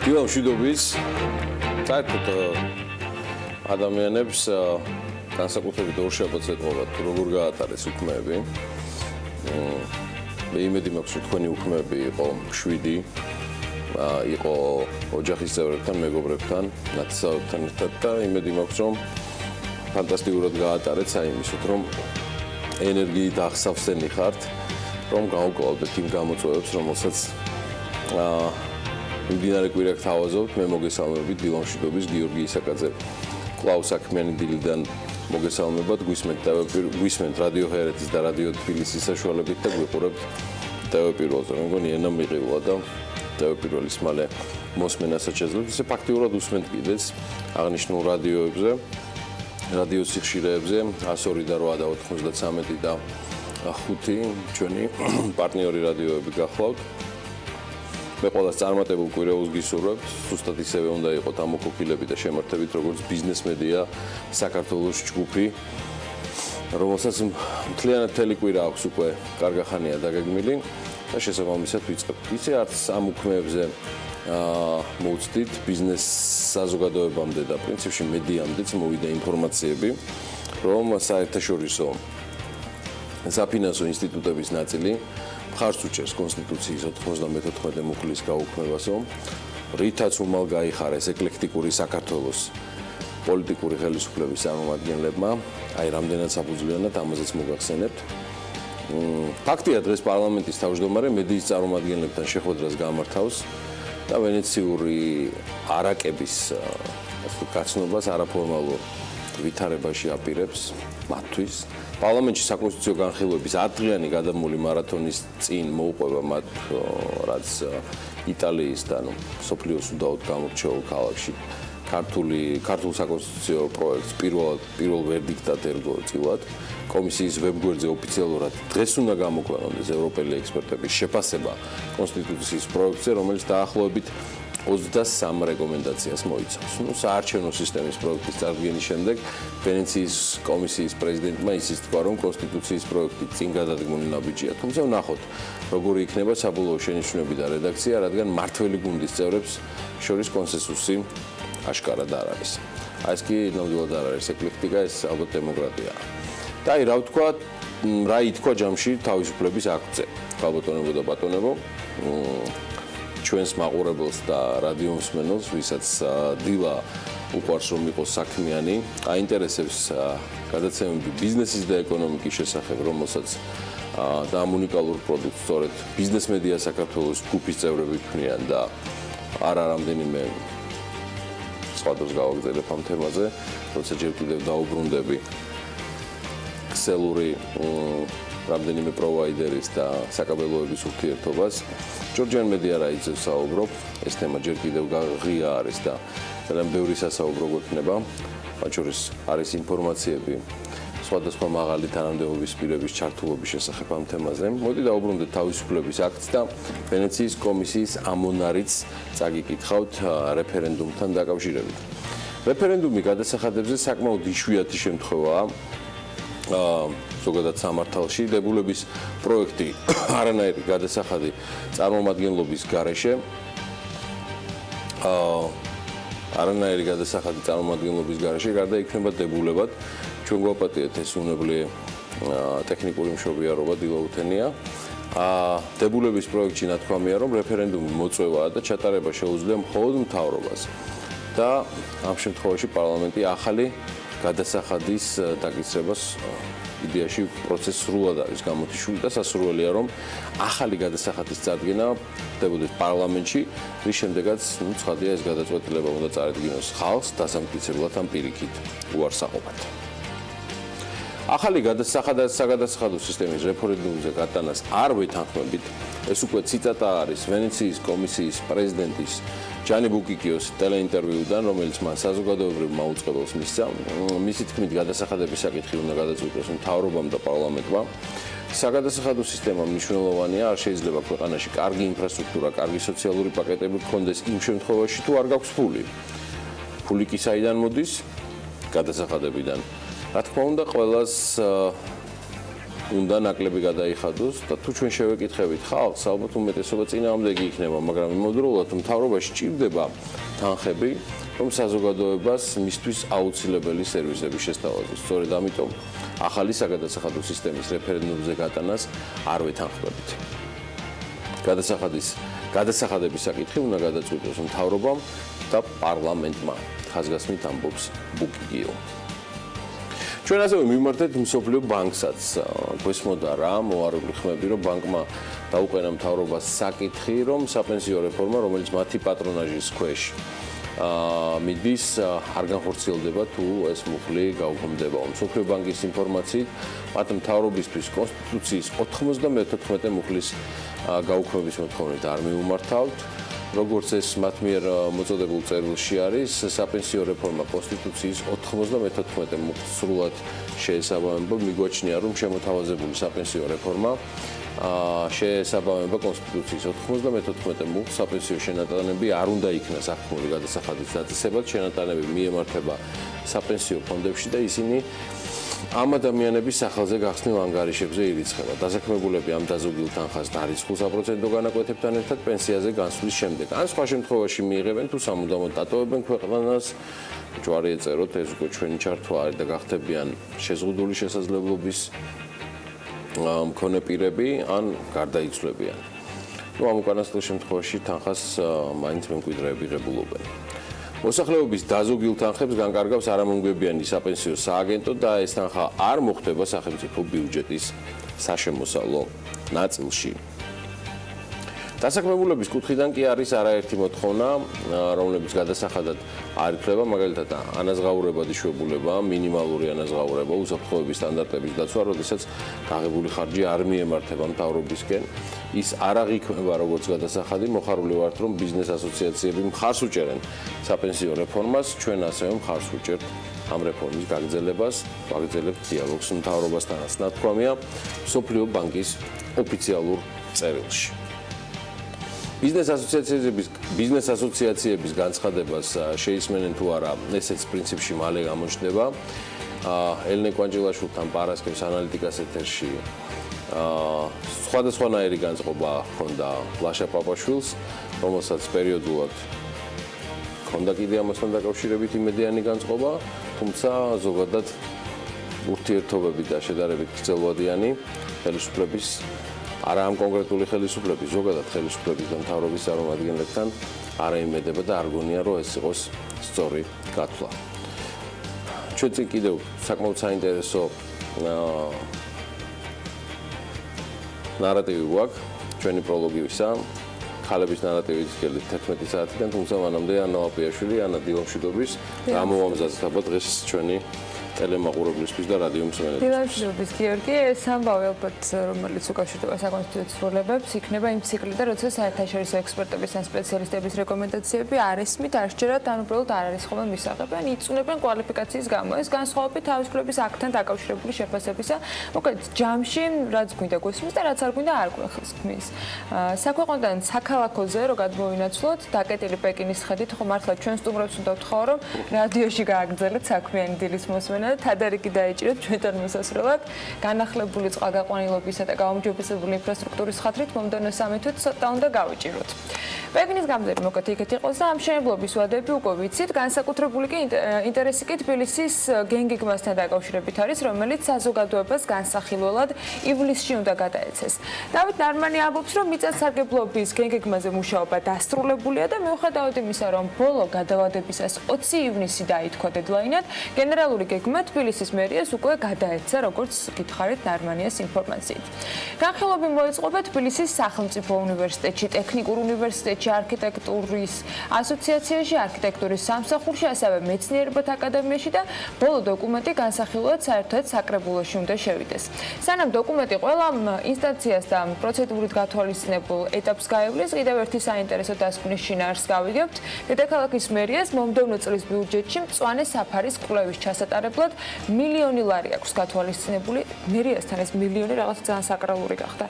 დილა მშვიდობის საერთოდ ადამიანებს განსაკუთრებით ორშაბათს ეთყობათ თუ როგორ გაატარეს უქმეები. მე იმედი მაქვს რომ თქვენი უქმეები იყო მშვიდი, იყო ოჯახის წევრებთან, მეგობრებთან, ნათესავებთან ერთად და იმედი მაქვს რომ ფანტასტიკურად გაატარეთ საიმისოდ რომ ენერგიით აღსავსენი ხართ, რომ გაუკლავდეთ იმ გამოწვევებს, რომელსაც მდინარე კვირაკ თავაზობთ, მე მოგესალმებით დილა მშვიდობის გიორგი ისაკაძე. კვლავ საქმიანი დილიდან მოგესალმებათ, გვისმენთ რადიო ჰერეთის და რადიო თბილისის საშუალებით და გვიყურებთ TV პირველზე. მე მგონი ენა მიყილა და TV პირველის მალე მოსმენასაც შეძლებს. ესე ფაქტიურად უსმენთ კიდეც აღნიშნულ რადიოებზე, რადიო სიხშირეებზე 102 და 8 და 93 და 5 ჩვენი პარტნიორი რადიოები გახლავთ. მე ყველას წარმატებულ კვირეულს გისურვებთ, ზუსტად ისევე უნდა იყოთ ამოქოქილები და შემართებით როგორც ბიზნეს მედია საქართველოს ჯგუფი, რომელსაც მთლიანად მთელი კვირა აქვს უკვე კარგახანია დაგეგმილი და შესაბამისად ვიწყებთ. ისე არც ამ უქმეებზე მოვუწდით ბიზნეს საზოგადოებამდე და პრინციპში მედიამდეც მოვიდა ინფორმაციები, რომ საერთაშორისო საფინანსო ინსტიტუტების ნაწილი მხარს უჭერს კონსტიტუციის 94 მუხლის გაუქმებასო, რითაც უმალ გაიხარეს ეკლექტიკური საქართველოს პოლიტიკური ხელისუფლების წარმომადგენლებმა, აი რამდენად საფუძვლიანად ამაზეც მოგახსენებთ. ფაქტია დღეს პარლამენტის თავმჯდომარე მედიის წარმომადგენლებთან შეხვედრას გამართავს და ვენეციური არაკების გაცნობას არაფორმალურ ვითარებაში აპირებს მათთვის. პარლამენტში საკონსტიტუციო განხილვების 10 დღიანი გადამული მარათონის წინ მოუყვება მათ, რაც იტალიის და სოფლიოს უდაოდ გამორჩეულ ქალაქში ქართულ საკონსტიტუციო პროექტს პირველ ვერდიქტად ერგო წილად. კომისიის ვებგვერდზე ოფიციალურად დღეს უნდა გამოქვეყნდეს ევროპელი ექსპერტების შეფასება კონსტიტუციის პროექტზე, რომელიც დაახლოებით 23 რეკომენდაციას მოიცავს. საარჩევნო სისტემის პროექტის წარდგენის შემდეგ ვენეციის კომისიის პრეზიდენტმა ისიც თქვა, რომ კონსტიტუციის პროექტი წინ გადადგმული ნაბიჯია, თუმცა ვნახოთ, როგორი იქნება საბოლოო შენიშვნები და რედაქცია, რადგან მართველი გუნდის წევრებს შორის კონსენსუსი აშკარად არ არის. ეს კი ნამდვილად არ არის ეკლექტიკა, ეს ალბათ დემოკრატიაა. და აი რა ვთქვა, რა ითქვა ჯამში თავისუფლების აქტზე. გალბატონებო და ბატონებო, ჩვენს მაყურებელს და რადიომსმენელს, ვისაც დილა უყვარს რომ იყოს საქმიანი, აინტერესებს გადაცემები ბიზნესის და ეკონომიკის შესახებ, რომელსაც და ამ უნიკალურ პროდუქტს სწორედ ბიზნეს მედია საქართველოს ჯგუფის წევრები ქმნიან და არა რამდენიმე სხვადასხვა გავაგზავნებ ამ თემაზე, როცა ჯერ კიდევ დაუბრუნდები ქსელური რამდენიმე პროვაიდერის და საკაბელოების ურთიერთობას. ჯორჯიან მედია რაიცებს საუბრობ, ეს თემა ჯერ კიდევ ღია არის და ძალიან ბევრი სასაუბრო გვექნება. მათ შორის არის ინფორმაციები სხვადასხვა მაღალი თანამდებობის პირების ჩართულობის შესახებ ამ თემაზე. მოდი დაუბრუნდეთ თავისუფლების აქტს და ვენეციის კომისიის ამონარიც წაგიკითხავთ რეფერენდუმთან დაკავშირებით. რეფერენდუმი გადასახადებებზე საკმაოდ იშვიათი შემთხვევაა. ზოგადად სამართალში დებულების პროექტი არანაირი გადასახადი წარმომადგენლობის გარეშე გარდაიქმნება დებულებად. ჩვენ გვაპატიეთ ეს უნებლი ტექნიკური მშობიარობა დილაუთენია. დებულების პროექტში ნათქვამია, რომ რეფერენდუმი მოწვევაა და ჩატარება შეუძლია მხოლოდ მთავრობას და ამ შემთხვევაში პარლამენტი ახალი გადასახადის დაკისრებას იდეაში პროცესს სრულად არის გამოთიშული და სასურველია, რომ ახალი გადასახადის წარდგენა ხდებოდეს პარლამენტში, რის შემდეგაც ცხადია ეს გადაწყვეტილება უნდა წარედგინოს ხალხს დასამტკიცებლად ამ პირიქით უარსაყოფად. ახალი საგადასახადო სისტემის რეფერენდუმზე გატანას არ ვეთანხმებით. ეს უკვე ციტატა არის ვენეციის კომისიის პრეზიდენტის ჯანი ბუკიკიოს ტელეინტერვიუდან, რომელიც მან საზოგადოებრივ მაუწყებელს მისცა. მისი თქმით, გადასახადების საკითხი უნდა გადაწყვიტოს მთავრობამ და პარლამენტმა. საგადასახადო სისტემა მნიშვნელოვანია, არ შეიძლება ქვეყანაში კარგი ინფრასტრუქტურა, კარგი სოციალური პაკეტები გქონდეს იმ შემთხვევაში, თუ არ გაქვს ფული. ფული კი საიდან მოდის? გადასახადებიდან. რა თქმა უნდა, ყველას უნდა ნაკლები გადაიხადოს და თუ ჩვენ შევეკითხებით ხალხს, ალბათ უმეტესობა წინააღმდეგი იქნება, მაგრამ იმავდროულად მთავრობაში ჭირდება თანხები, რომ საზოგადოებას მისთვის აუცილებელი სერვისები შესთავაზოს. სწორედ ამიტომ ახალი საგადასახადო სისტემის რეფერენდუმზე გატანას არ ვეთანხმებით. გადასახადების საკითხი უნდა გადაწყვიტოს მთავრობამ და პარლამენტმა. ხაზგასმით ამბობს ბუკიგიო. ჩვენ ასევე მიმართეთ მსოფლიო ბანკსაც. გვესმოდა რა მოარული ხმები, რომ ბანკმა დაუყენა მთავრობას საკითხი, რომ საპენსიო რეფორმა, რომელიც მათი პატრონაჟის ქვეშ მიდის, არ განხორციელდება თუ ეს მუხლი გაუქმდება. მსოფლიო ბანკის ინფორმაციით, მათ მთავრობისთვის კონსტიტუციის 94 მუხლის გაუქმების მოთხოვნით არ მიუმართავთ. როგორც ეს მათ მიერ მოწოდებულ წერილში არის, საპენსიო რეფორმა კონსტიტუციის 94 მუხლს სრულად შეესაბამება. მიგვაჩნია, რომ შემოთავაზებული საპენსიო რეფორმა შეესაბამება კონსტიტუციის 94 მუხლს. საპენსიო შენატანები არ უნდა იქნას საქმური გადასახადის დაწესებად. შენატანები მიემართება საპენსიო ფონდებში და ისინი ამ ადამიანების სახელზე გახსნილ ანგარიშებზე ირიცხება. დასაქმებულები ამ დაზოგილ თანხას დარიცხულ საპროცენტო განაკვეთებთან ერთად პენსიაზე გასვლის შემდეგ. ან სხვა შემთხვევაში მიიღებენ თუ სამუდამოდ დატოვებენ ქვეყანას. ჯვარი ეწეროთ, ეს უკვე ჩვენი ჩართვა არის და გახდებიან შეზღუდული შესაძლებლობის მქონე პირები ან გარდაიცვლებიან. ამ უკანასკნელ შემთხვევაში თანხას მაინც მემკვიდრეები ღებულობენ. მოსახლეობის დაზოგილ თანხებს განკარგავს არამომგებიანი საპენსიო სააგენტო და ეს თანხა არ მოხდება სახელმწიფო ბიუჯეტის საშემოსავლო ნაწილში. დასაქმებულების კუთხიდან კი არის არაერთი მოთხოვნა, რომლებიც გადასახადად არ ითვლება, მაგალითად ანაზღაურებად იშვებულება, მინიმალური ანაზღაურება, უსაფრთხოების სტანდარტების დაცვა, როდესაც გაღებული ხარჯი არ მიემართება მთავრობისკენ. ის არ აღიქმება როგორც გადასახადი, მოხარული ვართ, რომ ბიზნეს ასოციაციები მხარს უჭერენ საპენსიო რეფორმას, ჩვენ ასევე მხარს ვუჭერთ ამ რეფორმის გაგრძელებას, ვაგრძელებთ დიალოგს მთავრობასთანაც. ნათქვამია მსოფლიო ბანკის ოფიციალურ წერილში. ბიზნეს ასოციაციების განცხადებას შეისმენენ თუ არა, ესეც პრინციპში მალე გამოჩნდება. ელენე კვანჭილაშვილთან პარასკევს ანალიტიკას ეთერში სხვადასხვანაირი განწყობა ჰქონდა ლაშა პაპაშვილს, რომელსაც პერიოდულად ჰქონდა კიდე ამასთან დაკავშირებით იმედიანი განწყობა, თუმცა ზოგადად ურთიერთობები და შედარებით გრძელვადიანი ხელისუფლების არა ამ კონკრეტული ხელისუფლების, ზოგადად ხელისუფლების და მთავრობის წარმომადგენლებთან არ აიმედება და არ გონია, რომ ეს იყოს სწორი გათვლა. ჩვენ წინ კიდევ საკმაოდ საინტერესო ნარატივი გვაქვს ჩვენი პროლოგივისა, ხალების ნარატივის გელით 11 საათიდან, თუმცა მანამდე ანა ლაპიაშვილი, ანა დილამშვიდობის და ამოვამზადეთ აბა დღეს ჩვენი ტელემაყურებლისთვის და რადიო მსმენელებს. დილამშვიდობის გიორგი, ეს ამბავი ალბათ, რომელიც უკავშირდება საკონსტიტუციო ცვლილებებს, იქნება იმ ციკლიდან, როცა საერთაშორისო ექსპერტების ან სპეციალისტების რეკომენდაციები არ ესმით, არ სჯერათ, ან უბრალოდ არ არის ხოლმე მისაღები, ან იწუნებენ კვალიფიკაციის გამო. ეს განსხვავებით თავისუფლების აქტთან დაკავშირებული შეფასებისა, მოკლედ ჯამში, რაც გვინდა გვესმის და რაც არ გვინდა არ გვეხმის. საქვეყნოდან საქალაქოზე რო გადმოვინაცვლოთ, დაკეტილი პეკინის ხედით, ხო მართლა ჩვენ სტუმრებს უნდა ვთხოვო, რომ რადიოში გააგრძელეთ საქმიანი დილის მოსმენა. თადარიგი დაიჭირეთ ჩვენთან მოსასვლელად, განახლებული წყალგაყვანილობისა და გაუმჯობესებული ინფრასტრუქტურის ხათრით მომდევნო 3 თვით ცოტა უნდა გავიჭიროთ. პეკინის გამზერი მოკლედ იქეთ იყოს და ამ მშენებლობის ვადები უკვე ვიცით, განსაკუთრებული კი ინტერესი კი თბილისის გენგიგმასთან დაკავშირებით არის, რომელიც საზოგადოებას განსახილველად ივლისში უნდა გადაეცეს. დავით ნარმანი ამბობს, რომ მიწათსარგებლობის გენგიგმაზე მუშაობა დასრულებულია და მიუხედავად იმისა, რომ ბოლო გადავადებისას 20 ივნისი დაითქვა დედლაინად, გენერალური გეგმა თბილისის მერიას უკვე გადაეცა, როგორც გითხარით ნარმანიას ინფორმაციით. განხილვები მოეწყობა თბილისის სახელმწიფო უნივერსიტეტში, ტექნიკურ უნივერსიტეტში, არქიტექტურის ასოციაციაში, არქიტექტურის სამსახურში, ასევე მეცნიერებათა აკადემიაში და ბოლო დოკუმენტი განსახილველად საერთოდ საკრებულოში უნდა შევიდეს. სანამ დოკუმენტი ყველა ინსტანციას და პროცედურით გათვალისწინებულ ეტაპს გაივლის, კიდევ ერთი საინტერესო დასკვნის შინაარსს გავიგებთ. დედაქალაქის მერიას მომდევნო წლის ბიუჯეტში მწვანე საფარის კვლევის ჩასატარებლად $1,000,000 აქვს გათვალისწინებული. მერიასთან ეს $1,000,000 რაღაც ძალიან საკრალური გახდა.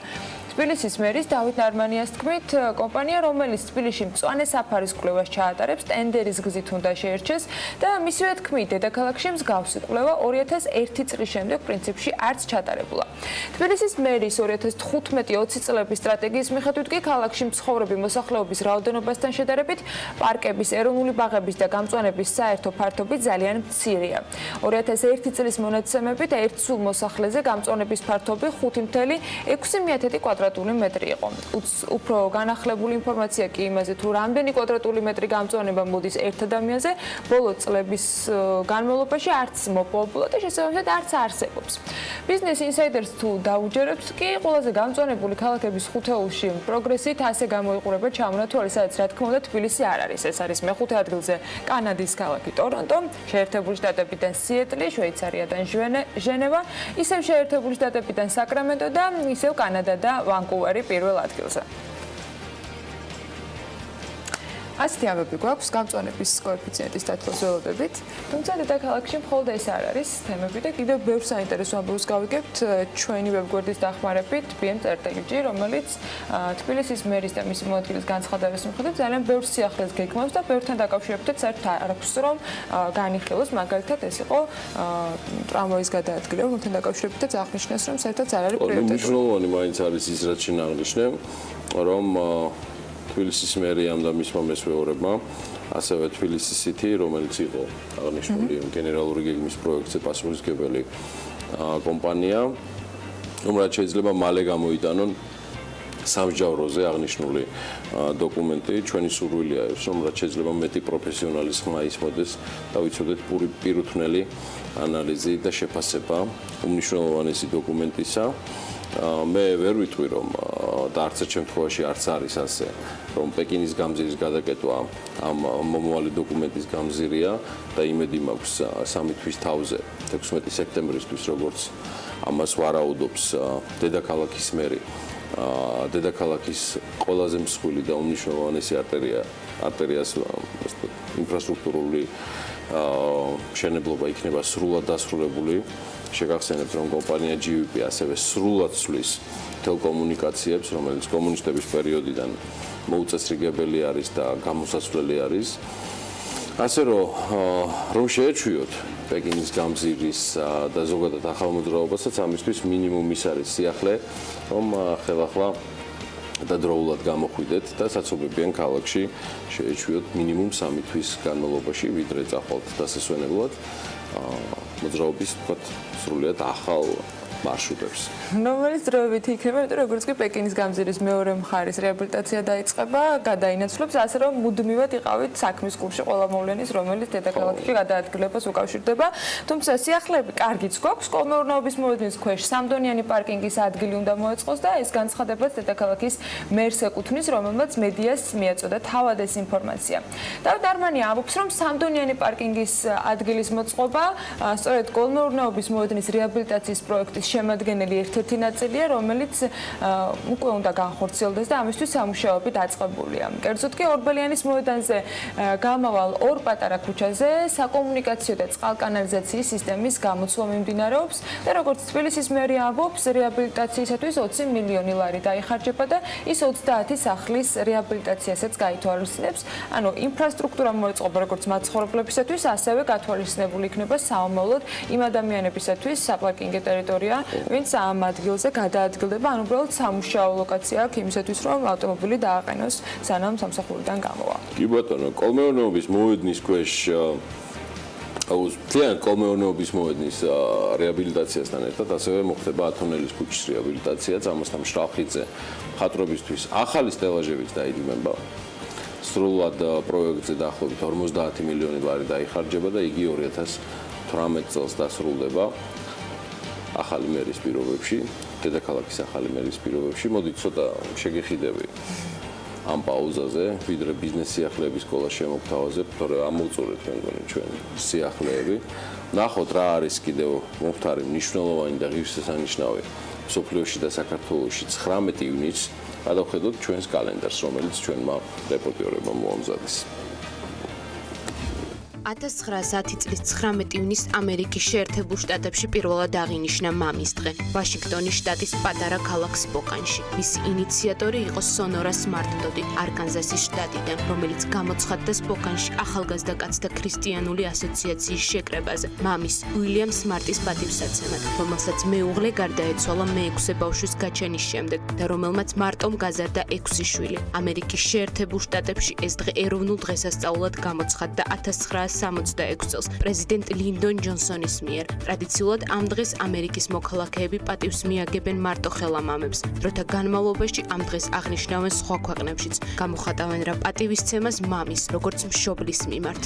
თბილისის მერის დავით ნარმანიას თქმით, კომპანია, რომელიც თბილისში მწვანე საფარის კვლევას ჩაატარებს, ტენდერის გზით უნდა შეერჩეს და მისივე თქმით, დედაქალაქში მსგავსი კვლევა 2001 წლის შემდეგ პრინციპში არც ჩატარებულა. თბილისის მერის 2015-20 წლების სტრატეგიის მიხედვით კი ქალაქში მცხოვრები მოსახლეობის რაოდენობასთან შედარებით პარკების, ეროვნული ბაღების და გამწვანების საერთო ფართობი ძალიან მცირეა. 2001 წლის მონაცემებით ერთ სულ მოსახლეზე გამწვანების ფართობი 5.6 კვადრატული მეტრი იყო. უფრო განახლებული ინფორმაცია კი იმაზე, თუ რამდენი კვადრატული მეტრი გამწვანება მოდის ერთ ადამიანზე, ბოლო წლების განმავლობაში არც მოპოვებულა და შესაბამისად არც არსებობს. Business Insider-ს თუ დაუჯერებთ, კი ყველაზე გამწვანებული ქალაქების ხუთეულში პროგრესით ასე გამოიყურება ჩამონათვალი, სადაც რა თქმა უნდა თბილისი არ არის. ეს არის მეხუთე ადგილზე კანადის ქალაქი ტორონტო, შეერთებული შტატებიდან სიეტლი, შვეიცარიიდან ჟენევა, ისევ შეერთებული შტატებიდან საკრამენტო და ისევ კანადა და ვანკუვერი პირველ ადგილზე. ასეთი ამბები გვაქვს გამწვანების კოეფიციენტის დათვას ველოდებით, თუმცა დედაქალაქში მხოლოდ ეს არ არის თემები და კიდევ ბევრ საინტერესო ამბავს გავიგებთ ჩვენი ვებგვერდის დახმარებით bm.lg, რომელიც თბილისის მერის და მისი მოადგილის განცხადების მიხედვით ძალიან ბევრ სიახლეს გეგმავს და ბევრთან დაკავშირებითაც საერთოდ არ აქვს რომ განიხილოს, მაგალითად ეს იყო ტრამვაის გადაადგილება, რომელთან დაკავშირებითაც აღნიშნეს რომ საერთოდ არ არის პრიორიტეტული. მნიშვნელოვანი მაინც არის ის რაც შენ აღნიშნე, რომ თბილისის მერიამ და მისმა მესვეორებმა, ასევე თბილისის City, რომელიც იყო აღნიშნული გენერალური გეგმის პროექტზე პასუხისმგებელი კომპანია, რომ რაც შეიძლება მალე გამოიტანონ სამსჯავროზე აღნიშნული დოკუმენტი. ჩვენი სურვილია ის, რომ რაც შეიძლება მეტი პროფესიონალის ხმა ისმოდეს და ვიცოდეთ პირუთვნელი ანალიზი და შეფასება უმნიშვნელოვანესი დოკუმენტისა. მე ვერ ვიტყვი რომ და არც ერთ შემთხვევაში არც არის ასე რომ პეკინის გამზირის გადაკეტვა ამ მომავალი დოკუმენტის გამზირია და იმედი მაქვს სამი თვის თავზე 16 სექტემბრისთვის როგორც ამას ვარაუდობს დედაქალაქის მერი დედაქალაქის ყველაზე მსხვილი და უმნიშვნელოვანესი არტერიას ინფრასტრუქტურული მშენებლობა იქნება სრულად დასრულებული. შეგახსენებთ რომ კომპანია GVP ასევე სრულად ცვლის ტელეკომუნიკაციებს, რომელიც კომუნისტების პერიოდიდან მოუწესრიგებელი არის და გამოსაცვლელი არის. ასე რომ შეეჩვიოთ პეკინის გამზირის და ზოგადად ახალ მოძრაობასაც ამისთვის მინიმუმ ის არის სიახლე, რომ ხელახლა და დროულად გამოხვიდეთ და საცობებიან ქალაქში შეეჩვიოთ მინიმუმ 3 თვის განმავლობაში, ვიდრე წახვალთ დასასვენებლად მოძრაობის თქვათ სრულიად ახალ მარშრუტებს. რომელიც დროებით იქნება, იმიტომ რომ როგორც კი პეკინის გამზირის მეორე მხარის რეაბილიტაცია დაიწყება, გადაინაცვლებს, ასე რომ მუდმივად იყავით საქმის კურსში ყველა მოვლენის, რომელიც დედაქალაქში გადაადგილებას უკავშირდება. თუმცა სიახლეები კარგიც გვაქვს, კოლმეურნეობის მოედნის ქვეშ სამდონიანი პარკინგის ადგილი უნდა მოეწყოს და ეს განცხადებაც დედაქალაქის მერს ეკუთვნის, რომელმაც მედიას მიაწოდა თავად ეს ინფორმაცია. დავით ნარმანია ამბობს, რომ სამდონიანი პარკინგის ადგილის მოწყობა სწორედ კოლმეურნეობის მოედნის რეაბილიტაციის პროექტის შემადგენელი ერთ-ერთი ნაწილია, რომელიც უკვე უნდა განხორციელდეს და ამისთვის სამუშაოები დაწყებულია. კერძოდ კი ორბელიანის მოედანზე გამავალ ორ პატარა ქუჩაზე საკომუნიკაციო და წყალკანალიზაციის სისტემის გამოცვლა მიმდინარეობს და როგორც თბილისის მერი ამბობს, რეაბილიტაციისათვის 20 მილიონი ლარი დაიხარჯება და ის 30 სახლის რეაბილიტაციასაც გაითვალისწინებს. ანუ ინფრასტრუქტურა მოეწყობა როგორც მაცხოვრებლებისათვის, ასევე გათვალისწინებული იქნება საომავლოდ იმ ადამიანებისათვის საპარკინგო ტერიტორია, ვინც ამ ადგილზე გადაადგილდება, ანუ უბრალოდ სამუშაო ლოკაცია აქვს იმისათვის, რომ ავტომობილი დააყენოს სანამ სამსახურიდან გამოვა. კი ბატონო, კოლმეურნეობის მოედნის ქვეშ მთლიანი კოლმეურნეობის მოედნის რეაბილიტაციასთან ერთად ასევე მოხდება ათონელის ქუჩის რეაბილიტაციაც, ამასთან მშრალხიძე მხატვრობისთვის ახალი სტელაჟებით დაიდგმება. სრულად პროექტზე დაახლოებით 50 მილიონი ლარი დაიხარჯება და იგი 2018 წელს დასრულდება. ახალი მერის პირობებში, დედაქალაქის ახალი მერის პირობებში, მოდით ცოტა შეგეხიდები ამ პაუზაზე, ვიდრე ბიზნეს სიახლეების სკოლა შემოგთავაზებ, თორე ამოვწურეთ მე მგონი ჩვენ სიახლეები. ნახოთ რა არის კიდევ მომხდარი, მნიშვნელოვანი და ღირსშესანიშნავი მსოფლიოში და საქართველოში 19 ივნისს გადავხედოთ ჩვენს კალენდარს, რომელიც ჩვენმა რეპორტიორებმა მოამზადეს. 1910 წლის 19 ივნისს ამერიკის შეერთებულ შტატებში პირველად აღინიშნა მამის დღე ვაშინგტონის შტატის პატარა ქალაქ სპოკანში. მისი ინიციატორი იყო სონორა სმარტ-დოდი არკანზასის შტატიდან, რომელიც გამოცხადდა სპოკანში ახალგაზრდა კაცთა ქრისტიანული ასოციაციის შეკრებაზე მამის უილიამ სმარტის პატივსაცემად, რომელსაც მეუღლე გარდაეცვალა მეექვსე ბავშვის გაჩენის შემდეგ და რომელმაც მარტომ გაზარდა 6 შვილი. ამერიკის შეერთებულ შტატებში ეს დღე ეროვნულ დღესასწაულად გამოცხადდა 1966 წელს პრეზიდენტ ლინდონ ჯონსონის მიერ. ტრადიციულად ამ დღეს ამერიკის მოქალაქეები პატივს მიაგებენ მარტო ხელამამებს. დროთა განმავლობაში ამ დღეს აღნიშნავენ სხვა ქვეყნებშიც. გამოხატავენ რა პატივისცემას მამის, როგორც მშობლის მიმართ.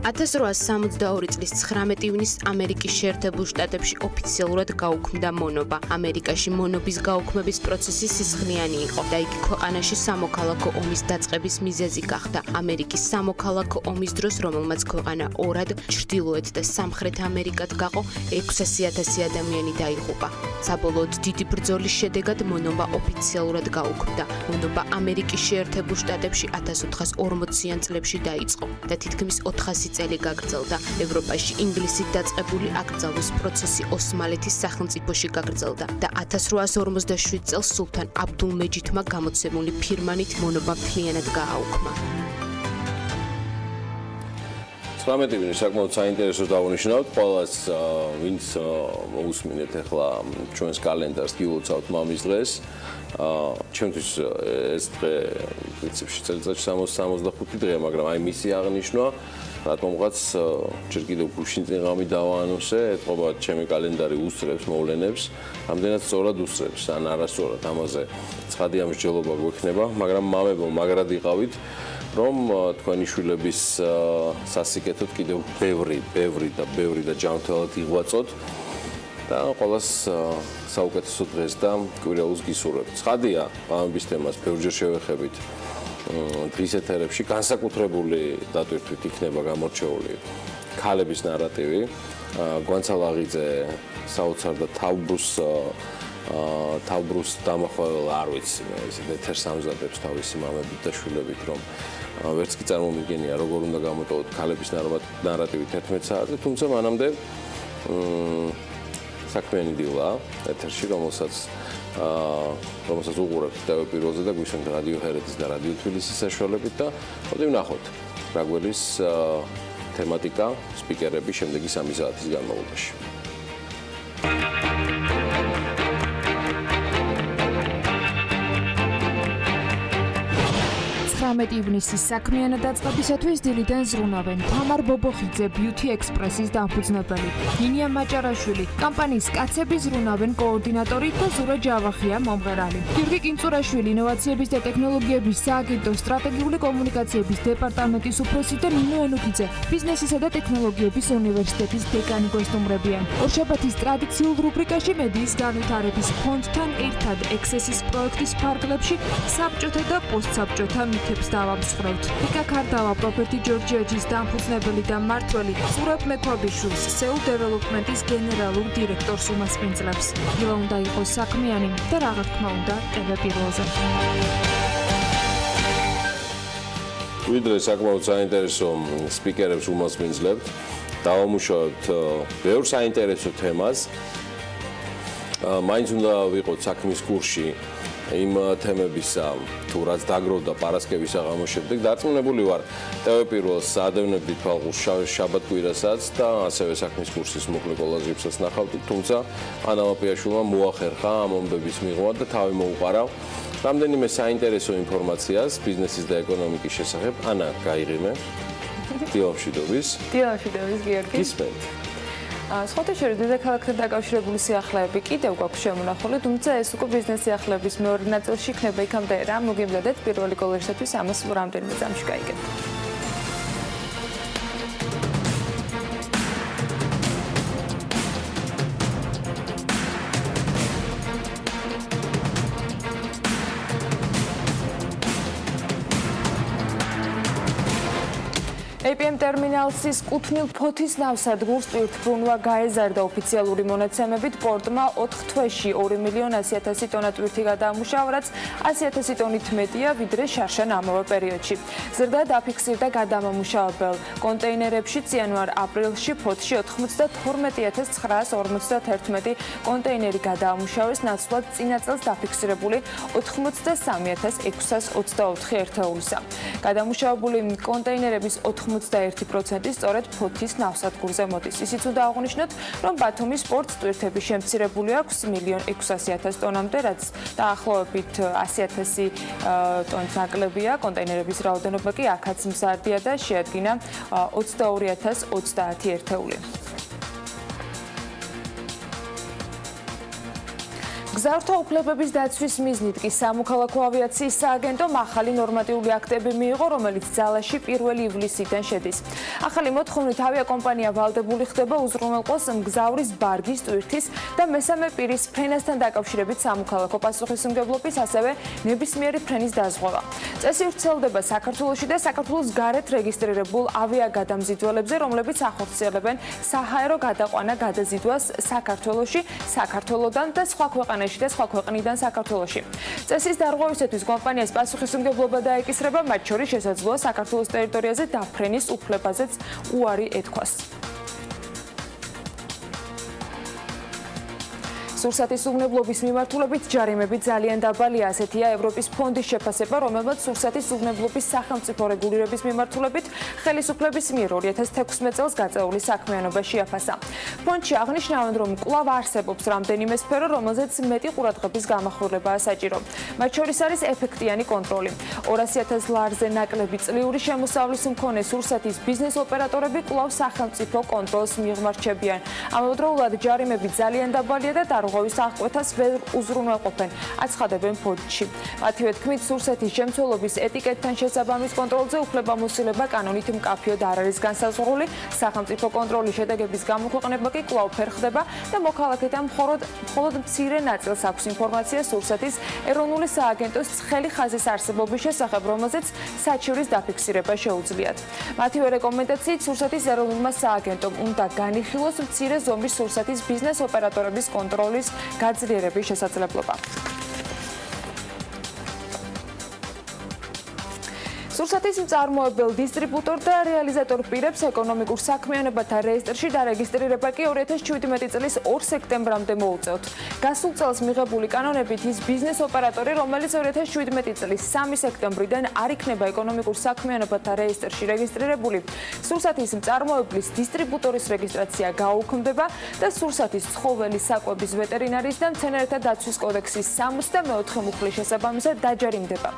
1862 წლის 19 ივნისს ამერიკის შეერთებულ შტატებში ოფიციალურად გაუქმდა მონობა. ამერიკაში მონობის გაუქმების პროცესი სისხლიანი იყო და იგი ქვეყანაში სამოქალაქო ომის დაწყების მიზეზი გახდა. ამერიკის სამოქალაქო ომის დროს, რომელმაც ქვეყანა ორად, ჩრდილოეთ და სამხრეთ ამერიკად გაყო, 600,000 ადამიანი დაიღუპა. საბოლოოდ დიდი ბრძოლის შედეგად მონობა ოფიციალურად გაუქმდა. მონობა ამერიკის შეერთებულ შტატებში 1440-იან წლებში დაიწყო და თითქმის 400 წელი გაგრძელდა. ევროპაში ინგლისით დაწყებული აკრძალვის პროცესი ოსმალეთის სახელმწიფოში გაგრძელდა და 1857 წელს სულთან აბდულმეჯიდმა გამოცემული ფირმანით მონობა მთლიანად გააუქმა. 19 ივნისი საკმაოდ საინტერესო დავუნიშნავთ ყველას, ვინც უსმინეთ ახლა ჩვენს კალენდარს გილოცავთ მამის დღეს. ჩემთვის ეს დღე პრინციპში წელიწადში 65 დღეა, მაგრამ აი მისი აღნიშვნა რატომღაც ჯერ კიდევ გუშინ წინ ღამე დავაანონსე, ეთყობა ჩემი კალენდარი უსწრებს მოვლენებს, რამდენად სწორად უსწრებს, ან არასწორად, ამაზე ცხადი ამსჯელობა გვექნება, მაგრამ მამებო მაგრად იყავით, რომ თქვენი შვილების სასიკეთოდ კიდევ ბევრი და ჯანმრთელად იღვაწოთ და ყველას საუკეთესო დღეს და კვირაულს გისურვებთ. ცხადია, მამების თემას ბევრჯერ შევეხებით. დღის ეთერებში განსაკუთრებული დატვირთვით იქნება გამორჩეული ქალების ნარატივი. გვანცალაღიძე საოცარ და თავბრუს დამახვალ არ ვიცი, ეს ეთერს ამზადებს თავისი მამებით და შვილებით, რომ ვერც კი წარმომიგენია როგორ უნდა გამოტოვოთ ქალების ნარატივი 11 საათზე, თუმცა მანამდე საქმიანი დილა ეთერში, რომელსაც უყურებთ TV პირველზე და გვისმენთ რადიო ჰერეთის და რადიო თბილისის საშუალებით და მოდი ვნახოთ რა გველის თემატიკა, სპიკერები შემდეგი 3 საათის განმავლობაში. 19 ივნისის საქმიანი დაწყებისათვის დილიდან ზრუნავენ თამარ ბობოხიძე, ბიუთი ექსპრესის დამფუძნებელი, ნინია მაჭარაშვილი, კამპანიის კაცები ზრუნავენ კოორდინატორი და ზურა ჯავახია მომღერალი, გიორგი კინწურაშვილი, ინოვაციების და ტექნოლოგიების სააგენტოს სტრატეგიული კომუნიკაციების დეპარტამენტის უფროსი და ნინო ენუქიძე, ბიზნესისა და ტექნოლოგიების უნივერსიტეტის დეკანი გვესტუმრებიან. ორშაბათის ტრადიციულ რუბრიკაში მედიის განვითარების ფონდთან ერთად ექსესის პროექტის ფარგლებში საბჭოთა და პოსტსაბჭოთა მითებს დავამსხვრევთ. იკა ქარდავა პროფეტი ჯორჯიაჯის დამფუძნებელი და მმართველი სურაბ მექვაბიშვილს, სეულ დეველოპმენტის გენერალურ დირექტორს უმასპინძლებს. დილა უნდა იყოს საქმიანი და რა თქმა უნდა TV პირველზე. ვიდრე საკმაოდ საინტერესო სპიკერებს უმასპინძლებთ, დავამუშავებთ ბევრ საინტერესო თემას. მაინც უნდა ვიყოთ საქმის კურსში იმ თემებისა, თუ რაც დაგროვდა პარასკევის აღამოს შემდეგ, დარწმუნებული ვარ, TV პირველს ადევნებდით თვალყურს შაბათ-კვირასაც და ასევე საქმის კურსის მოკლე კოლაჟებსაც ნახავდით, თუმცა ანა მაპიაშვილმა მოახერხა ამ ამბების მიღმა და თავი მოუყარა რამდენიმე საინტერესო ინფორმაციას ბიზნესის და ეკონომიკის შესახებ. ანა, გაიღიმე. დილამშვიდობის. დილამშვიდობის, გიორგი. გისმენთ. სხვათა შორის დედაქალაქთან დაკავშირებული სიახლეები კიდევ გვაქვს შემონახული, თუმცა ეს უკვე ბიზნეს სიახლეების მეორე ნაწილში იქნება იქამდე რა მოგიმზადეთ პირველი კოლეჟისათვის ამას რამდენიმე წამში გაიგებთ. APM ტერმინალსის კუთვნილ ფოთის ნავსადგურს ტვირთბრუნვა გაეზარდა ოფიციალური მონაცემებით პორტმა 4 თვეში 2,100,000 ტონა ტვირთი გადაამუშავა, რაც 100,000 ტონით მეტია, ვიდრე შარშან ამავე პერიოდში. ზრდა დაფიქსირდა გადამამუშავებელ კონტეინერებში იანვარ-აპრილში ფოთში 92,951 კონტეინერი გადაამუშავეს, ნაცვლად წინა წელს დაფიქსირებული 83,624 ერთეულისა. გადამუშავებული კონტეინერების 91% სწორედ ფოთის ნავსადგურზე მოდის. ისიც უნდა აღვნიშნოთ, რომ ბათუმის პორტს ტვირთები შემცირებული აქვს 1,600,000 ტონამდე, რაც დაახლოებით 100,000 ტონით ნაკლებია. კონტეინერების რაოდენობა კი აქაც მზარდია და შეადგინა 22,030 ერთეული. გზავრთა უფლებების დაცვის მიზნით კი სამოქალაქო ავიაციის სააგენტომ ახალი ნორმატიული აქტები მიიღო, რომელიც ძალაში 1 ივლისიდან შედის. ახალი მოთხოვნით ავიაკომპანია ვალდებული ხდება უზრუნველყოს მგზავრის ბარგის, ტვირთის და მესამე პირის ფრენასთან დაკავშირებით სამოქალაქო პასუხისმგებლობის, ასევე ნებისმიერი ფრენის დაზღვევა. წესი ვრცელდება საქართველოში და საქართველოს გარეთ რეგისტრირებულ ავიაგადამზიდველებზე, რომლებიც ახორციელებენ საჰაერო გადაყვანა გადაზიდვას საქართველოში, საქართველოდან და სხვა ქვეყანაში და სხვა ქვეყნიდან საქართველოში. წესის დარღვევისათვის კომპანიას პასუხისმგებლობა დაეკისრება, მათ შორის შესაძლოა საქართველოს ტერიტორიაზე დაფრენის უფლებაზეც უარი ეთქვას. სურსათის უვნებლობის მიმართულებით ჯარიმები ძალიან დაბალია, ასეთია ევროპის ფონდის შეფასება, რომელმაც სურსათის უვნებლობის სახელმწიფო რეგულირების მიმართულებით ხელისუფლების მიერ 2016 წელს გაწეული საქმიანობა შეაფასა. ფონდში აღნიშნავენ, რომ კვლავ არსებობს რამდენიმე სფერო, რომელზეც მეტი ყურადღების გამახვილებაა საჭირო. მათ შორის არის ეფექტიანი კონტროლი. 200,000 ლარზე ნაკლები წლიური შემოსავლის მქონე სურსათის ბიზნეს ოპერატორები კვლავ სახელმწიფო კონტროლს მიღმარჩებიან. ამავდროულად ჯარიმები ძალიან დაბალია და ვის აღკვეთას ვერ უზრუნველყოფენ, აცხადებენ ფონდში. მათივე თქმით, სურსათის შემცველობის ეტიკეტთან შესაბამის კონტროლზე უფლებამოსილება კანონით მკაფიოდ არ არის განსაზღვრული, სახელმწიფო კონტროლის შედეგების გამოქვეყნება კი კვლავ ფერხდება და მოქალაქეთან მხოლოდ მცირე ნაწილს აქვს ინფორმაცია სურსათის ეროვნული სააგენტოს ცხელი ხაზის არსებობის შესახებ, რომელზეც საჩივრის დაფიქსირება შეუძლიათ. მათივე რეკომენდაციით სურსათის ეროვნულმა სააგენტომ უნდა განიხილოს მცირე ზომის სურსათის ბიზნეს ოპერატორების კონტროლის გაძლიერების შესაძლებლობა. სურსათის მწარმოებელ დისტრიბუტორ და რეალიზატორ პირებს ეკონომიკურ საქმიანობათა რეესტრში დარეგისტრირება კი 2017 წლის 2 სექტემბრამდე მოუწევთ. გასულ წელს მიღებული კანონებით ის ბიზნეს ოპერატორი, რომელიც 2017 წლის 3 სექტემბრიდან არ იქნება ეკონომიკურ საქმიანობათა რეესტრში რეგისტრირებული, სურსათის მწარმოებლის დისტრიბუტორის რეგისტრაცია გაუქმდება და სურსათის ცხოველის საკვების ვეტერინარიის და მცენარეთა დაცვის კოდექსის 64 მუხლის შესაბამისად დაჯარიმდება.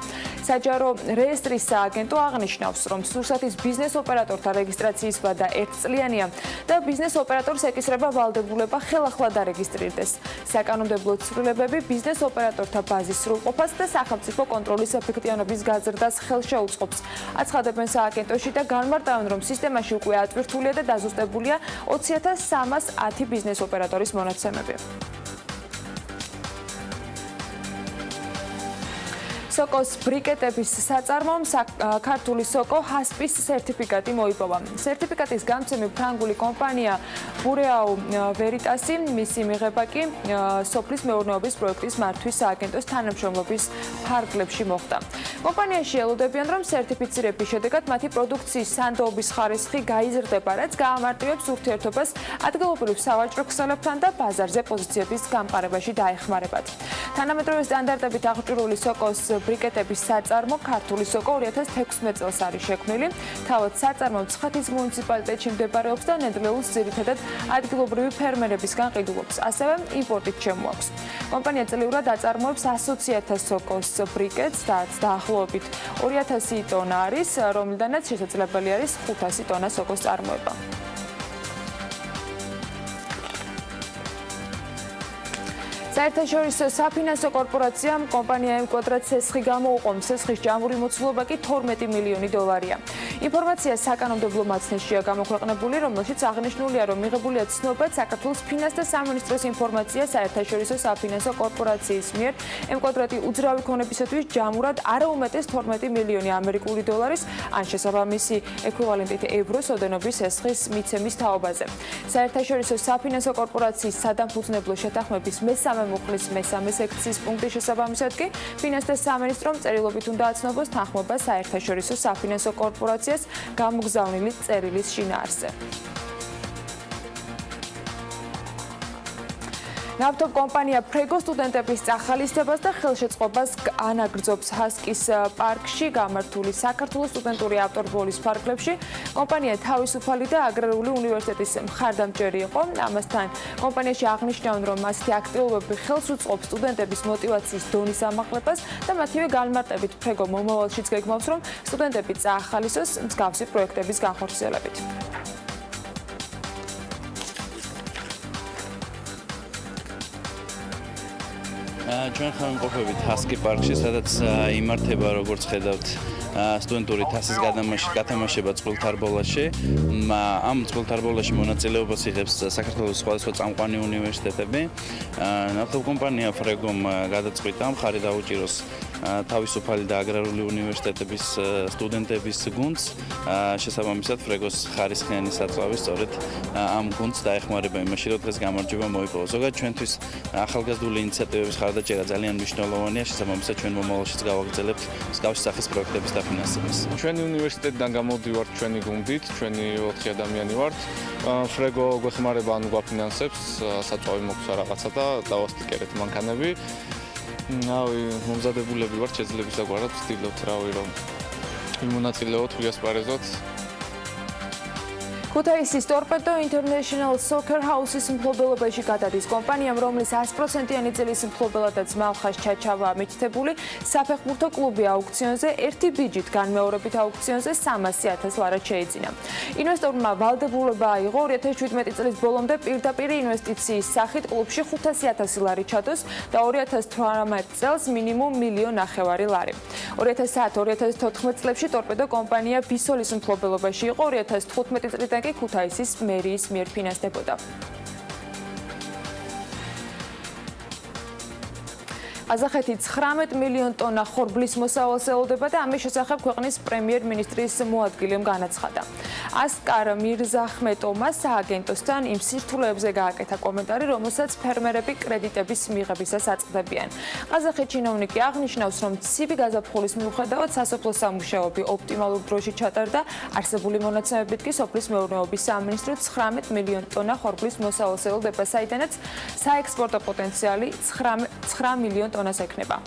საჯარო რეესტრის სააგენტო აღნიშნავს, რომ სურსათის ბიზნეს ოპერატორთა რეგისტრაციის ვადა 1 წლიანია და ბიზნეს ოპერატორს ეკისრება ვალდებულება ხელახლა დარეგისტრირდეს. საკანონმდებლო ცვლილებები ბიზნეს ოპერატორთა ბაზის სრულყოფას და სახელმწიფო კონტროლის ეფექტიანობის გაზრდას ხელშეუწყობს. აცხადებენ სააგენტოში და განმარტავენ, რომ სისტემაში უკვე ატვირთულია და დაზუსტებულია 20,310 ბიზნეს ოპერატორის მონაცემები. სოკოს ბრიკეტების საწარმომ ქართული სოკო ჰასპის სერტიფიკატი მოიპოვა. სერტიფიკატის გამცემი ფრანგული კომპანია ბურეაუ ვერიტასი, მისი მიღება კი სოფლის მეურნეობის პროექტის მართვის სააგენტოს თანამშრომლობის ფარგლებში მოხდა. კომპანიაში ელოდებიან, რომ სერტიფიცირების შედეგად მათი პროდუქციის სანდოობის ხარისხი გაიზრდება, რაც გაამარტივებს ურთიერთობას ადგილობრივ სავაჭრო ქსელებთან და ბაზარზე პოზიციების გამყარებაში დაეხმარებათ. თანამედროვე სტანდარტებით აღჭურვილი სოკოს ბრიკეტების საწარმო ქართული სოკო 2016 წელს არის შექმნილი. თავად საწარმო მცხეთის მუნიციპალიტეტში მდებარეობს და ნედლეულს ძირითადად ადგილობრივი ფერმერებისგან ყიდულობს. ასევე იმპორტით შემოაქვს. კომპანია წლიურად აწარმოებს 100,000 სოკოს ბრიკეტს და დაახლოებით 2,000 ტონა არის, რომლიდანაც შესაძლებელი არის 500 ტონა სოკოს წარმოება. საერთაშორისო საფინანსო კორპორაციამ კომპანია ემკვადრა ცესხი გამოუყო, ცესხის ჯამური მოცულობა კი 12 მილიონი დოლარია. ინფორმაცია საკანონმდებლო მაცნაშია გამოქვეყნებული, რომელშიც აღნიშნულია, რომ მიღებულია ცნობა საქართველოს ფინანსთა სამინისტროს ინფორმაცია საერთაშორისო საფინანსო კორპორაციის მიერ ემკვადრატი უძრავი ქონებისათვის ჯამურად არა უმეტეს 12 მილიონი ამერიკული დოლარის ან შესაბამისი ექვივალენტით ევროს ოდენობის ესხის მიცემის თაობაზე. საერთაშორისო საფინანსო კორპორაციის სადამფუძნებლო შეთანხმების მესამე მუხლის მესამე სექციის პუნქტის შესაბამისად კი ფინანსთა სამინისტრომ წერილობით უნდა აცნობოს თანხმობა საერთაშორისო საფინანსო კორპორაციას გამოგზავნილი წერილის შინაარსზე. ნავთობ კომპანია ფრეგო სტუდენტების წახალისდებას და ხელშეწყობას ანაგრძობს ჰასკის პარკში გამართული საქართველოს სტუდენტური ავტორბოლის ფარგლებში. კომპანია თავისუფალი და აგრარული უნივერსიტეტის მხარდამჭერი იყო. ამასთან კომპანიაში აღნიშნავენ, რომ ასეთი აქტივობები ხელს უწყობს სტუდენტების მოტივაციის დონის ამაღლებას და მათივე განმარტებით ფრეგო მომავალშიც გეგმავს, რომ სტუდენტები წაახალისოს მსგავსი პროექტების განხორციელებით. ჩვენ ხმამყოფებით ჰასკი პარკში, სადაც იმართება, როგორც ხედავთ, სტუდენტური თასის გათამაშება წყვილთარბოლაში. ამ წყვილთარბოლაში მონაწილეობას იღებს საქართველოს სხვადასხვა წამყვანი უნივერსიტეტები. ნავთობ კომპანია ფრეგომ გადაწყვიტა მხარი დაუჭიროს თავისუფალი და აგრარული უნივერსიტეტების სტუდენტების გუნდს. შესაბამისად, ფრეგოს ხარისხიანი საწვავი სწორედ ამ გუნდს დაეხმარება იმაში, რომ დღეს გამარჯვება მოიპოვოს. ზოგადად ჩვენთვის ახალგაზრდული ინიციატივების ხარდაჭერა ძალიან მნიშვნელოვანია. შესაბამისად, ჩვენ მომავალშიც გავაგრძელებთ მსგავსი სახის პროექტების დაფინანსებას. ჩვენი უნივერსიტეტიდან გამოვდივართ ჩვენი გუნდით, ჩვენი 4 ადამიანი ვართ. ფრეგო გვეხმარება, ანუ გვაფინანსებს, საწვავი მოგვცა რაღაცა და დავასტიკერეთ მანქანები. მომზადებულები ვართ შეძლების დაგვარად, ვცდილობთ რომ იმონაწილეოთ, ვიასპარეზოთ. ქუთაისის ტორპედო International Soccer House-ის მფლობელობაში გადადის კომპანიამ, რომლის 100%-იანი წელის მფლობელადაც მალხას ჩაჩავა მითითებული საფეხბურთო კლუბი აუქციონზე ერთი ბიჯით განმეორებით აუქციონზე 300,000 ლარად შეიძინა. ინვესტორმა ვალდებულება აიღო 2017 წლის ბოლომდე პირდაპირ ინვესტიციის სახით კლუბში 500,000 ლარი ჩადოს და 2018 წელს მინიმუმ 1,5 მილიონი ლარი. 2010-2014 წლებში ტორპედო კომპანია ვისოლის მფლობელობაში იყო, 2015 წლიდან ქუთაისის მერიის მიერ ფინანსდებოდა. ყაზახეთი 19 მილიონ ტონა ხორბლის მოსავალს ელოდება და ამის შესახებ ქვეყნის პრემიერ-მინისტრის მოადგილემ განაცხადა. ასკარ მირზახმეტოვმა სააგენტოსთან იმ სირთულეებზე გააკეთა კომენტარი, რომელსაც ფერმერები კრედიტების მიღებისას აწყდებიან. ყაზახეთ ჩინოვნიკი აღნიშნავს, რომ ცივი გაზაფხულის მიუხედავად სასოფლო სამუშაოები ოპტიმალურ დროში ჩატარდა, არსებული მონაცემებით კი სოფლის მეურნეობის სამინისტრო 19 მილიონ ტონა ხორბლის მოსავალს ელოდება, საიდანაც საექსპორტო პოტენციალი 9 მილიონ ტონას ექნება.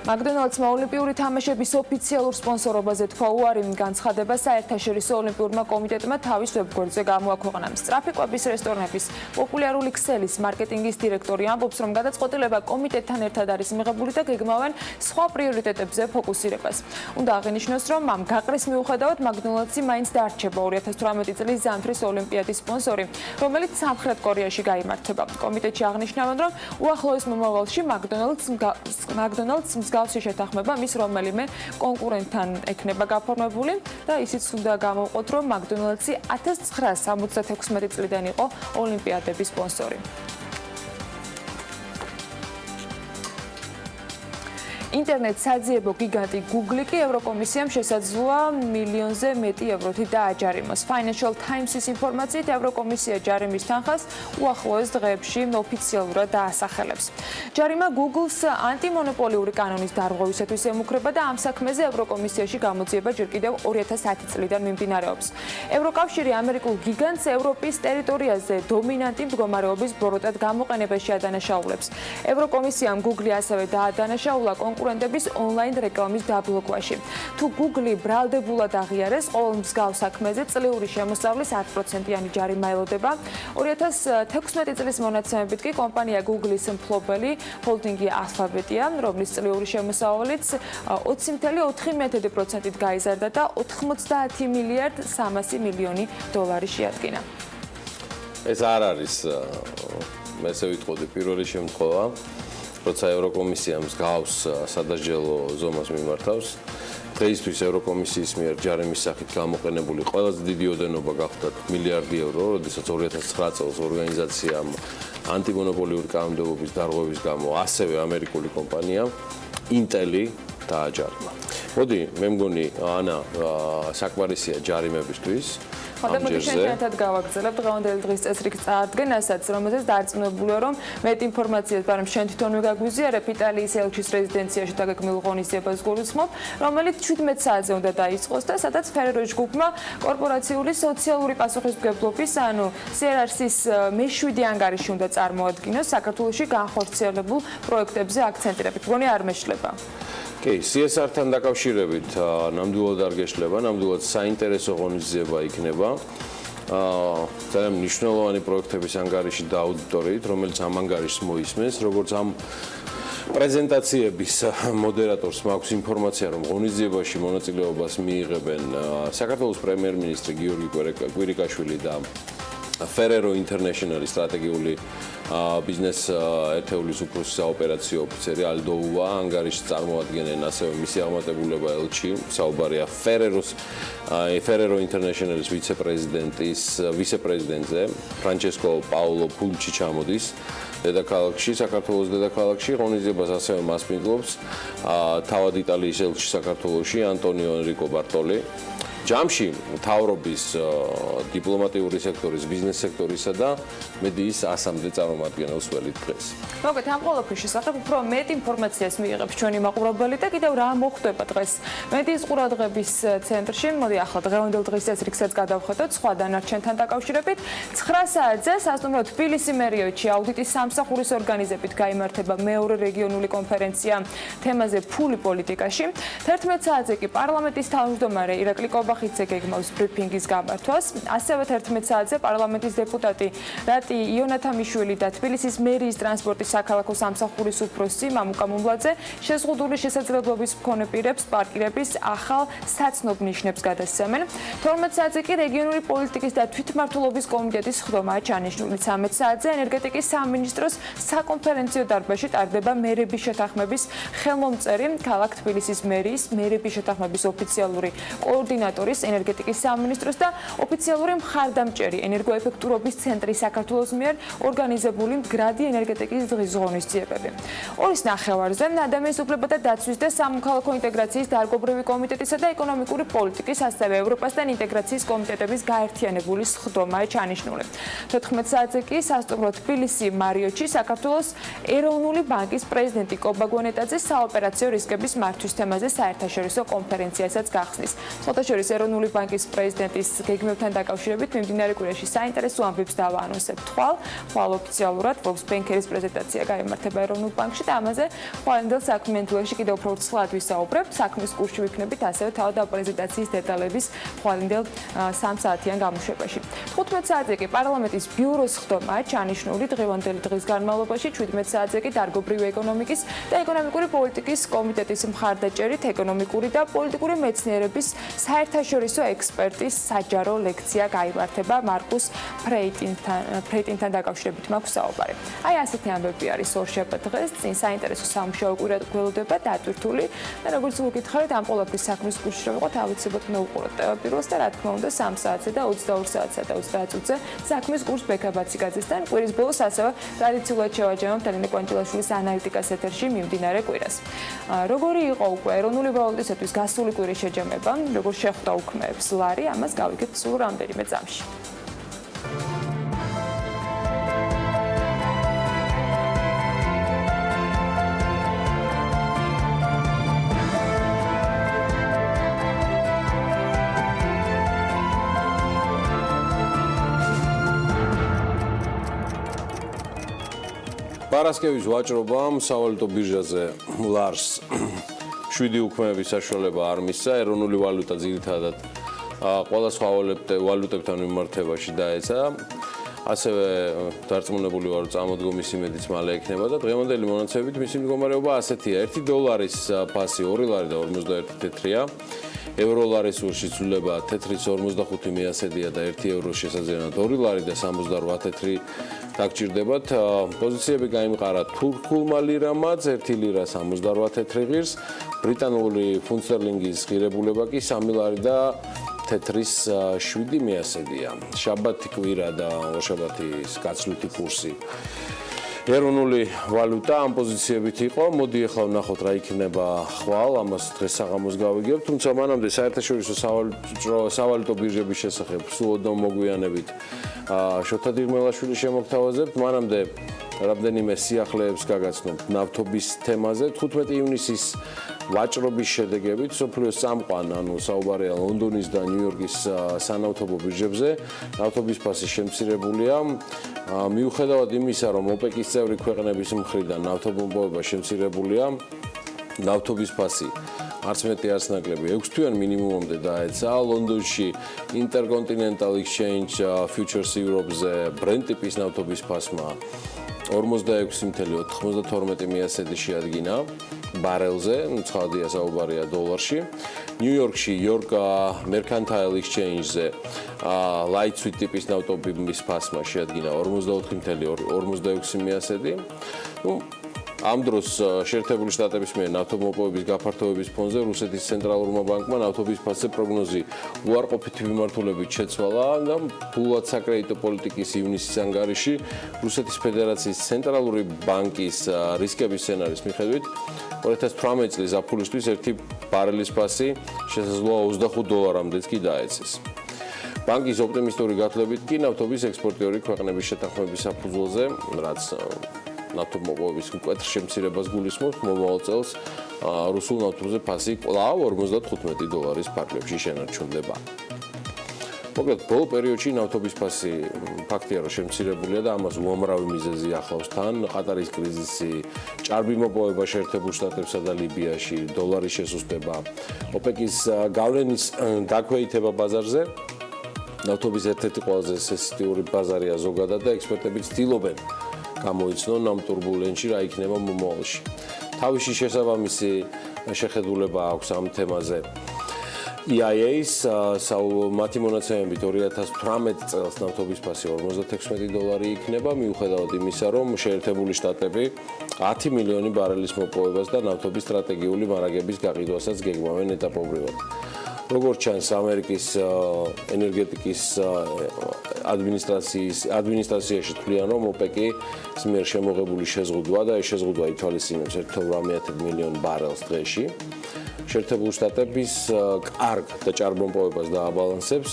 მაკდონალდსმა ოლიმპიური თამაშების ოფიციალურ სპონსორობაზე თქვა უარი, განცხადება საერთაშორისო ოლიმპიურმა კომიტეტმა თავის ვებგვერდზე გამოაქვეყნა. სწრაფი კვების რესტორნების პოპულარული ქსელის მარკეტინგის დირექტორი ამბობს, რომ გადაწყვეტილება კომიტეტთან ერთად არის მიღებული და გეგმავენ სხვა პრიორიტეტებზე ფოკუსირებას. უნდა აღინიშნოს, რომ ამ გაყრის მიუხედავად მაკდონალდსი მაინც დარჩება 2018 წლის ზამთრის ოლიმპიადის სპონსორი, რომელიც სამხრეთ კორეაში გაიმართება. კომიტეტში აღნიშნავენ, რომ უახლოეს მომავალში მაკდონალდს მსგავსი შეთანხმება მის რომელიმე კონკურენტთან ექნება გაფორმებული და ისიც უნდა გამოვყოთ, რომ მაკდონალდსი 1976 წლიდან იყო ოლიმპიადების სპონსორი. ინტერნეტ საძიებო გიგანტი Google კი ევროკომისიამ შესაძლოა მილიონზე მეტი ევროთი დააჯარიმოს. Financial Times-ის ინფორმაციით ევროკომისია ჯარიმის თანხას უახლოეს დღეებში ოფიციალურად დაასახელებს. ჯარიმა Google-ს ანტიმონოპოლიური კანონის დარღვევისათვის ემუქრება და ამ საქმეზე ევროკომისიაში გამოძიება ჯერ კიდევ 2010 წლიდან მიმდინარეობს. ევროკავშირი ამერიკულ გიგანტს ევროპის ტერიტორიაზე დომინანტი მდგომარეობის ბოროტად გამოყენებაში ადანაშაულებს. ევროკომისიამ Google ასევე დაადანაშაულა კონკურენტების ონლაინ რეკლამის დაბლოკვაში. თუ Google ბრალდებულად აღიარეს ყოველ მსგავს საქმეზე წლიური შემოსავლის 10%-იანი ჯარიმა ელოდება. 2016 წლის მონაცემებით კი კომპანია Google-ის მფლობელი ჰოლდინგი Alphabet-ია, რომლის წლიური შემოსავალიც 20.4%-ით გაიზარდა და 90 მილიარდ 300 მილიონი დოლარი შეადგინა. ეს არ არის, მე ესე ვიტყოდი, პირველი შემთხვევა. როცა ევროკომისია მსგავს სადასჯელო ზომას მიმართავს. დღეისთვის ევროკომისიის მიერ ჯარიმის სახით გამოყენებული ყველაზე დიდი ოდენობა გახლდათ მილიარდი ევრო, როდესაც 2009 წელს ორგანიზაციამ ანტიმონოპოლიური კანონმდებლობის დარღვევის გამო ასევე ამერიკული კომპანია ინტელი დააჯარიმა. მოდი, მე მგონი ანა საკმარისია ჯარიმებისთვის. ხოდა მოდი შენთან გავაგრძელებთ დღევანდელი დღის წესრიგ წარდგენასაც, რომელზეც დარწმუნებულია, რომ მეტ ინფორმაციას ბარემ შენ თვითონვე გაგვიზიარებ იტალიის ელჩის რეზიდენციაში დაგეგმილ ღონისძიებას გულისხმობ, რომელიც 17 საათზე უნდა დაიწყოს და სადაც ფერეროს ჯგუფმა კორპორაციული სოციალური პასუხისმგებლობის, ანუ CRRC-ის მე-7 ანგარიში უნდა წარმოადგინოს საქართველოში განხორციელებულ პროექტებზე აქცენტირებით. მგონი არ მეშლება. კი, CSR-თან დაკავშირებით ნამდვილად არ გეშლება, ნამდვილად საინტერესო ღონისძიება იქნება. ძალიან მნიშვნელოვანი პროექტების ანგარიში დააუდიტორიით, რომელიც ამ ანგარიშს მოისმენს, როგორც ამ პრეზენტაციების მოდერატორს მაქვს ინფორმაცია, რომ ღონისძიებაში მონაწილეობას მიიღებენ საქართველოს პრემიერ-მინისტრი გიორგი კვირიკაშვილი და Ferrero International-ის სტრატეგიული ბიზნეს ერთეულის უფროსი საოპერაციო ოფიცერი ალდოუა ანგარიშს წარმოადგენენ ასევე მისი აღმატებულება ელჩი საუბარია Ferrero International-ის ვიცე-პრეზიდენტზე ფრანჩესკო პაულო ფულჩი ჩამოდის დედაქალაქში საქართველოს დედაქალაქში ღონისძიებას ასევე მასპინძლობს თავად იტალიის ელჩი საქართველოში ანტონიო ენრიკო ბარტოლი ჯამში მთავრობის დიპლომატიური სექტორის, ბიზნეს სექტორისა და მედიის ასამდე წარმომადგენელს ველით დღეს. მოგეთ ამ ყველაფრის შესახებ უფრო მეტ ინფორმაციას მიიღებს ჩვენი მაყურებელი და კიდევ რა მოხდება დღეს მედიის ყურადღების ცენტრში. მოდი ახლა დღევანდელ დღის წესრიგსაც გადავხედოთ სხვა დანარჩენთან დაკავშირებით. 9 საათზე სასტუმრო თბილისი მერიოჩი აუდიტის სამსახურის ორგანიზებით გაიმართება მეორე რეგიონული კონფერენცია თემაზე ფული პოლიტიკაში. 11 საათზე კი პარლამენტის თავმჯდომარე ირაკლი ხიძე გეგმავს ბრიფინგის გამართვას. ასევე 11 საათზე პარლამენტის დეპუტატი რატი იონათამიშვილი და თბილისის მერიის ტრანსპორტის საქალაქო სამსახურის უფროსი მამუკა მუმლაძე შეზღუდული შესაძლებლობის მქონე პირებს პარკირების ახალ საცნობ ნიშნებს გადასცემენ. 12 საათზე კი რეგიონული პოლიტიკის და თვითმმართველობის კომიტეტის ხდომაა ჩანიშნული. 13 საათზე ენერგეტიკის სამინისტროს საკონფერენციო დარბაზში ტარდება მერების შეთანხმების ხელმომწერი ქალაქ თბილისის მერიის მერების შეთანხმების ოფიციალური კოორდინატორი ენერგეტიკის სამინისტროს და ოფიციალური მხარდამჭერი ენერგოეფექტურობის ცენტრის საქართველოს მიერ ორგანიზებული მდგრადი ენერგეტიკის დღის ღონისძიებები. 2:30-ზე ადამიანის უფლებათა დაცვის და სამოქალაქო ინტეგრაციის დარგობრივი კომიტეტისა და ეკონომიკური პოლიტიკის, ასევე ევროპასთან ინტეგრაციის კომიტეტების გაერთიანებული სხდომაა ჩანიშნული. 14 საათზე კი სასტუმრო თბილისი მარიოტში საქართველოს ეროვნული ბანკის პრეზიდენტი კობა გვენეტაძე საოპერაციო რისკების მართვის თემაზე საერთაშორისო კონფერენციასაც გახსნის. საერთაშორისო ეროვნული ბანკის პრეზიდენტის გეგმებთან დაკავშირებით მიმდინარე კვირაში საინტერესო ამბებს დავაანონსებთ ხვალ ოფიციალურად ბენკერის პრეზენტაცია გაიმართება ეროვნულ ბანკში და ამაზე ხვალინდელ საქმიან თვლებში კიდევ უფრო ცვლად ვისაუბრებთ. საქმის კურსში ვიქნებით ასევე თავად პრეზენტაციის დეტალების ხვალინდელ 3 საათიან გამოშვებაში. 15 საათზე კი პარლამენტის ბიუროს ხდომაა ჩანიშნული დღევანდელი დღის განმავლობაში. 17 საათზე კი დარგობრივი ეკონომიკის და ეკონომიკური პოლიტიკის კომიტეტის მხარდაჭერით ეკონომიკური და პოლიტიკური მეცნიერების საერთაშორისო ექსპერტის საჯარო ლექცია გაიმართება მარკუს ფრეიტინთან დაკავშირებით მაქვს საუბარი. აი ასეთი ამბები არის ორშაბათ დღეს წინ საინტერესო სამუშაო კვირა გველოდება დატვირთული და როგორც ვუკითხავთ ამ ყველაფრის საქმის კურსში რომ ვიყოთ ავიცებოთ მე უყუროთ ტევაპიროს და რა თქმა უნდა 3 საათზე და 22 საათსა და 30 წუთზე საქმის კურს ბექაბაციკაძესთან კვირის ბოლოს ასევე ტრადიციულად შევაჯამებთ ალინე კვანჯელაშვილის ანალიტიკას ეთერში მიმდინარე კვირას. როგორი იყო უკვე ეროვნული ვალუტისათვის გასული კვირის შეჯამება, როგორ შეხვდა უქმეებს ლარი, ამას გავიგებთ სულ რამდენიმე წამში. პარასკევის ვაჭრობამ სავალუტო ბირჟაზე ლარს 7 უქმეების საშუალება არ მისცა, ეროვნული ვალუტა ძირითადად ყველა სხვა ვალუტებთან მიმართებაში დაეცა. ასევე დარწმუნებული ვარ, რომ წამოდგომის იმედიც მალე ექნება და დღევანდელი მონაცემებით მისი მდგომარეობა ასეთია. 1 დოლარის ფასი 2 ლარი და 51 თეთრია. ევროლარის ურში ცვლილება თეთრის 45 მეასედია და 1 ევროს შესაძლებლად 2 ლარი და 68 თეთრი დაგჭირდებათ. პოზიციები გაიმყარა თურქულმა ლირამაც 1 ლირა 78 თეთრი ღირს, ბრიტანული ფუნტ სტერლინგის ღირებულება კი 3 ლარი და თეთრის 7 მეასედია. შაბათი კვირა და ორშაბათის გაცვლითი კურსი. ეროვნული ვალუტა ამ პოზიციებით იყო. მოდი ახლა ვნახოთ რა იქნება ხვალ, ამას დღეს საღამოს გავიგებთ, თუმცა მანამდე საერთაშორისო სავალუტო ბირჟების შესახებ სულ ოდნავ მოგვიანებით შოთა დიღმელაშვილის შემოგთავაზებთ. მანამდე რამდენიმე სიახლეებს გაგაცნობთ ნავთობის თემაზე. 15 ივნისის ვაჭრობის შედეგებით სოფლიოს წამყვან, ანუ საუბარია ლონდონის და ნიუ-იორკის სანავთობო ბირჟებზე, ნავთობის ფასი შემცირებულია. მიუხედავად იმისა, რომ ოპეკის წევრი ქვეყნების მხრიდან ნავთობმოპოვება შემცირებულია, ნავთობის ფასი არც მეტი არც ნაკლები 6 თვიან მინიმუმამდე დაეცა. ლონდონში Intercontinental Exchange Futures Europe-ზე Brent ტიპის ნავთობის ფასმა 46.92 მეასედი შეადგინა ბარელზე, ცხადია საუბარია დოლარში. ნიუ-იორკში York Mercantile Exchange-ზე Light Sweet ტიპის ნავთობის ფასმა შეადგინა 44.46 მეასედი. ამ დროს შეერთებული შტატების მიერ ნავთობმოპოვების გაფართოების ფონზე რუსეთის ცენტრალურმა ბანკმა ნავთობის ფასზე პროგნოზი უარყოფითი მიმართულებით შეცვალა და ფულად საკრედიტო პოლიტიკის ივნისის ანგარიში რუსეთის ფედერაციის ცენტრალური ბანკის რისკების სცენარის მიხედვით 2018 წლის აპრილისთვის 1 ბარელის ფასი შესაძლოა $25-მდეც კი დაეცეს. ბანკის ოპტიმისტური გათვლებით კი ნავთობის ექსპორტიორი ქვეყნების შეთანხმების საფუძველზე, რაც ნავთობმოპოვების მკვეთრ შემცირებას გულისხმობს, მომავალ წელს რუსულ ნავთობზე ფასი კვლავ $55 ფარგლებში შენარჩუნდება. მოკლედ, ბოლო პერიოდში ნავთობის ფასი ფაქტია, რომ შემცირებულია და ამას უამრავი მიზეზი ახლავს თან. ყატარის კრიზისი, ჭარბი მოპოვება შეერთებულ შტატებსა და ლიბიაში, დოლარის შესუსტება, ოპეკის გავლენის დაქვეითება ბაზარზე. ნავთობის ერთ-ერთი ყველაზე სენსიტიური ბაზარია ზოგადად და ექსპერტები ცდილობენ გამოიცნონ ამ турბულენციაში რა იქნება მომავალში. თავისი შესაბამისი შეხედულება აქვს ამ თემაზე. EIA-ს მათი მონაცემებით 2018 წელს ნავთობის ფასი $56 იქნება, მიუხედავად იმისა, რომ შეერთებული შტატები 10 მილიონი ბარელის მოპოვებას და ნავთობის სტრატეგიული მარაგების გაყიდვასაც გეგმავენ ეტაპობრივად. როგორც ჩანს, ამერიკის ენერგეტიკის ადმინისტრაციაში თვლიან, რომ ოპეკის მიერ შემოღებული შეზღუდვა და ეს შეზღუდვა ითვალისწინებს 1.8 მილიონ ბარელს დღეში. შეერთებული შტატების კარგ და ჭარბ მოპოვებას დააბალანსებს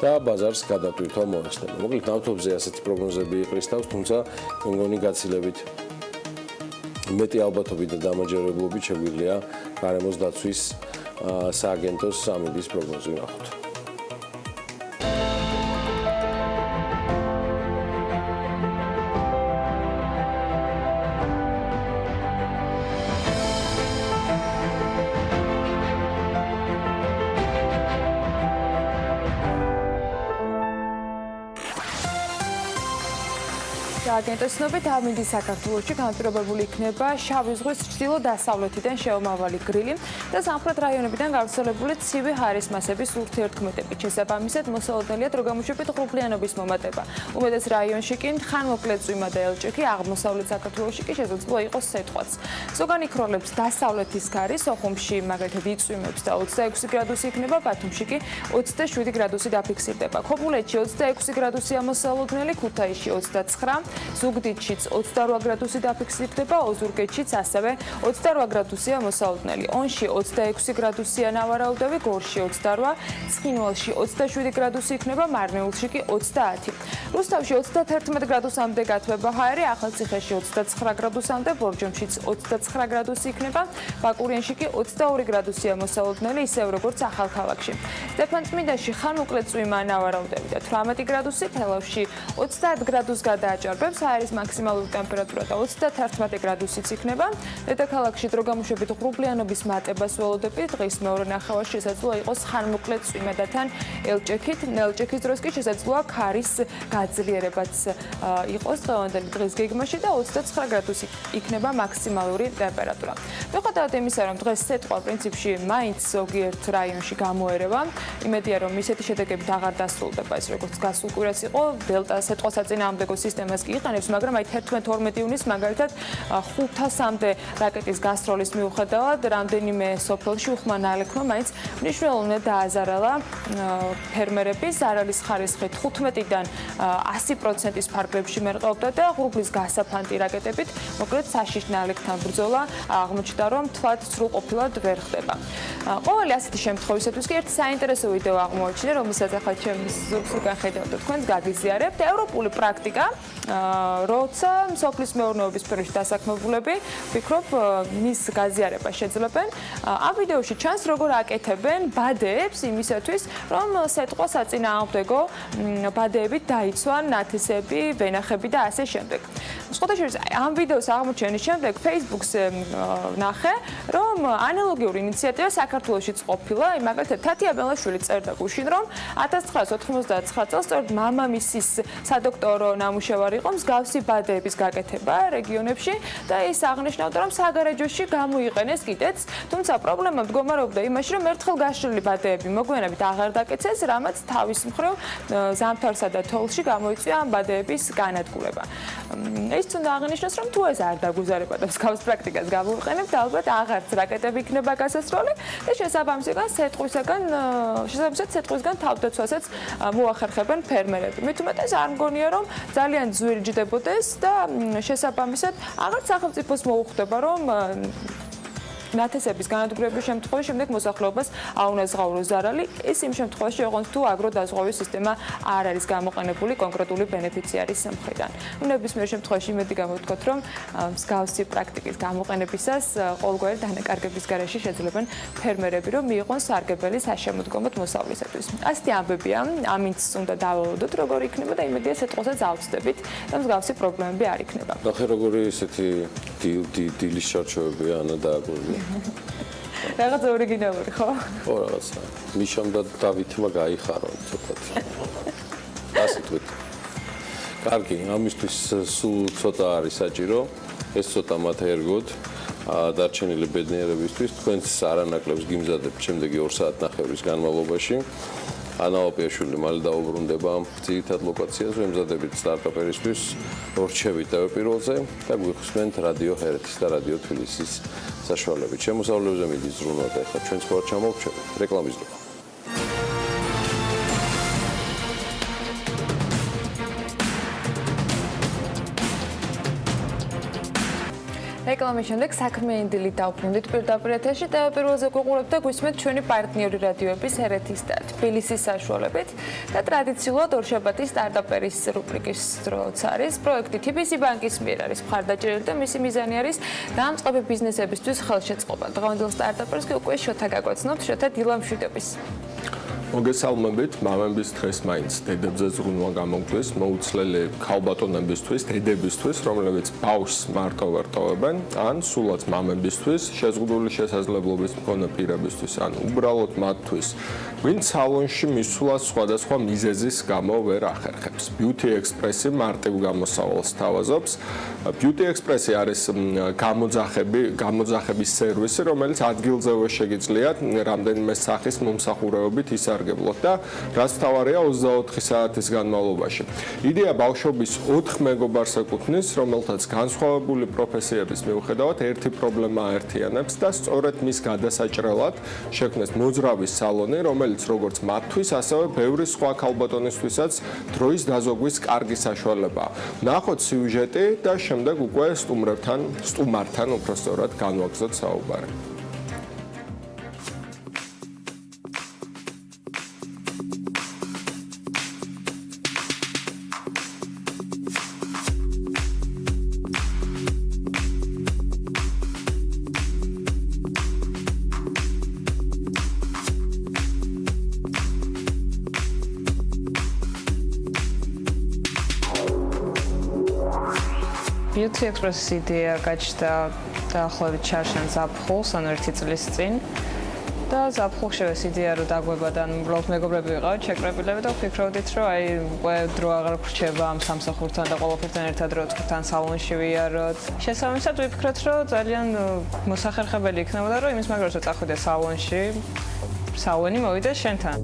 და ბაზარს გადატვირთვა მოეხსნება. მოკლედ, ნავთობზე ასეთი პროგნოზები იყრისთავს, თუმცა მე მგონი გაცილებით მეტი ალბათობით და დამაჯერებლობით შეგვიძლია გარემოს დაცვის სააგენტოს სამინდის პროგნოზი ვნახოთ. აგენტოს ცნობით ამინდის საქართველოში განპირობებული იქნება შავი ზღვის ჩრდილო-დასავლეთიდან შეომავალი გრილი და სამხრეთ რაიონებიდან გავრცელებული ცივი ჰაერის მასების ურთიერთქმედებით. შესაბამისად, მოსალოდნელია დრო გამოშვებით ღრუბლიანობის მომატება. უმეტეს რაიონში კი ხანმოკლე წვიმა და ელჭექი, აღმოსავლეთ საქართველოში კი შესაძლოა იყოს სეტყვაც. ზოგან იქროლებს დასავლეთის ქარი, სოხუმში მაგალითად იწვიმებს და 26 გრადუსი იქნება, ბათუმში კი 27 გრადუსი დაფიქსირდება. ქობულეთში 26 გრადუსია მოსალოდნელი, ქუთაისში 29, ზუგდიდშიც 28 გრადუსი დაფიქსირდება, ოზურგეთშიც ასევე 28 გრადუსია მოსალოდნელი. ონში 26 გრადუსია ნავარაუდევი, გორში 28, ცხინვალში 27 გრადუსი იქნება, მარნეულში კი 30. რუსთავში 31 გრადუსამდე გათბება ჰაერი, ახალციხეში 29 გრადუსამდე, ბორჯომშიც 29 გრადუსი იქნება, ბაკურიანში კი 22 გრადუსია მოსალოდნელი, ისევ როგორც ახალქალაქში. სტეფანწმინდაში ხანმოკლე წვიმა ნავარაუდევი და 18 გრადუსი, თელავში 30 გრადუსს გადააჭარბებს, ჰაერის მაქსიმალური ტემპერატურა და 31 გრადუსიც იქნება. დედაქალაქში დრო გამოშვებით ღრუბლიანობის მატებას ველოდებით, დღის მეორე ნახევარში შესაძლოა იყოს ხანმოკლე წვიმა და თან ელჭექით. ელჭექის დროს კი შესაძლოა ქარის გაძლიერებაც იყოს დღევანდელი დღის გეგმაში და 29 გრადუსი იქნება მაქსიმალური ტემპერატურა. მიუხედავად იმისა, რომ დღეს სეტყვა პრინციპში მაინც ზოგიერთ რაიონში გამოერევა, იმედია, რომ ისეთი შედეგებით აღარ დასრულდება ის როგორც გასულ კვირას იყო, დელტა სეტყვა საწინააღმდეგო სისტემას კი აიყენებს, მაგრამ აი 11-12 იუნის მაგალითად 500-მდე რაკეტის გასროლის მიუხედავად რამდენიმე სოფელში უხმანალებმა მაინც მნიშვნელოვნად დააზარალა ფერმერების ზარალის ხარისხი 15-დან 100%-ის ფარგლებში მერყეობდა და ღრუბლის გასაფანტი რაკეტებით მოკლედ საშიშ ნალექთან ბრძოლა აღმოჩნდა, რომ თვად სრულყოფილად ვერ ხდება. ყოველი ასეთი შემთხვევისათვის კი ერთ საინტერესო ვიდეო აღმოაჩინე, რომელსაც ახლა ჩემს ზურგს უკან ხედავთ და თქვენს გაგიზიარებთ. ევროპული პრაქტიკა, როცა სოფლის მეურნეობის სფეროში დასაქმებულები ვფიქრობ მის გაზიარებას შეძლებენ. ამ ვიდეოში ჩანს როგორ აკეთებენ ბადეებს იმისათვის, რომ სეტყვა საწინააღმდეგო ბადეებით დაიცვან ნათესები, ვენახები და ასე შემდეგ. სხვათა შორის ამ ვიდეოს აღმოჩენის შემდეგ Facebook-ს ნახე, რომ ანალოგიური ინიციატივა საქართველოშიც ყოფილა. მაგალითად თათია ბელაშვილი წერდა გუშინ, რომ 1999 წელს სწორედ მამამისის სადოქტორო ნამუშევარი იყო მსგავსი ბადეების გაკეთება რეგიონებში და ის აღნიშნავდა, რომ საგარეჯოში გამოიყენეს კიდეც, თუმცა პრობლემა მდგომარეობდა იმაში, რომ ერთხელ გაშლილი ბადეები მოგვიანებით აღარ დაკეცეს, რამაც თავის მხრივ ზამთარსა და თოვლში გამოიწვია ამ ბადეების განადგურება. ის უნდა აღნიშნოს, რომ თუ ეს არ დაგუზარება და მსგავს პრაქტიკას გამოვიყენებთ, ალბათ აღარც რაკეტები იქნება გასასროლი და შესაბამისად სეტყვისგან თავდაცვასაც მოახერხებენ ფერმერები. მით უმეტეს არ მგონია, რომ ძალიან ძვირი ჯდებოდეს და შესაბამისად აღარც სახელმწიფოს მოუხდება, რომ ნათესების განადგურების შემთხვევაში შემდეგ მოსახლეობას აუნაზღაუროს ზარალი. ის იმ შემთხვევაში ოღონდ თუ აგროდაზღვევის სისტემა არ არის გამოყენებული კონკრეტული ბენეფიციარის მხრიდან. ნებისმიერ შემთხვევაში იმედი გამოვთქვათ, რომ მსგავსი პრაქტიკის გამოყენებისას ყოველგვარი დანაკარგების გარეშე შეძლებენ ფერმერები, რომ მიიღონ სარგებელი საშემოდგომოდ მოსავლისათვის. ასეთი ამბებია, ამინც უნდა დავალოდოთ, როგორ იქნება და იმედია სეტყვასაც ავწდებით და მსგავსი პრობლემები არ იქნება. ნახე როგორი ესეთი დილის ჩარჩოებია ანა დააგვირია. რაღაც ორიგინალური ხო? ხო რაღაცა. მიშამ და დავითმა გაიხარო ცოტათი. ასე თქვით. კარგი, ამისთვის სულ ცოტა არის საჭირო. ეს ცოტა მათ ერგოთ. დარჩენილი ბედნიერებისთვის თქვენს არანაკლებს გიმზადებთ შემდეგი 2 საათნახევრის განმავლობაში. ანა ოპიაშვილი მალე დაუბრუნდება ძირითად ლოკაციას, ვემზადებით სტარტაპერისთვის რჩევით თავპირველზე და გვიხსენთ რადიო ჰერეთის და რადიო თბილისის საშუალებით. შემოსავლებზე მიდის ზრუნვა და ახლა ჩვენს ხوار ჩამოვჩებით რეკლამის დრო. რეკლამის შემდეგ საქმიანი დილით დავბრუნდით პირდაპირ ეთერში და პირველზე გვიყურებთ და გვისმენთ ჩვენი პარტნიორი რადიოების ჰერეთის და თბილისის საშუალებით და ტრადიციულად ორშაბათის სტარტაპერის რუბრიკის დროც არის პროექტი TBC ბანკის მიერ არის მხარდაჭერილი და მისი მიზანი არის დამწყები ბიზნესებისთვის ხელშეწყობა. დღევანდელ სტარტაპერს კი უკვე შოთა გაგვაცნობთ, შოთა დილა მშვიდობის. მოგესალმებით, მამების დღეს მაინც დედებზე ზრუნვა გამოგვდის, მოუცლელი ქალბატონებისთვის, დედებისთვის, რომლებიც ბავშვს მარტო ვერ ტოვებენ, ან სულაც მამებისთვის, შეზღუდული შესაძლებლობის მქონე პირებისთვის, ან უბრალოდ მათთვის, ვინც სალონში მისვლას სხვადასხვა მიზეზის გამო ვერ ახერხებს. Beauty Express-ი მარტივ გამოსავალს თავაზობს. Beauty Express-ი არის გამოძახების სერვისი, რომელიც ადგილზევე შეგიძლიათ რამდენიმე სახის მომსახურეობით ისარგებლოთ და რაც მთავარია 24 საათის განმავლობაში. იდეა ბავშვობის 4 მეგობარს ეკუთვნის, რომელთაც განსხვავებული პროფესიების მიუხედავად ერთი პრობლემა აერთიანებს და სწორედ მის გადასაჭრელად შექმნეს მოძრავი სალონი, რომელიც როგორც მათთვის, ასევე ბევრი სხვა ქალბატონისთვისაც დროის დაზოგვის კარგი საშუალებაა. ნახოთ სიუჟეტი და შემდეგ უკვე სტუმართან უпростоრად განვაგრძოთ საუბარი. Beauty Express-ის იდეა გაჩნდა დაახლოებით ჩარშან ზაფხულს, ანუ 1 წლის წინ. და ზაფხულში ეს იდეა რომ დაგვება და უბრალოდ მეგობრები ვიყავით, შეკრებილები და ვფიქრობდით, რომ აი უკვე დრო აღარ გრჩება ამ სამსახურთან და ყველაფერთან ერთად რო თქვენ სალონში ვიაროთ. შესაბამისად ვიფიქრეთ, რომ ძალიან მოსახერხებელი იქნებოდა, რომ იმის მაგრად რომ წახვიდე სალონში, სალონი მოვიდა შენთან.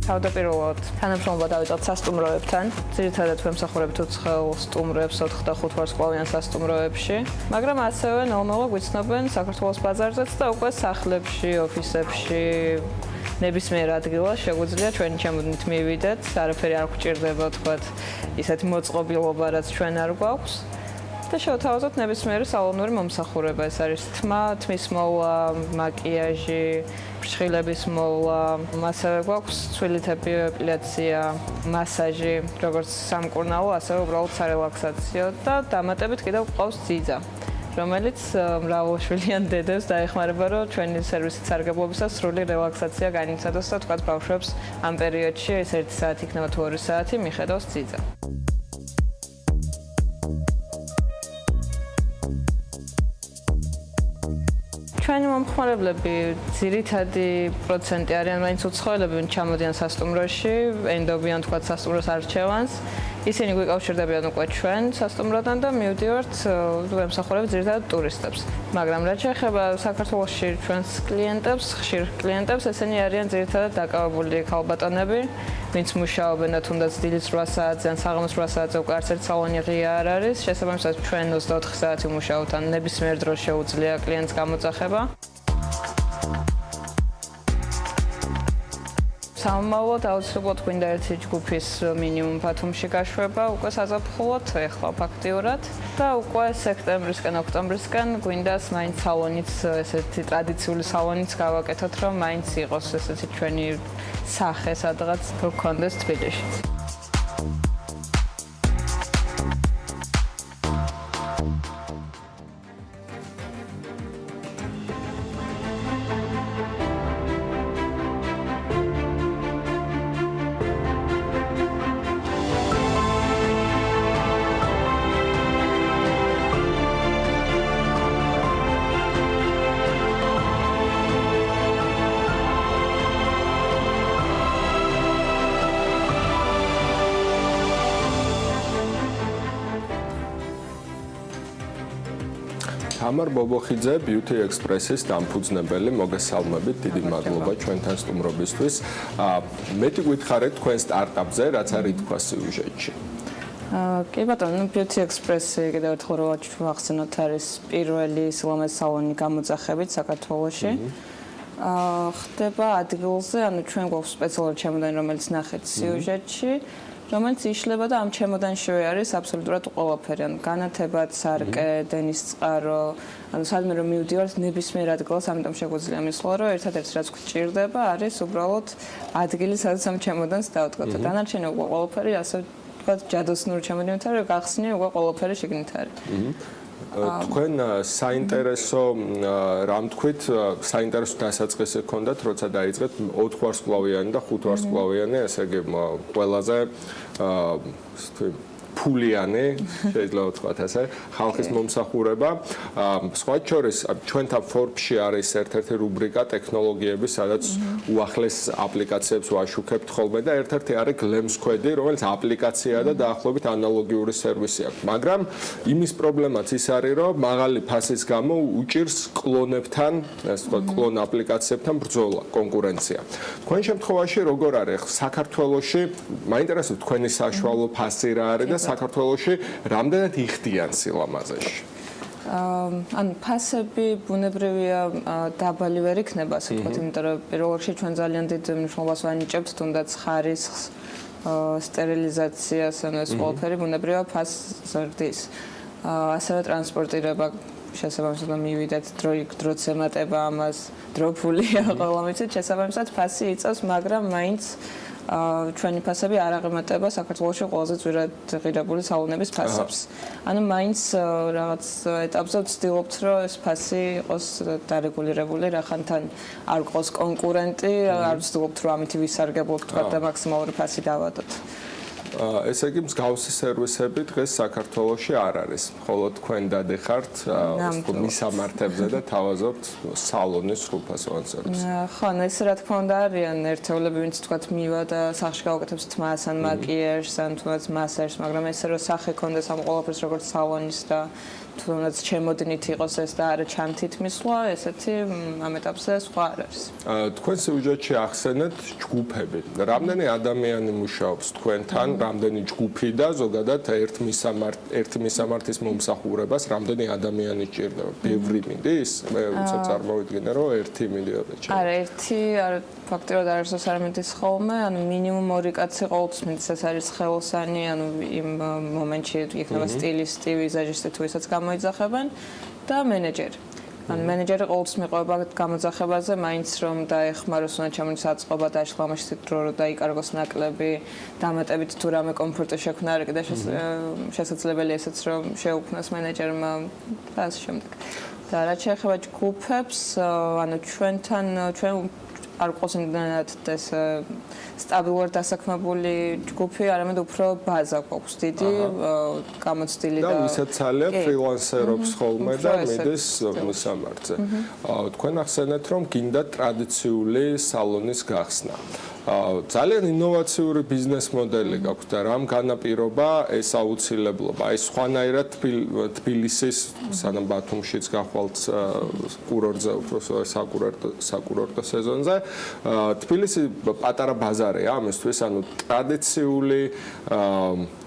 თავდაპირველად თანამშრომლობა დავიწყეთ სასტუმროებთან. ძირითადად ვემსახურებთ უცხოელ სტუმრებს 4-5 ვარსკვლავიან სასტუმროებში, მაგრამ ასევე ნორმალურად გვიცნობენ საქართველოს ბაზარზეც და უკვე სახლებში, ოფისებში, ნებისმიერ ადგილას შეგვიძლია ჩვენი ჩემოდნით მივიდეთ, არაფერი არ გვჭირდება თქვათ ისეთი მოწყობილობა, რაც ჩვენ არ გვაქვს. და შევთავაზოთ ნებისმიერი სალონური მომსახურება. ეს არის თმა, თმის მოვლა, მაკიაჟი, ფრჩხილების მოვლა, ასევე გვაქვს ცვილითები ეპილაცია, მასაჟი, როგორც სამკურნალო, ასევე უბრალოდ სარელაქსაციო და დამატებით კიდევ გვყავს ძიძა, რომელიც მრავალშვილიან დედებს დაეხმარება, რომ ჩვენი სერვისით სარგებლობისას სრული რელაქსაცია განიცადოს და თქვათ ბავშვებს ამ პერიოდში ეს 1 საათი იქნება თუ 2 საათი მიხედავს ძიძა. ჩვენი მომხმარებლები ძირითადი პროცენტი არიან მაინც უცხოელები, ვინც ჩამოდიან სასტუმროში, ენდობიან თქვათ სასტუმროს არჩევანს. ისინი გვიკავშირდებიან უკვე ჩვენ სასტუმროდან და მივდივართ ვემსახურებთ ძირითადად ტურისტებს. მაგრამ რაც შეეხება საქართველოში ჩვენს klientებს, ხშირ klientებს, ესენი არიან ძირითადად დაკავებული ქალბატონები, ვინც მუშაობენ და თუნდაც დილის 8 საათზე ან საღამოს 8 საათზე უკვე არც ერთი სალონი ღია არ არის. შესაბამისად ჩვენ 24 საათი ვმუშაობთ, ან ნებისმიერ დროს შეუძლია klientს გამოძახება. სამომავლოდ აუცილებლად გვინდა ერთი ჯგუფის მინიმუმ ბათუმში გაშვება უკვე საზაფხულოდ, ეხლა ფაქტიურად და უკვე სექტემბრისკენ, ოქტომბრისკენ გვინდას მაინც სალონიც, ესეთი ტრადიციული სალონიც გავაკეთოთ, რომ მაინც იყოს ესეთი ჩვენი სახე სადღაც გქონდეს თბილისში. თამარ ბობოხიძე, Beauty Express-ის დამფუძნებელი, მოგესალმებით, დიდი მადლობა ჩვენთან სტუმრობისთვის. მეტი გითხარით თქვენ სტარტაპზე, რაც არის თქვა სიუჟეტში. კი ბატონო, Beauty Express-ი კიდევ ერთხელ რო ვახსენოთ, არის პირველი სილამაზის სალონი გამოძახებით საქართველოში. ხდება ადგილზე, ანუ ჩვენ გვაქვს სპეციალური ჩემოდანი, რომელიც ნახეთ სიუჟეტში. რომელიც იშლება და ამ ჩემოდანშივე არის აბსოლუტურად ყველაფერი, ანუ განათებად, სარკე, დენის წყარო, ანუ სადმე რომ მივდივართ ნებისმიერ ადგილას, ამიტომ შეგვიძლია მისვლა, რომ ერთადერთი რაც გვჭირდება არის უბრალოდ ადგილი, სადაც ამ ჩემოდანს დავდგოთ. და დანარჩენი უკვე ყველაფერი, ასე ვთქვათ, ჯადოსნური ჩემოდანით არის, გახსნია უკვე ყველაფერი შიგნით არის. თქვენ საინტერესო რამ თქვით, საინტერესო დასაწყისი გქონდათ, როცა დაიწყეთ 4 ვარსკვლავიანი და 5 ვარსკვლავიანი, ესე იგი ყველაზე ფულიანი, შეიძლება ვთქვათ ასე, ხალხის მომსახურება. სხვა შორის, ჩვენთან Forbes-ში არის ერთ-ერთი რუბრიკა ტექნოლოგიები, სადაც უახლეს აპლიკაციებს ვაშუქებთ ხოლმე და ერთ-ერთი არის გლემსქვედი, რომელიც აპლიკაციაა და დაახლოებით ანალოგიური სერვისი აქვს. მაგრამ იმის პრობლემაც ის არის, რომ მაღალი ფასის გამო უჭირს კლონებთან, ასე ვთქვათ, კლონ აპლიკაციებთან ბრძოლა, კონკურენცია. თქვენ შემთხვევაში როგორ არის საქართველოში, მაინტერესებს თქვენი საშუალო ფასი რა არის და საქართველოში რამდენად იხდიან სილამაზეში? ანუ ფასები ბუნებრივია დაბალი ვერ იქნება, ასე ვთქვათ, იმიტომ რომ პირველ რიგში ჩვენ ძალიან დიდ მნიშვნელობას ვანიჭებთ თუნდაც ხარისხს, სტერილიზაციას, ანუ ეს ყველაფერი ბუნებრივია ფასს ზრდის. ასევე ტრანსპორტირება შესაბამისად მივიდეთ დროც ემატება ამას, დროფულია ყველა მიცით, შესაბამისად ფასი იწევს, მაგრამ მაინც ჩვენი ფასები არ აღემატება საქართველოში ყველაზე ძვირად ღირებული სალონების ფასებს. ანუ მაინც რაღაც ეტაპზე ვცდილობთ, რომ ეს ფასი იყოს დარეგულირებული, რახანთან არ გყოს კონკურენტი, არ ვცდილობთ, რომ ამით ვისარგებლოთ თქვა და მაქსიმალური ფასი დავადოთ. ესე იგი მსგავსი სერვისები დღეს საქართველოში არ არის. ხოლო თქვენ დადეხართ მისამართებზე და თავაზობთ სალონის სრულფასოვან სერვისს. ხო, ეს რა თქმა უნდა არიან ერთეულები, ვინც თქვათ მივა და სახში გავაკეთებს თმას ან მაკიაჟს ან თუნდაც მასაჟს, მაგრამ ესე რომ სახე ქონდეს ამ ყველაფერს როგორც სალონის და თუნდაც ჩემოდნით იყოს ეს და არა ჩანთით მისვლა, ესეთი ამ ეტაპზე სხვა არ არის. თქვენ სიუჟეტში ახსენეთ ჯგუფები. რამდენი ადამიანი მუშაობს თქვენთან, რამდენი ჯგუფი და ზოგადად ერთი მისამართის მომსახურებას რამდენი ადამიანი ჭირდება? ბევრი მიდის? მე უცებ წარმოვიდგინე, რომ ერთი მიდიოდა. არა, ერთი ფაქტობრივად არ არის არ მიდის ხოლმე, ანუ მინიმუმ 2 კაცი ყოველთვის მიდის, ეს არის ხელოსანი, ანუ იმ მომენტში იქნება სტილისტი, ვიზაჟისტი თუ ისაც გამოიძახებენ და მენეჯერი. ან მენეჯერი ყოველთვის მიყვება გამოძახებაზე, მაინც რომ დაეხმაროს უნდა ჩამოდის აწყობა დააშლა ამაში დრო რომ დაიკარგოს ნაკლები, დამატებით თუ რამე კომფორტი შექმნა არა კიდე შესაძლებელია ესეც რომ შეუქმნას მენეჯერმა და ასე შემდეგ. და რაც შეეხება ჯგუფებს, ანუ ჩვენ არ ყავს იმდანად ეს სტაბილურად დასაქმებული ჯგუფი, არამედ უფრო ბაზა გვაქვს დიდი, გამოცდილი და ვისაც ძალიან ფრილანსერობს ხოლმე და მიდის მისამართზე. თქვენ ახსენეთ, რომ გინდა ტრადიციული სალონის გახსნა. ძალიან ინოვაციური ბიზნეს მოდელი გაქვთ და რამ განაპირობა ეს აუცილებლობა. აი სხვანაირად თბილისის, სანამ ბათუმშიც გახვალთ კურორტზე, უფრო საკურორტო სეზონზე, თბილისი პატარა ბაზარია ამისთვის, ანუ ტრადიციული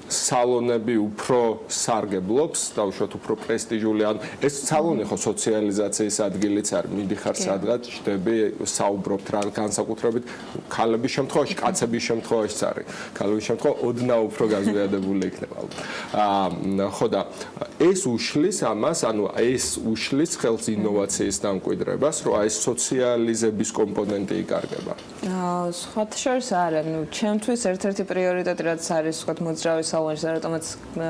სალონები უფრო სარგებლობს, დაუშვათ უფრო პრესტიჟული, ანუ ეს სალონი ხო სოციალიზაციის ადგილიც არის, მიდიხარ სადღაც, ჩდები, საუბრობთ რა განსაკუთრებით ქალების შემთხვევაში, კაცების შემთხვევაშიც არის. ქალების შემთხვევაში ოდნავ უფრო გაზვიადებული იქნება. ხო და ეს უშლის ამას, ანუ ეს უშლის ხელს ინოვაციის დამკვიდრებას, რომ აი ეს სოციალიზების კომპონენტი იკარგება. სხვათა შორის არა, ნუ ჩემთვის ერთ-ერთი პრიორიტეტი რაც არის, ვთქვათ, მოძრავი სალონში, რატომაც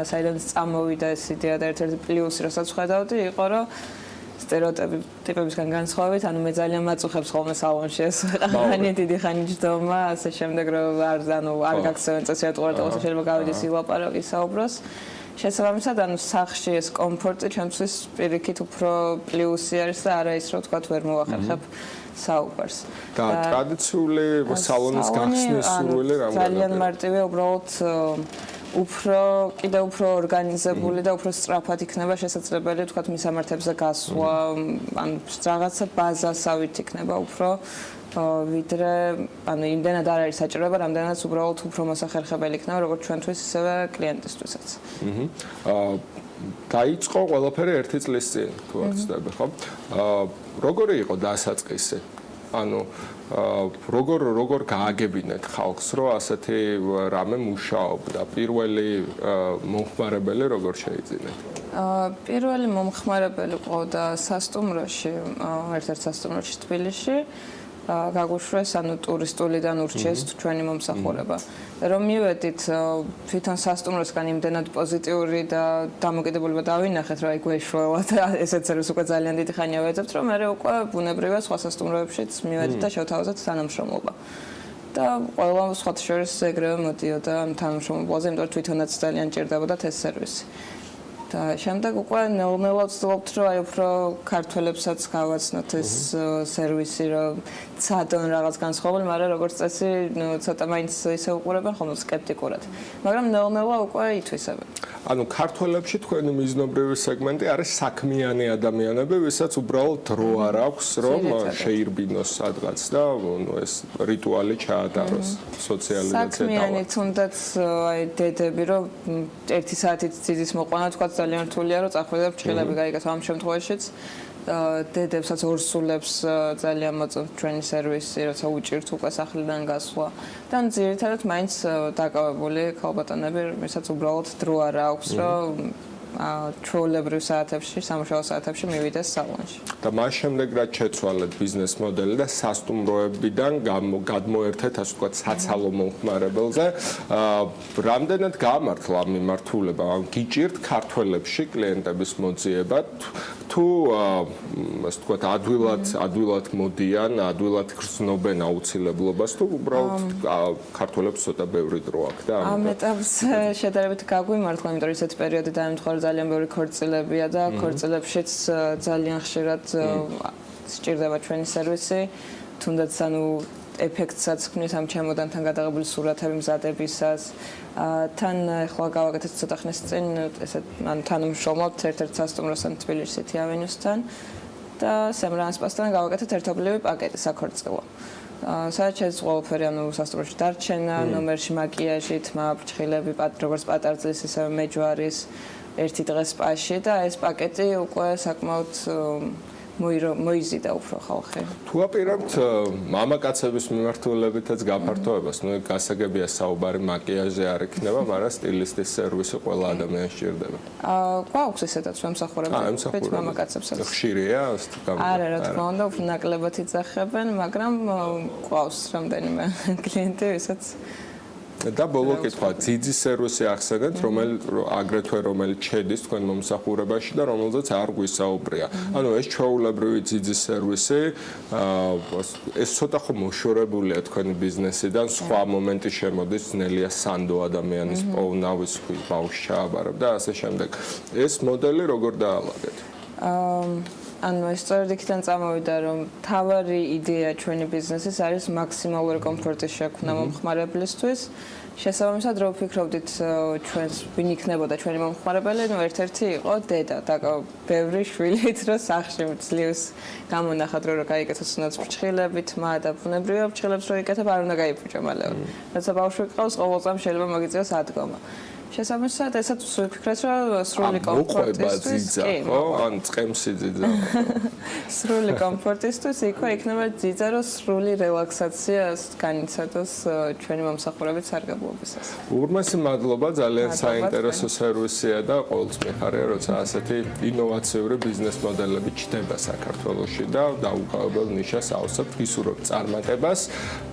საიდანაც წამოვიდა ეს იდეა და ერთ-ერთი პლუსი, რასაც ხედავდი, იყო რომ სტერეოტიპებისგან განსხვავებით, ანუ მე ძალიან მაწუხებს ხოლმე სალონში ეს ხანი დიდი ხანი ჯდომა, ასე შემდეგ რომ არ გაქცევენ წესრიგად ყურადღებას, შეიძლება გავიდეს ილაპარაკი საუბროს. შესაბამისად, ანუ სახლში ეს კომფორტი ჩემთვის პირიქით უფრო პლუსი არის და არა ის, რომ ვთქვათ, ვერ მოვახერხებ საუბარს. და ტრადიციული სალონის გახსნის სურვილი რამგანაა? ძალიან მარტივია, უბრალოდ კიდევ უფრო ორგანიზებული და უფრო სწრაფად იქნება შესაძლებელი, ვთქვათ, მისამართებზე გასვლა, ან რაღაცა ბაზასავით იქნება უფრო ვიდრე, ანუ იმდენად არ არის საჭიროება, რამდენადაც უბრალოდ უფრო მოსახერხებელი იქნება, როგორც ჩვენთვის, ისევე კლიენტისთვისაც. დაიწყო ყველაფერი 1 წლის წინ, თუ არ ვცდები, ხო? როგორი იყო დასაწყისი? ანუ როგორ გააგებინეთ ხალხს, რომ ასეთი რამე მუშაობდა? პირველი მომხმარებელი როგორ შეიძინეთ? პირველი მომხმარებელი ყავდა სასტუმროში, ერთ-ერთ სასტუმროში თბილისში. გაგვუშვეს, ანუ ტურისტულიდან ურჩიეს ჩვენი მომსახურება. რომ მივედით თვითონ სასტუმროსგან იმდენად პოზიტიური და დამოკიდებულება დავინახეთ, რომ აი გვეშველა და ესეც არის უკვე ძალიან დიდი ხანია ვეძებთ, რომ მე უკვე ბუნებრივია სხვა სასტუმროებშიც მივედით და შევთავაზეთ თანამშრომლობა. და ყველა სხვათა შორის ეგრევე მოდიოდა თანამშრომლობაზე, იმიტომ რომ თვითონაც ძალიან ჭირდებოდათ ეს სერვისი. და შემდეგ უკვე ნელ-ნელა ვცდილობთ, რომ აი უფრო ქართველებსაც გავაცნოთ ეს სერვისი, რომ ცადონ რაღაც განსხვავებული, მაგრამ როგორც წესი, ცოტა მაინც ისე უყურებენ ხოლმე სკეპტიკურად. მაგრამ ნელ-ნელა უკვე ითვისებენ. ანუ ქართველებში თქვენი მიზნობრივი სეგმენტი არის საქმიანი ადამიანები, ვისაც უბრალოდ დრო არ აქვს, რომ შეირბინოს სადღაც და ეს რიტუალი ჩაატაროს, სოციალიზაცია დავა. საქმიანი თუნდაც აი დედები, რომ 1 საათით ძიძის მოყვანა თქვა ძალიან რთულია, რომ წახვიდებ ჭხილები გაიგეთ ამ შემთხვევაშიც. დედებსაც ორსულებს ძალიან მოწონთ ჩვენი სერვისი, როცა უჭირთ უკვე სახლიდან გასვლა. და ძირითადად მაინც დაკავებული ქალბატონები, ვისაც უბრალოდ დრო არ აქვს, რომ ჩვეულებრივ საათებში, სამუშაო საათებში მივიდეს სალონში. და მას შემდეგ რაც შეცვალეთ ბიზნეს მოდელი და სასტუმროებიდან გადმოერთეთ, ასე ვთქვათ, საცალო მომხმარებელზე, რამდენად გაამართლა ამ მიმართულება? გიჭირთ ქართველებში კლიენტების მოძიება თუ ასე ვთქვათ, ადვილად მოდიან, ადვილად გრძნობენ აუცილებლობას თუ უბრალოდ ქართველებს ცოტა ბევრი დრო აქვს და ამ ეტაპს შედარებით გაგვიმართლა, იმიტომ რომ ესეთი პერიოდი დაემთხვა, ძალიან ბევრი ქორწილებია და ქორწილებშიც ძალიან ხშირად სჭირდება ჩვენი სერვისი. თუნდაც ანუ ეფექტსაც ქმნის ამ ჩემოდანთან გადაღებული სურათები მზადებისას. თან ახლა გავაკეთეთ ცოტა ხნის წინ ესეთ ან თანამშრომლობთ ერთ-ერთ სასტუმროსთან თბილისში თიავენიუსთან და სემრანსპასთან გავაკეთეთ ერთობლივი პაკეტი საქორწილო. სადაც ეს ყველაფერი ანუ სასტუმროში დარჩენა, ნომერში მაკიაჟი, თმა, ფრჩხილები, როგორც პატარძლის ისევე მეჯვარის ერთი დღე სპაში და ეს პაკეტი უკვე საკმაოდ მოიზიდა უფრო ხალხი. თუ აპირებთ მამაკაცების მიმართულებითაც გაფართოებას, ნუ გასაგებია საუბარი მაკიაჟზე არ იქნება, მაგრამ სტილისტის სერვისი ყველა ადამიანს სჭირდება. გვაქვს ესეთაც მომსახურებები მამაკაცებსაც. ხშირია ეს არა, რა თქმა უნდა, უფრო ნაკლებად იძახებენ, მაგრამ გვაქვს რამდენიმე კლიენტი, ვისაც და ბოლო კითხვა, ძიძის სერვისი ახსენეთ, აგრეთვე რომელიც შედის თქვენ მომსახურებაში და რომელზეც არ გვისაუბრია. ანუ ეს ჩვეულებრივი ძიძის სერვისი, ეს ცოტა ხო მოშორებულია თქვენი ბიზნესიდან, სხვა მომენტი შემოდის, ძნელია სანდო ადამიანის პოვნავის ბავშვს ჩააბარებ და ასე შემდეგ. ეს მოდელი როგორ დაალაგეთ? ანუ ეს სწორედ იქიდან წამოვიდა, რომ თავარი იდეა ჩვენი ბიზნესის არის მაქსიმალური კომფორტის შექმნა მომხმარებლისთვის. შესაბამისად, რო ვფიქრობდით ჩვენს ვინ იქნებოდა ჩვენი მომხმარებელი, ნუ ერთ-ერთი იყო დედა და ბევრი შვილით რო სახლში ძლივს გამონახათ, რომ გაიკეთოს უნდაც ფრჩხილები, თმა და ბუნებრივია ფრჩხილებს რო იკეთებ, არ უნდა გაიფუჭო მალე. როცა ბავშვი ყავს, ყოველ წამს შეიძლება მოგიწევს ადგომა. შესაბამისად, ესაც ვფიქრეთ, რომ სრული კომფორტისთვის, ხო, ან წემსი ძიძა. სრული კომფორტისთვის იქვა იქნება ძიძა, რომ სრული რელაქსაცია განიცადოს ჩვენი მომსახურებით სარგებლობისას. უღრმესი მადლობა, ძალიან საინტერესო სერვისია და ყოველთვის მიხარია, როცა ასეთი ინოვაციური ბიზნეს მოდელები ჩნდება საქართველოში და დაუყოვნებლივ ნიშას ავსებთ, გისურვებთ წარმატებას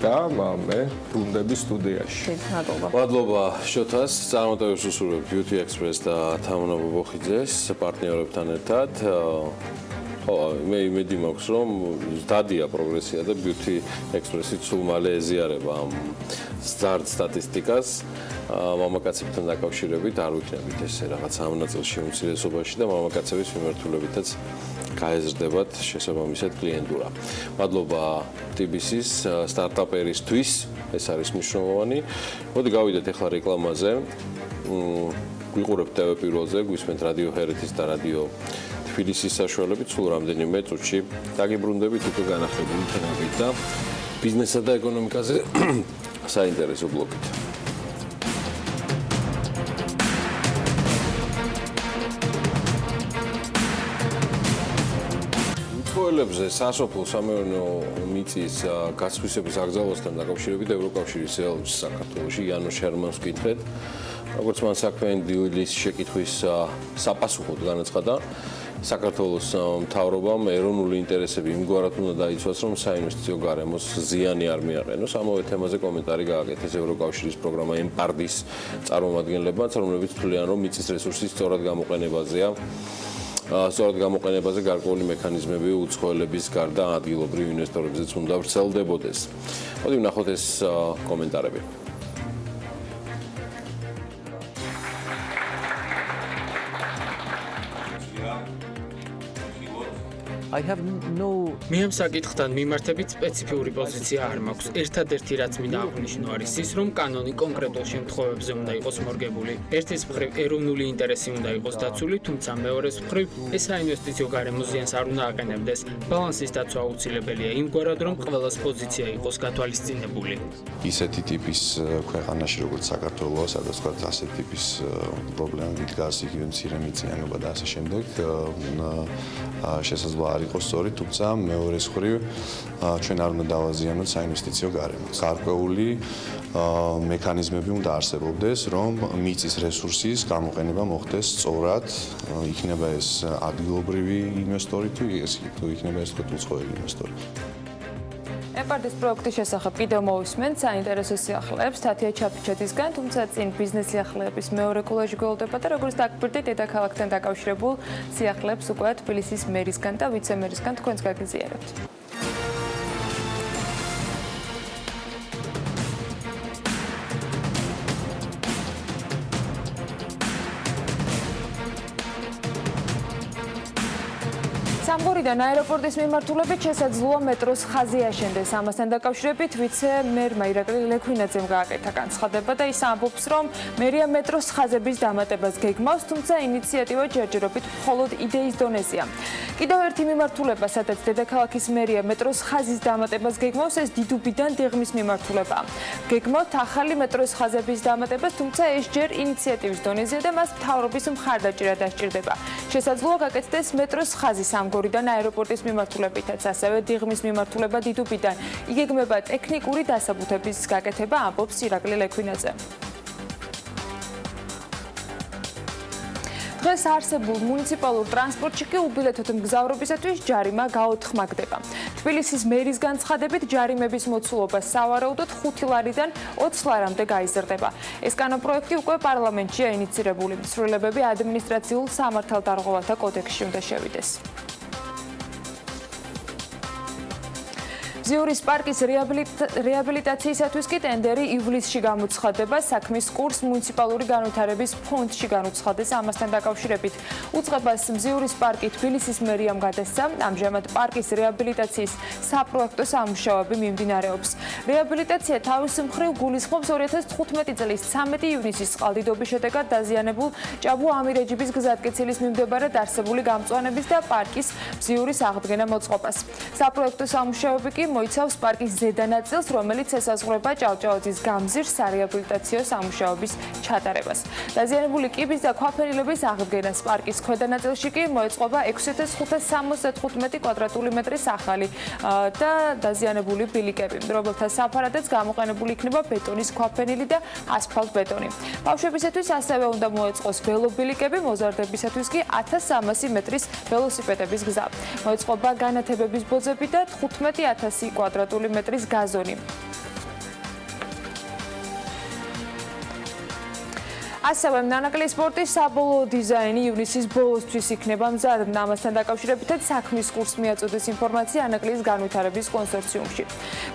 და მე ბრუნდები სტუდიაში. მადლობა. მადლობა შოთას, წარმატებებს უსურვებ Beauty Express და თამუნა ბობოხიძეს პარტნიორებთან ერთად. ხო, მე იმედი მაქვს, რომ დადია პროგრესია და Beauty Express-ი სულ მალე ეზიარება ამ ზარდ სტატისტიკას. მამაკაცებთან დაკავშირებით არ ვიქნებით ესე რაღაც ამ ნაწილში უმცირესობაში და მამაკაცების მიმართულებითაც გაეზრდებათ შესაბამისად კლიენტურა. მადლობა TBC-ის სტარტაპერისთვის, ეს არის მნიშვნელოვანი. მოდი გავიდეთ ახლა რეკლამაზე. გვიყურებთ TV პირველზე, გვისმენთ რადიო ჰერეთის და რადიო თბილისის საშუალებით, სულ რამდენიმე წუთში დაგიბრუნდებით უკვე განახლებული თემებით და ბიზნესსა და ეკონომიკაზე საინტერესო ბლოკით. უცხოელებზე სასოფლო-სამეურნეო მიწის გასხვისების აკრძალვასთან დაკავშირებით ევროკავშირის ელჩს საქართველოში იანუს შერმანს ვკითხეთ. როგორც მან საქმიანი დილის შეკითხვის საპასუხოდ განაცხადა, საქართველოს მთავრობამ ეროვნული ინტერესები იმგვარად უნდა დაიცვას, რომ საინვესტიციო გარემოს ზიანი არ მიაყენოს. ამავე თემაზე კომენტარი გააკეთეს ევროკავშირის პროგრამა ემპარდის წარმომადგენლებმაც, რომლებიც თვლიან, რომ მიწის რესურსის სწორად გამოყენებაზე გარკვეული მექანიზმები უცხოელების გარდა ადგილობრივ ინვესტორებზეც უნდა ვრცელდებოდეს. მოდი ვნახოთ ეს კომენტარები. მე ამ საკითხთან მიმართებით სპეციფიური პოზიცია არ მაქვს. ერთადერთი რაც მინდა აღვნიშნო არის ის, რომ კანონი კონკრეტულ შემთხვევებზე უნდა იყოს მორგებული. ერთის მხრივ ეროვნული ინტერესი უნდა იყოს დაცული, თუმცა მეორეს მხრივ ეს საინვესტიციო გარემოს ზიანს არ უნდა აყენებდეს. ბალანსის დაცვა აუცილებელია იმგვარად, რომ ყველას პოზიცია იყოს გათვალისწინებული. ისეთი ტიპის ქვეყანაში როგორც საქართველოს, სადაც თქვა ასეთი ტიპის პრობლემები დგას, იგივე მცირე მიწიანობა და ასე შემდეგ, შესაძლოა არ იყოს სწორი, თუმცა მეორეს მხრივ ჩვენ არ უნდა დავაზიანოთ საინვესტიციო გარემოს. გარკვეული მექანიზმები უნდა არსებობდეს, რომ მიწის რესურსის გამოყენება მოხდეს სწორად, იქნება ეს ადგილობრივი ინვესტორი თუ იქნება ეს უცხოელი ინვესტორი. ემპარდის პროექტის შესახებ კიდევ მოვისმენთ საინტერესო სიახლეებს თათია ჩაფიჩეთისგან, თუმცა წინ ბიზნეს სიახლეების მეორე კოლაჟი გველდება და როგორც დაგკვირდით დედაქალაქთან დაკავშირებულ სიახლეებს უკვე თბილისის მერისგან და ვიცე-მერისგან თქვენს გაგიზიარებთ. სამგორიდან აეროპორტის მიმართულებით შესაძლოა მეტროს ხაზი აშენდეს. Ამასთან დაკავშირებით ვიცე-მერმა ირაკლი ლექვინაძემ გააკეთა განცხადება და ის ამბობს, რომ მერია მეტროს ხაზების დამატებას გეგმავს, თუმცა ინიციატივა ჯერჯერობით მხოლოდ იდეის დონეზეა. კიდევ ერთი მიმართულება, სადაც დედაქალაქის მერია მეტროს ხაზის დამატებას გეგმავს, ეს დიდუბიდან დიღმის მიმართულებაა. გეგმავთ ახალი მეტროს ხაზების დამატებას, თუმცა ეს ჯერ ინიციატივის დონეზეა და მას მთავრობის მხარდაჭერა დასჭირდება. შესაძლოა გაკეთდეს მეტროს ხაზი სამგორიდან აეროპორტის მიმართულებითაც, ასევე დიღმის მიმართულება დიდუბიდან. იგეგმება ტექნიკური დასაბუთების გაკეთება, ამბობს ირაკლი ლექვინაძე. დღეს არსებულ მუნიციპალურ ტრანსპორტში კი უბილეთოთ მგზავრობისათვის ჯარიმა გაოთხმაგდება. თბილისის მერის განცხადებით ჯარიმების მოცულობა სავარაუდოდ 5 ლარიდან 20 ლარამდე გაიზრდება. ეს კანონპროექტი უკვე პარლამენტშია ინიცირებული. ცვლილებები ადმინისტრაციულ სამართალდარღვევათა კოდექსში უნდა შევიდეს. ზიურის პარკის რეაბილიტაციისათვის კი ტენდერი ივლისში გამოცხადება. საქმის კურს მუნიციპალური განვითარების ფონდში განუცხადეს. ამასთან დაკავშირებით უწყებას ზიურის პარკი თბილისის მერიამ გადასცა. ამჟამად პარკის რეაბილიტაციის საპროექტო სამუშაოები მიმდინარეობს. რეაბილიტაცია თავის მხრივ გულისხმობს 2015 წლის 13 ივნისის წყალდიდობის შედეგად დაზიანებულ ჭაბუ ამირეჯიბის გზატკეცილის მიმდებარედ არსებული გამწვანების და პარკის ზიურის აღდგენა მოწყობას. საპროექტო სამუშაოები კი მოიცავს პარკის ზედა ნაწილს, რომელიც ესაზღვრება ჭავჭავაძის გამზირს სარეაბილიტაციო სამუშაოების ჩატარებას. დაზიანებული კიბის და ქვაფენილების აღდგენას პარკის ქვედა ნაწილში კი მოეწყობა 6575 კვადრატული მეტრის ახალი და დაზიანებული ბილიკები, რომელთა საფარადაც გამოყენებული იქნება ბეტონის ქვაფენილი და ასფალტბეტონი. ბავშვებისათვის ასევე უნდა მოეწყოს ველობილიკები, მოზარდებისათვის კი 1300 მეტრის ველოსიპედების გზა. მოეწყობა განათებების ბოძები და 15000 კვადრატული მეტრის გაზონი. ასევე ნანაკლი სპორტის საბოლოო დიზაინი ივნისის ბოლოსთვის იქნება მზად. ამასთან დაკავშირებითაც საქმის კურს მიაწოდეს ინფორმაცია ანაკლის განვითარების კონსორციუმში.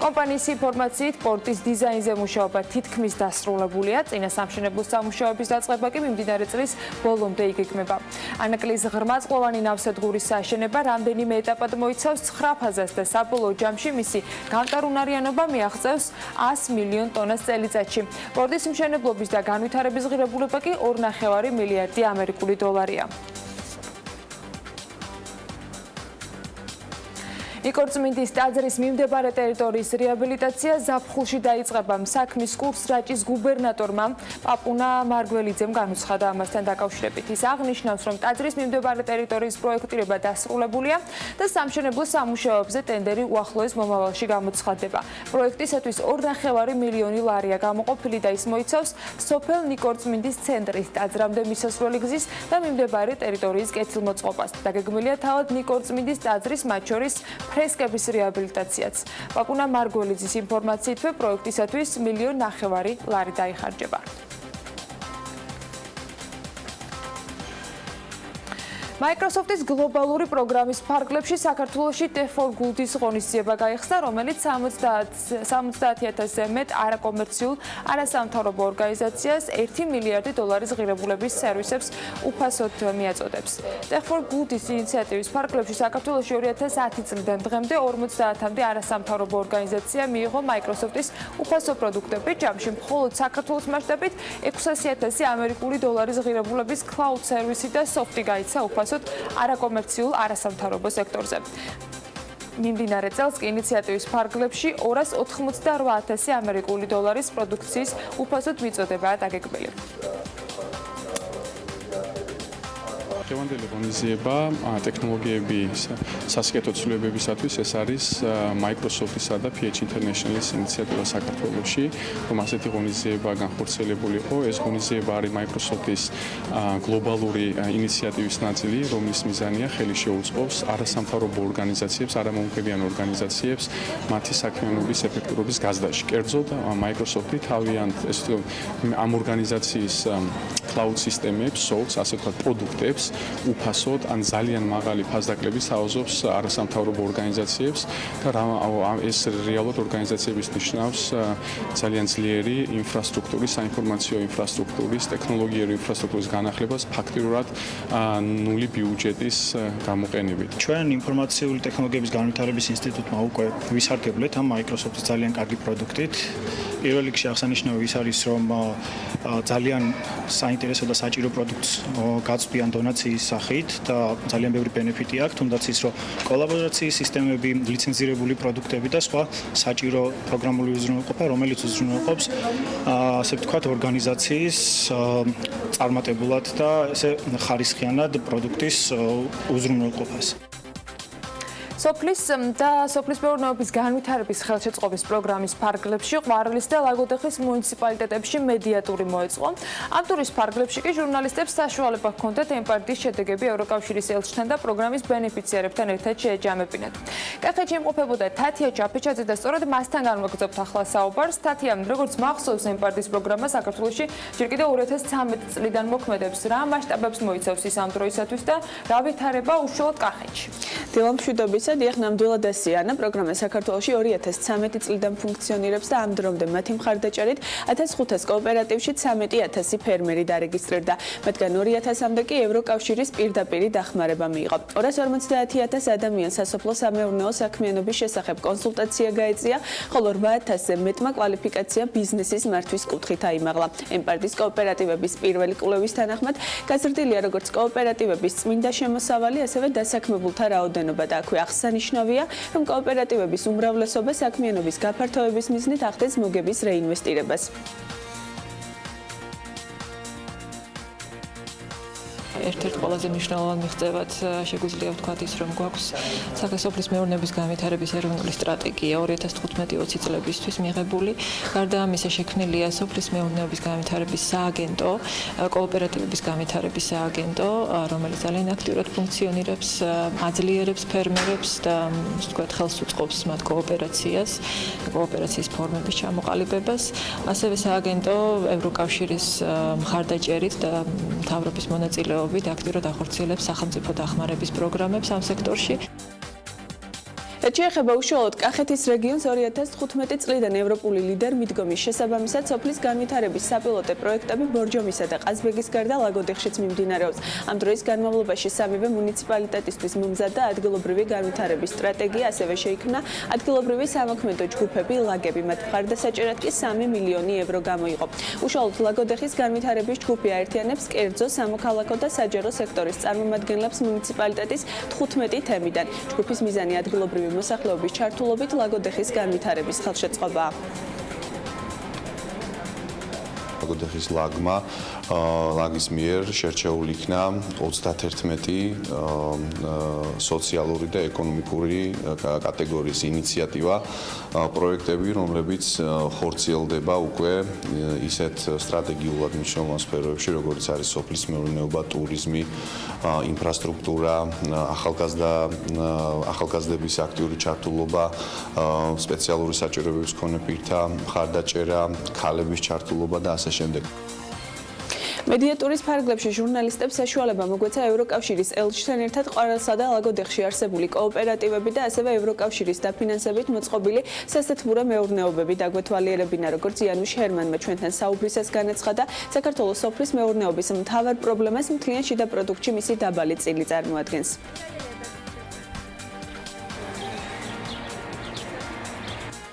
კომპანიის ინფორმაციით პორტის დიზაინზე მუშაობა თითქმის დასრულებულია. წინა სამშენებლო სამუშაოების დაწყება კი მიმდინარე წლის ბოლომდე იგეგმება. ანაკლის ღრმაწყლოვანი ნავსადგურის აშენება რამდენიმე ეტაპად მოიცავს 9 ფაზას და საბოლოო ჯამში მისი გამტარუნარიანობა მიაღწევს 100 მილიონ ტონას წელიწადში. პორტის მშენებლობის და განვითარების ღირებულება კი 2,5 მილიარდი ამერიკული დოლარია. ნიკორწმინდის ტაძრის მიმდებარე ტერიტორიის რეაბილიტაცია ზაფხულში დაიწყება. საქმის კურს რაჭის გუბერნატორმა პაპუნა მარგველიძემ განუცხადა ამასთან დაკავშირებით. ის აღნიშნავს, რომ ტაძრის მიმდებარე ტერიტორიის პროექტირება დასრულებულია და სამშენებლო სამუშაოებზე ტენდერი უახლოეს მომავალში გამოცხადდება. პროექტისათვის 2,5 მილიონი ლარია გამოყოფილი და ის მოიცავს სოფელ ნიკორწმინდის ცენტრის ტაძრამდე მისასვლელი გზის და მიმდებარე ტერიტორიის კეთილმოწყობას. დაგეგმილია თავად ნიკორწმინდის ტაძრის მათ შორის ფრესკების რეაბილიტაციაც. პაპუნა მარგველიძის ინფორმაციითვე პროექტისათვის 1,5 მილიონი ლარი დაიხარჯება. Microsoft-ის გლობალური პროგრამის ფარგლებში საქართველოში T4 Gold-ის ღონისძიება გაიხსნა, რომელიც 70,000-ზე მეტ არაკომერციულ არასამთავრობო ორგანიზაციას 1 მილიარდი დოლარის ღირებულების სერვისებს უფასოდ მიაწოდებს. T4 Gold-ის ინიციატივის ფარგლებში საქართველოში 2010 წლიდან დღემდე 50-მდე არასამთავრობო ორგანიზაცია მიიღო Microsoft-ის უფასო პროდუქტები, ჯამში მხოლოდ საქართველოს მასშტაბით 600,000 ამერიკული დოლარის ღირებულების cloud სერვისი და სოფტი გაიცა უფასოდ არაკომერციულ არასამთავრობო სექტორზე. მიმდინარე წელს კი ინიციატივის ფარგლებში 288,000 ამერიკული დოლარის პროდუქციის უფასოდ მიწოდებაა დაგეგმილი. Დღევანდელი ღონისძიება ტექნოლოგიების სასიკეთო ცვლილებებისათვის ეს არის Microsoft-ისა და PH International-ის ინიციატივა საქართველოში, რომ ასეთი ღონისძიება განხორციელებული იყო. ეს ღონისძიება არის Microsoft-ის გლობალური ინიციატივის ნაწილი, რომლის მიზანია ხელი შეუწყოს არასამთავრობო ორგანიზაციებს, არამომგებიან ორგანიზაციებს მათი საქმიანობის ეფექტურობის გაზრდაში. კერძოდ Microsoft-ი თავიანთ ამ ორგანიზაციის cloud სისტემებს, software-ს, ასე ვთქვათ, პროდუქტებს უფასოდ ან ძალიან მაღალი ფასდაკლებით საუზობს არასამთავრობო ორგანიზაციებს და ეს რეალურად ორგანიზაციების ნიშნავს ძალიან ძლიერი ინფრასტრუქტურის, საინფორმაციო ინფრასტრუქტურის, ტექნოლოგიური ინფრასტრუქტურის განახლებას ფაქტიურად ნული ბიუჯეტის გამოყენებით. ჩვენ ინფორმაციული ტექნოლოგიების განვითარების ინსტიტუტმა უკვე ვისარგებლეთ ამ Microsoft-ის ძალიან კარგი პროდუქტით. პირველ რიგში აღსანიშნავი ის არის, რომ ძალიან საინტერესო და საჭირო პროდუქტს გაწვდიან დონაციის სახით და ძალიან ბევრი ბენეფიტი აქვს, თუნდაც ის, რომ კოლაბორაციის სისტემები, ლიცენზირებული პროდუქტები და სხვა საჭირო პროგრამული უზრუნველყოფა, რომელიც უზრუნველყოფს ასე ვთქვათ ორგანიზაციის წარმატებულად და ესე ხარისხიანად პროდუქტის უზრუნველყოფას. სოფლის და სოფლის მეურნეობის განვითარების ხელშეწყობის პროგრამის ფარგლებში ყვარლის და ლაგოდეხის მუნიციპალიტეტებში მედიატური მოეწყო. ამ ტურის ფარგლებში კი ჟურნალისტებს საშუალება ჰქონდათ ემპარტიის შედეგები ევროკავშირის ელჩთან და პროგრამის ბენეფიციარებთან ერთად შეეჯამებინათ. კახეთში იმყოფებოდა თათია ჩაფეჩაძე და სწორედ მასთან განვაგრძობთ ახლა საუბარს. თათია, როგორც მახსოვს ემპარტიის პროგრამა საქართველოში ჯერ კიდევ 2013 წლიდან მოქმედებს. რა მასშტაბებს მოიცავს ის ამ დროისათვის და რა ვითარება უშუალოდ კახეთში? დილა მშვიდობისა დიახ ნამდვილად ესეა პროგრამა საქართველოში 2013 წლიდან ფუნქციონირებს და ამ დრომდე მათი მხარდაჭერით 1500 კოოპერატივში 13000 ფერმერი დარეგისტრირდა. მათგან 2000-მდე კი ევროკავშირის პირდაპირი დახმარება მიიღო. 250000 ადამიანს სასოფლო-სამეურნეო საქმიანობის შესახებ კონსულტაცია გაეწია, ხოლო 8000-ზე მეტმა კვალიფიკაცია ბიზნესის მართვის კუთხით აიმაღლა. ემპარტიის კოოპერატივების პირველი კვლევის თანახმად გაზრდილია როგორც კოოპერატივების წმინდა შემოსავალი, ასევე დასაქმებულთა რაოდენობა და აქვე აღსანიშნავია, რომ კოოპერატივების უმრავლესობა საქმიანობის გაფართოების მიზნით ახდენს მოგების რეინვესტირებას. ერთ-ერთ ყველაზე მნიშვნელოვან მიღწევად შეგვიძლია ვთქვათ ის, რომ გვაქვს საქართველოს მეურნეობის განვითარების ეროვნული სტრატეგია 2015-20 წლებისთვის მიღებული. გარდა ამისა შექმნილია სოფლის მეურნეობის განვითარების სააგენტო, კოოპერატივების განვითარების სააგენტო, რომელიც ძალიან აქტიურად ფუნქციონირებს, აძლიერებს ფერმერებს და ვთქვათ ხელს უწყობს მათ კოოპერაციის ფორმების ჩამოყალიბებას. ასევე სააგენტო ევროკავშირის მხარდაჭერით და მთავრობის მონაწილეობით აქტიურად ახორციელებს სახელმწიფო დახმარების პროგრამებს ამ სექტორში. რაც შეეხება უშუალოდ კახეთის რეგიონს 2015 წლიდან ევროპული ლიდერ მიდგომის შესაბამისად სოფლის განვითარების საპილოტო პროექტები ბორჯომისა და ყაზბეგის გარდა ლაგოდეხშიც მიმდინარეობს. ამ დროის განმავლობაში სამივე მუნიციპალიტეტისთვის მომზადდა ადგილობრივი განვითარების სტრატეგია, ასევე შეიქმნა ადგილობრივი სამოქმედო ჯგუფები, ლაგები, მათ მხარდასაჭერად კი 3 მილიონი евро გამოიყო. უშუალოდ ლაგოდეხის განვითარების ჯგუფი აერთიანებს კერძო, სამოქალაქო და საჯარო სექტორის წარმომადგენლებს მუნიციპალიტეტის 15 თემიდან. ჯგუფის მიზანი ადგილობრივი მოსახლეობის ჩართულობით ლაგოდეხის განვითარების ხელშეწყობაა. ლაგოდეხის ლაგის მიერ შერჩეული იქნა 31 სოციალური და ეკონომიკური კატეგორიის ინიციატივა, პროექტები, რომლებიც ხორციელდება უკვე ისეთ სტრატეგიულად მნიშვნელოვან სფეროებში, როგორც არის სოფლის მეურნეობა, ტურიზმი, ინფრასტრუქტურა, ახალგაზრდების აქტიური ჩართულობა, სპეციალური საჭიროებების მქონე პირთა მხარდაჭერა, ქალების ჩართულობა და ასე შემდეგ. მედიატურის ფარგლებში ჟურნალისტებს საშუალება მოგვეცა ევროკავშირის ელჩთან ერთად ყვარელსა და ლაგოდეხში არსებული კოოპერატივები და ასევე ევროკავშირის დაფინანსებით მოწყობილი სასათბურე მეურნეობები დაგვეთვალიერებინა, როგორც იანუშ ჰერმანმა ჩვენთან საუბრისას განაცხადა, საქართველოს სოფლის მეურნეობის მთავარ პრობლემას მთლიან შიდა პროდუქტში მისი დაბალი წილი წარმოადგენს.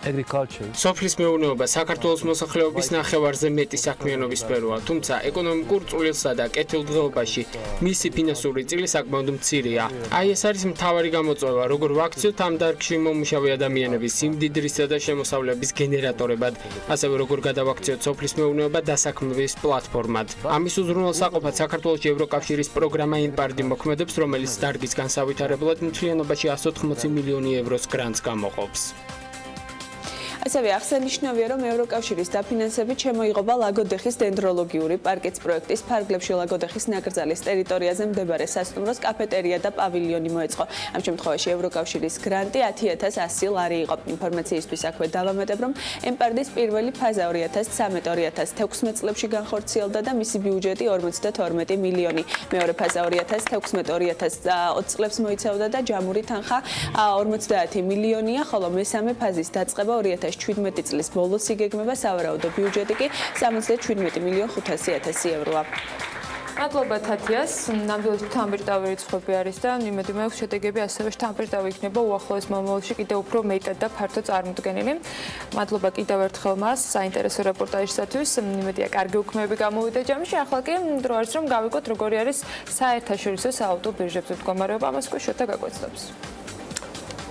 სოფლის მეურნეობა საქართველოს მოსახლეობის ნახევარზე მეტი საქმიანობის სფეროა, თუმცა ეკონომიკურ წვლილსა და კეთილდღეობაში მისი ფინანსური წილი საკმაოდ მცირეა. აი ეს არის მთავარი გამოწვევა, როგორ ვაქციოთ ამ დარგში მომუშავე ადამიანების სიმდიდრისა და შემოსავლების გენერატორებად, ასევე როგორ გადავაქციოთ სოფლის მეურნეობა დასაქმების პლატფორმად. ამის უზრუნველსაყოფად საქართველოში ევროკავშირის პროგრამა ემპარტი მოქმედებს, რომელიც დარგის განსავითარებლად მთლიანობაში 180 მილიონი ევროს გრანტს გამოყოფს. ასევე აღსანიშნავია, რომ ევროკავშირის დაფინანსებით შემოიღობა ლაგოდეხის დენდროლოგიური პარკის პროექტის ფარგლებში ლაგოდეხის ნაკრძალის ტერიტორიაზე მდებარე სასტუმროს კაფეტერია და პავილიონი მოეწყო. ამ შემთხვევაში ევროკავშირის გრანტი 10.100 ლარი იყო. ინფორმაციისთვის აქვე დავამატებ, რომ ემპარდის პირველი ფაზა 2013-2016 წლებში განხორციელდა და მისი ბიუჯეტი 52 მილიონი. მეორე ფაზა 2016-2020 წლებს მოიცავდა და ჯამური თანხა 50 მილიონია, ხოლო მესამე ფაზის დაწყება 2017 წლის ბოლოს იგეგმება, სავარაუდო ბიუჯეტი კი 77 მილიონ 500.000 ევროა. მადლობა თათიას. ნამდვილად შთამბეჭდავი რიცხვები არის და იმედი მაქვს შედეგები ასევე შთამბეჭდავი იქნება უახლოეს მომავალში კიდევ უფრო მეტად და ფართო წარმოდგენილი. მადლობა კიდევ ერთხელ მას საინტერესო რეპორტაჟისათვის. იმედია კარგი უქმეები გამოვიდა ჯამში. ახლა კი დრო არის რომ გავიგოთ როგორი არის საერთაშორისო საავტო ბირჟებზე მდგომარეობა. ამას უკვე შოთა გაგვეცდებს.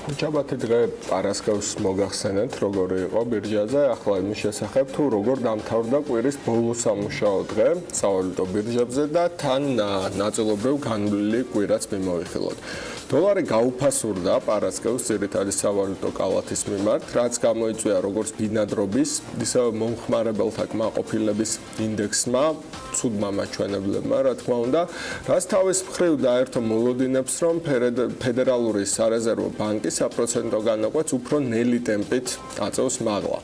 ჩაბათი დღე პარასკევს მოგახსენეთ როგორი იყო ბირჟაზე, ახლა იმის შესახებ თუ როგორ დამთავრდა კვირის ბოლო სამუშაო დღე სავალუტო ბირჟებზე და თან ნაწილობრივ განვლილი კვირაც მიმოვიხილოთ. დოლარი გაუფასურდა პარასკევს ძირითადი სავალუტო კალათის მიმართ, რაც გამოიწვია როგორც ბინადრობის, ისე მომხმარებელთა კმაყოფილების ინდექსმა, ცუდმა მაჩვენებლებმა, რა თქმა უნდა, რაც თავის მხრივ დაერთო მოლოდინებს, რომ ფედერალური სარეზერვო ბანკი საპროცენტო განაკვეთს უფრო ნელი ტემპით აწევს მაღლა.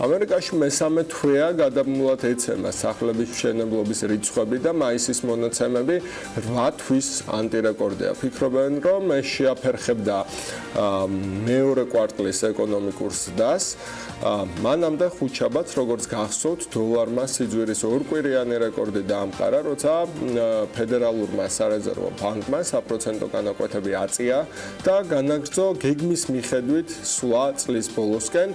ამერიკაში მესამე თვეა გადამულად ეცემა სახლების მშენებლობის რიცხვები და მაისის მონაცემები 8 თვის ანტირეკორდია. ფიქრობენ, რომ ეს შეაფერხებდა მეორე კვარტლის ეკონომიკურ ზრდას. მანამდე ხუთშაბათს, როგორც გახსოვთ, დოლარმა სიძვირის ორკვირიანი რეკორდი დაამყარა, როცა ფედერალურმა სარეზერვო ბანკმა საპროცენტო განაკვეთები აწია და განაგრძო გეგმის მიხედვით სვლა წლის ბოლოსკენ,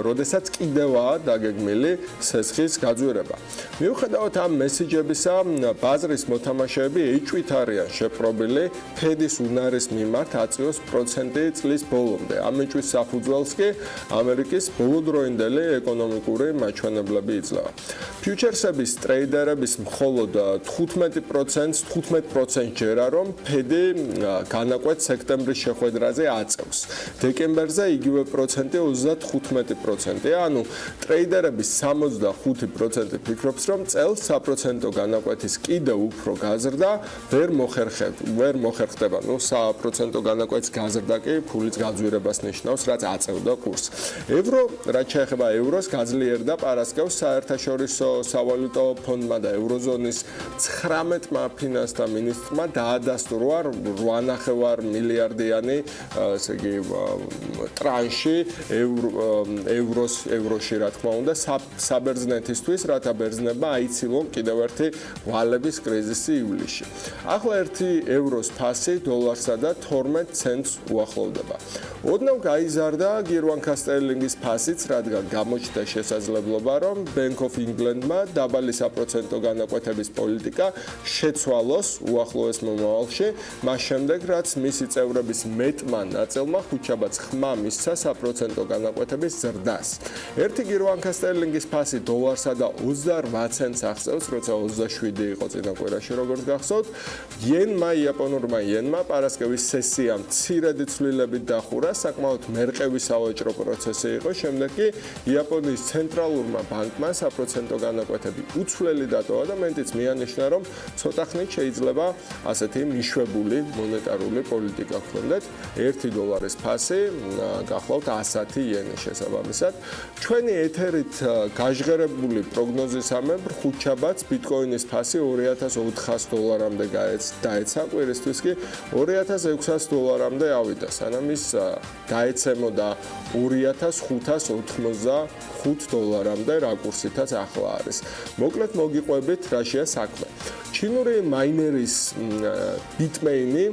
როდესაც კიდევაა დაგეგმილი სესხის გაძვირება. მიუხედავად ამ მესიჯებისა, ბაზრის მოთამაშეები ეჭვით არიან შეპყრობილი ფედის უნარის მიმართ აწიოს პროცენტი წლის ბოლომდე. ამ ეჭვის საფუძველს კი ამერიკის ბოლოდროინდელი ეკონომიკური მაჩვენებლები იძლევა. ფიუჩერსების ტრეიდერების მხოლოდ 15% ჯერა, რომ ფედი განაკვეთს სექტემბრის შეხვედრაზე აწევს. დეკემბერზე იგივე პროცენტი 35%-ია, ანუ ტრეიდერების 65% ფიქრობს, რომ წელს საპროცენტო განაკვეთის კიდევ უფრო გაზრდა ვერ მოხერხდება. საპროცენტო განაკვეთის გაზრდა კი ფულის გაძვირებას ნიშნავს, რაც აწევდა კურსს. ევრო, რაც შეეხება ევროს, გაძლიერდა პარასკევს საერთაშორისო სავალუტო ფონდმა და ევროზონის 19-მა ფინანსთა მინისტრმა დაადასტურა 8.5 მილიარდიანი ტრანში ევროში, რა თქმა უნდა, საბერძნეთისთვის, რათა ბერძნებმა აიცილონ კიდევ ერთი ვალების კრიზისი ივლისში. ახლა 1 ევროს ფასი დოლარსა და 12 ცენტს უახლოვდება. ოდნავ გაიზარდა გირვანქა სტერლინგის ფასიც, რადგან გამოჩნდა შესაძლებლობა, რომ Bank of England-მა დაბალი საპროცენტო განაკვეთების პოლიტიკა შეცვალოს უახლოეს მომავალში, მას შემდეგ, რაც მისი წევრების მეტმა ნაწილმა ხუთშაბათს ხმა მისცა საპროცენტო განაკვეთების ზრდას. 1 გირვანქა სტერლინგის ფასი დოლარსა და 28 ცენტს აღწევს, როცა 27 იყო წინა კვირაში, როგორც გახსოვთ. იაპონურმა იენმა პარასკევის სესია მცირედი ცვლილებით დახურა, საკმაოდ მერყევი სავაჭრო პროცესი იყო. შემდეგ კი იაპონიის ცენტრალურმა ბანკმა საპროცენტო განაკვეთები უცვლელი დატოვა და მენტიც მიანიშნა, რომ ცოტა ხნით შეიძლება ასეთი მიშვებული მონეტარული პოლიტიკა გქონდეთ. 1 დოლარის ფასი გახლავთ 110 იენი შესაბამისად. ჩვენი ეთერით გაჟღერებული პროგნოზისამებრ ხუთშაბათს ბიტკოინის ფასი 2400 დოლარამდე დაეცა, კვირისთვის კი 2600 დოლარამდე ავიდა, სანამ ის დაეცემოდა 2585 დოლარამდე, რა კურსითაც ახლა არის. მოკლედ მოგიყვებით, რაშია საქმე. ჩინური მაინერის ბიტმეინი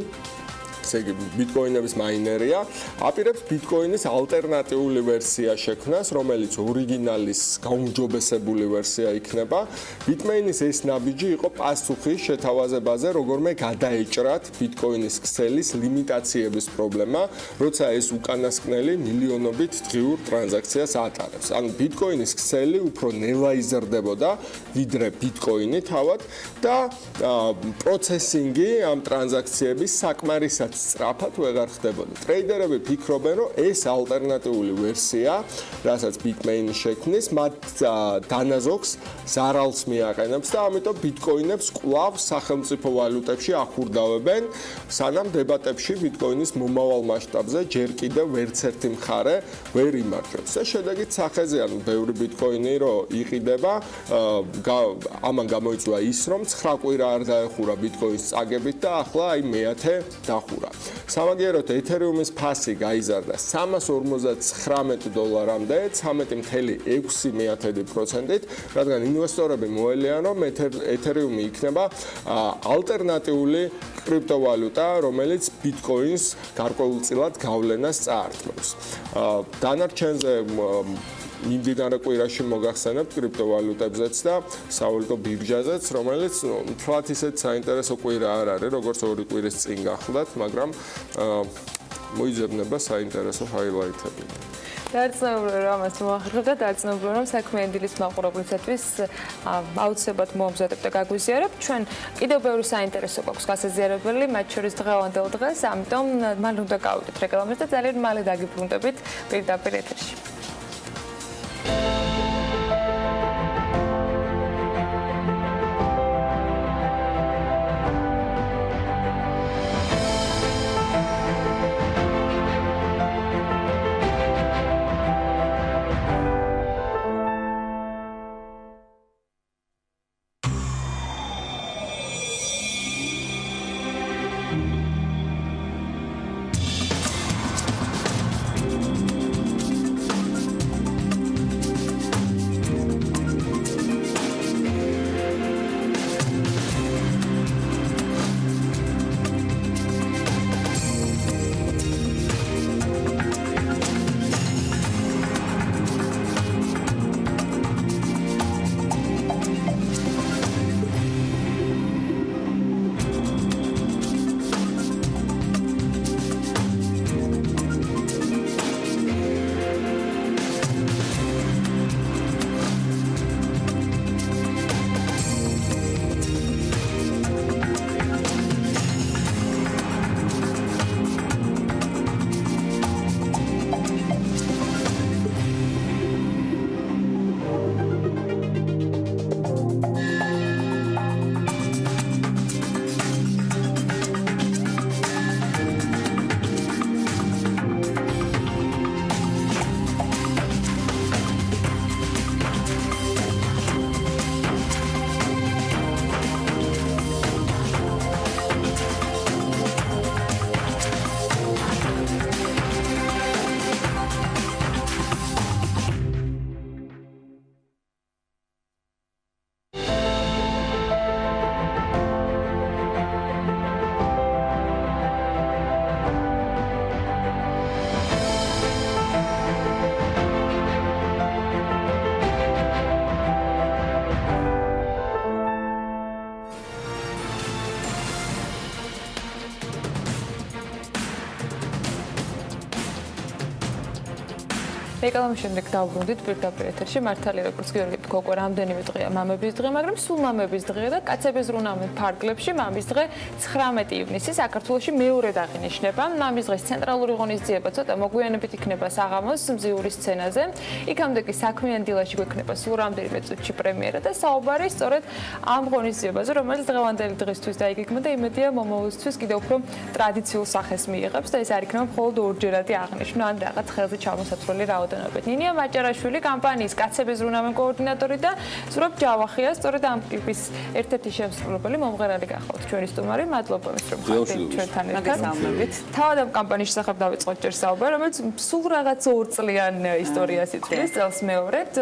ბიტკოინების მაინერია აპირებს ბიტკოინის ალტერნატიული ვერსია შექმნას, რომელიც ორიგინალის გაუმჯობესებული ვერსია იქნება. ბიტმეინის ეს ნაბიჯი იყო პასუხი შეთავაზებაზე, როგორმე გადაეჭრათ ბიტკოინის ქსელის ლიმიტაციების პრობლემა, როცა ეს უკანასკნელი მილიონობით დღიურ ტრანზაქციას ატარებს. ანუ ბიტკოინის ქსელი უფრო ნელა იზრდებოდა, ვიდრე ბიტკოინი თავად და პროცესინგი ამ ტრანზაქციების საკმარისად სწრაფად ვეღარ ხდებოდა. ტრეიდერები ფიქრობენ, რომ ეს ალტერნატიული ვერსია, რასაც ბიტმეინი შექმნის, მათ დანაზოგს ზარალს მიაყენებს და ამიტომ ბიტკოინებს კვლავ სახელმწიფო ვალუტებში ახურდავებენ, სანამ დებატებში ბიტკოინის მომავალ მასშტაბზე ჯერ კიდევ ვერც ერთი მხარე ვერ იმარჯვებს. და შედეგით სახეზეა ბევრი ბიტკოინი რომ იყიდება, ამან გამოიწვია ის, რომ 9 კვირა არ დაეხურა ბიტკოინის წაგებით და ახლა აი მეათე დახურა. სამაგიეროდ ეთერიუმის ფასი გაიზარდა $359-მდე, 13.6%-ით, რადგან ინვესტორები მოელიან, რომ ეთერიუმი იქნება ალტერნატიული კრიპტოვალუტა, რომელიც ბიტკოინს გარკვეულწილად გავლენას წაართმევს. დანარჩენზე მიმდინარე კვირაში მოგახსენებთ კრიპტოვალუტებზეც და სავალუტო ბირჟაზეც, რომელიც თქვათ ისეთ საინტერესო კვირა არ არის, როგორც ორი კვირის წინ გახლდათ, მაგრამ მოიძებნება საინტერესო ჰაილაითები. დარწმუნებული რომ ამას მოახერხებ და დარწმუნებული რომ საქმიანი დილის მაყურებლისათვის აუცილებლად მოამზადებ და გაგვიზიარებ. ჩვენ კიდევ ბევრი საინტერესო გვაქვს გასაზიარებელი, მათ შორის დღევანდელ დღეს, ამიტომ მალე უნდა გავიდეთ რეკლამაზე და ძალიან მალე დაგიბრუნდებით პირდაპირ ეთერში. რეკლამის შემდეგ დავბრუნდით პირდაპირ ეთერში. მართალია როგორც გიორგი თქვა, უკვე რამდენიმე დღეა მამების დღე, მაგრამ სულ მამების დღეა და კაცების ზრუნავენ ფარგლებში მამის დღე 19 ივნისი საქართველოში მეორედ აღინიშნება. მამის დღეს ცენტრალური ღონისძიება ცოტა მოგვიანებით იქნება საღამოს მზიური სცენაზე. იქამდე კი საქმიანი დილაში გვექნება სულ რამდენიმე წუთში პრემიერა და საუბარი სწორედ ამ ღონისძიებაზე, რომელიც დღევანდელი დღისთვის დაიგეგმა და იმედია მომავალისთვის კიდევ უფრო ტრადიციულ სახეს მიიღებს და ეს არ იქნება მხოლოდ ორჯერადი აღნიშვნა ან რაღაც ხელზე ჩამოსაცვლელი რაოდენობით. ნინია მაჭარაშვილი კამპანიის კაცების ზრუნავენ კოორდინატორი და ზურაბ ჯავახია სწორედ ამ კლიპის ერთ-ერთი შემსრულებელი მომღერალი გახავთ ჩვენი სტუმარი. მადლობა მის რომ ხართ ჩვენთან ერთად. თავად ამ კამპანიის შესახებ დავიწყოთ ჯერ საუბარი, რომელიც სულ რაღაც ორწლიან ისტორიას იწვევს წელს მეორედ.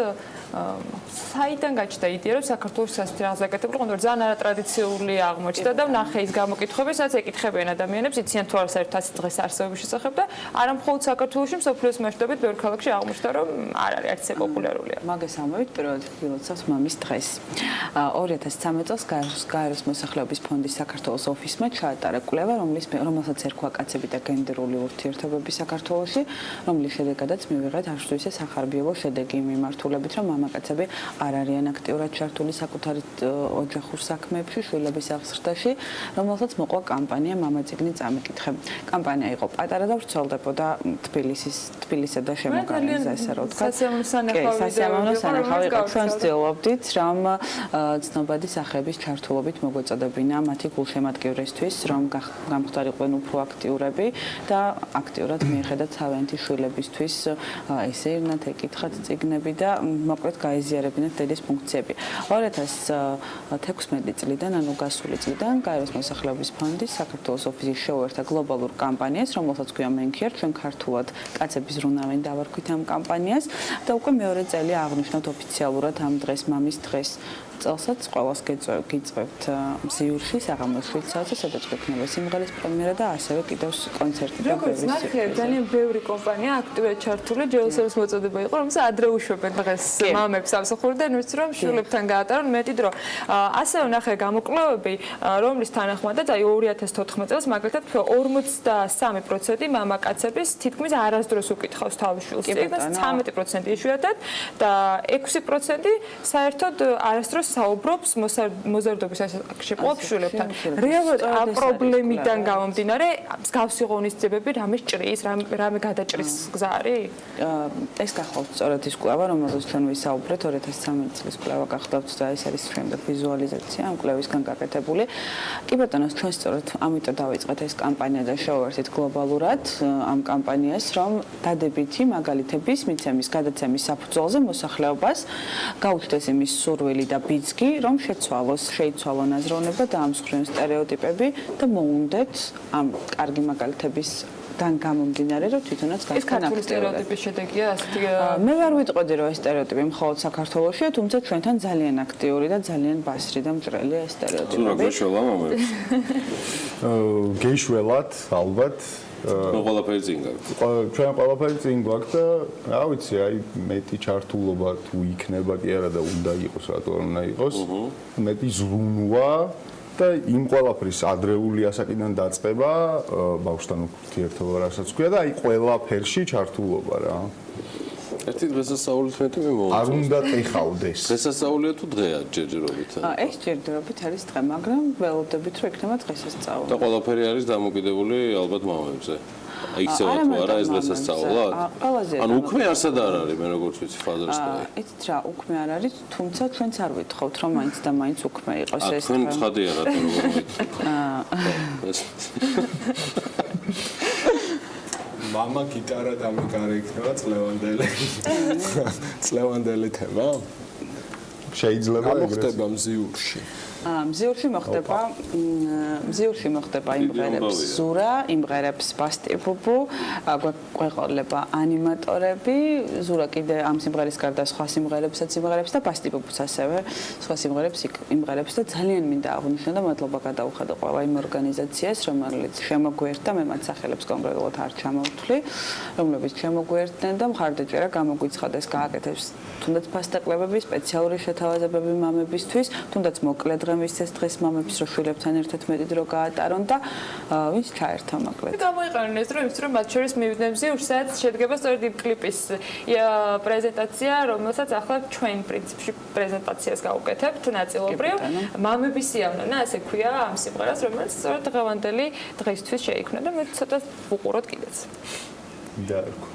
საიდან გაჩნდა იდეა რომ საქართველოს სასტრახზაკეთებრო ყონდორ ძალიან არატრადიციული აღმოჩნდა და ნახე ის გამოკითხვები, სადაც ეკითხებიან ადამიანებს, იციან თუ არა საერთოდ დღეს არსებობის შესახებ და არა მხოლოდ საქართველოში, მსოფლიოს მასშტაბით ბევრ ქალაქში აღმოჩნდა რომ არ არის არც ეს პოპულარულია. მაგას ამოვით პირველად გილოცავს მამის დღეს. 2013 წელს გაეროს მოსახლეობის ფონდის საქართველოს ოფისმა ჩაატარა კვლევა, რომელსაც ერქვა კაცები და გენდერული ურთიერთობები საქართველოში, რომლის შედეგადაც მივიღეთ არცთუისე სახარბიელო შედეგი მიმართულებით, რომ მამაკაცები არ არიან აქტიურად ჩართული საკუთარი ოჯახურ საქმეებში, შვილების აღზრდაში, რომელსაც მოყვა კამპანია მამაწიგნი წამიკითხე. კამპანია იყო პატარა და ვრცელდებოდა თბილისსა და შემოგარენზე, ესე რომ ვთქვათ. სასიამოვნო სანახავი იყო. ჩვენ ვცდილობდით, რომ ცნობადი სახეების ჩართულობით მოგვეწოდებინა მათი გულშემატკივრისთვის, რომ გამხდარიყვნენ უფრო აქტიურები და აქტიურად მიეხედათ თავიანთი შვილებისთვის ესეირნათ, ეკითხათ წიგნები და მოკლედ გაეზიარებინათ დედის ფუნქციები. 2016 წლიდან, ანუ გასული წლიდან, გაეროს მოსახლეობის ფონდის საქართველოს ოფისი შეუერთა გლობალურ კამპანიას, რომელსაც ქვია მენქიერ, ჩვენ ქართულად კაცების ზრუნავენ დავარქვით ამ კამპანიას და უკვე მეორე წელია აღნიშნავთ ოფიციალურად ამ დღეს, მამის დღეს. წელსაც ყველას გიწევთ მზიურში, საღამოს 7 საათზე, სადაც გვექნება სიმღერის პრემიერა და ასევე კიდევ კონცერტი და როგორც ნახეთ, ძალიან ბევრი კომპანია აქტიურად ჩართული, ჯელოსების მოწოდება იყო, რომელსაც ადრე უშვებენ დღეს მამებს სამსახურიდან, ვიც რომ შვილებთან გაატარონ მეტი დრო. ასევე ნახე გამოკვლევები, რომლის თანახმადაც აი 2014 წელს მაგალითად 43% მამაკაცების თითქმის არასდროს უკითხავს თავის შვილს და 13% იშვიათად და 6% საერთოდ არასდროს საუბრობს მოზარდობის შეყოლებს შვილებთან. რეალურად ამ პრობლემიდან გამომდინარე, მსგავსი ღონისძიებები რამე ჭრის, რამე გადაჭრის გზა არის? ეს გახლავთ სწორედ ის კვლევა, რომელზეც ჩვენ ვისაუბრეთ, 2013 წლის კვლევა გახლავთ და ეს არის შემდეგ ვიზუალიზაცია ამ კვლევისგან გაკეთებული. კი ბატონო, ჩვენ სწორედ ამიტომ დავიწყეთ ეს კამპანია და შევერთეთ გლობალურად ამ კამპანიას, რომ დადებითი მაგალითების მიცემის გადაცემის საფუძველზე მოსახლეობას გაუჩნდეს იმის სურვილი და ბიძგი, რომ შეიცვალონ აზროვნება და ამსხვრიონ სტერეოტიპები და მოუნდეთ ამ კარგი მაგალითებისგან გამომდინარე, რომ თვითონაც ეს ქართული სტერეოტიპის შედეგია, ასეთი მე ვერ ვიტყოდი, რომ ეს სტერეოტიპი მხოლოდ საქართველოშია, თუმცა ჩვენთან ძალიან აქტიური და ძალიან ბასრი და მჭრელია ეს სტერეოტიპები. თუ რა გეშველა მამებს? გეშველათ, ალბათ. ყველაფერი წინ გაქვს. ჩვენ ყველაფერი წინ გვაქვს და რა ვიცი, აი მეტი ჩართულობა თუ იქნება კი არა და უნდა იყოს, რატო არ უნდა იყოს. მეტი ზრუნვა და იმ ყველაფრის ადრეული ასაკიდან დაწყება ბავშვთან ურთიერთობა რასაც ქვია და აი ყველაფერში ჩართულობა რა. ერთი დღესასწაულით მეტი მე მოვაწევ. არ უნდა ტეხავდეს. დღესასწაულია თუ დღეა ჯერჯერობით? ეს ჯერჯერობით არის დღე, მაგრამ ველოდებით რომ იქნება დღესასწაული. და ყველაფერი არის დამოკიდებული ალბათ მამებზე. იქცევა თუ არა ეს დღესასწაულად? ანუ უქმე არსად არ არის, მე როგორც ვიცი ხაზრასთან. იცით რა, უქმე არ არის, თუმცა ჩვენც არ ვითხოვთ რომ მაინც და მაინც უქმე იყოს ეს. თქვენ ცხადია რატომ როგორ ვითხოვთ? მამა გიტარა დამეკარე იქნება წლევანდელი. წლევანდელი თემა? შეიძლება ეგრეთ. მოხდება მზიურში. მზიურში მოხდება იმღერებს ზურა, იმღერებს ბასტიბუბუ, გვეყოლება ანიმატორები, ზურა კიდე ამ სიმღერის გარდა სხვა სიმღერებსაც იმღერებს და ბასტიბუბუს ასევე სხვა სიმღერებს იმღერებს და ძალიან მინდა აღვნიშნო და მადლობა გადაუხადო ყველა იმ ორგანიზაციას, რომელიც შემოგვერთა, მე მათ სახელებს კონკრეტულად არ ჩამოვთვლი, რომლებიც შემოგვერდნენ და მხარდაჭერა გამოგვიცხადეს გააკეთებს თუნდაც ფასტაკლებები, სპეციალური შეთავაზებები მამებისთვის, თუნდაც მოკლე დღე მისცეს დღეს მამებს რო შვილებთან ერთად მეტი დრო გაატარონ და ვინც ჩაერთა მოკლედ. გამოიყენონ ეს დრო იმის რომ მათ შორის მივიდნენ მზიურში, სადაც შედგება სწორედ იმ კლიპის პრეზენტაცია, რომელსაც ახლა ჩვენ პრინციპში პრეზენტაციას გავუკეთებთ ნაწილობრივ. მამების სიამოვნა, ასე ქვია ამ სიმღერას, რომელიც სწორედ დღევანდელი დღისთვის შეიქმნა და მე ცოტა ვუყუროთ კიდეც. დაერქვა.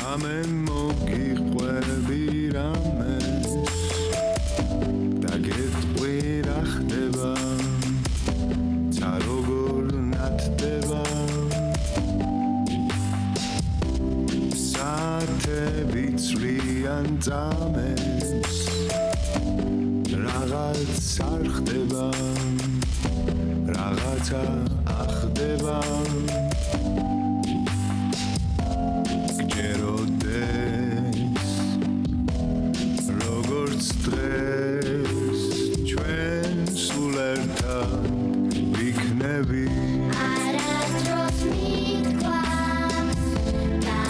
რამე მოგიყვები რამე და გეტყვი რა ხდება ცა როგორ ნათდება საათები ცვლიან წამებს რაღაც არ ხდება რაღაცა ახდება როგორც დღეს ჩვენ სულ ერთად ვიქნები არასდროს მითქვა და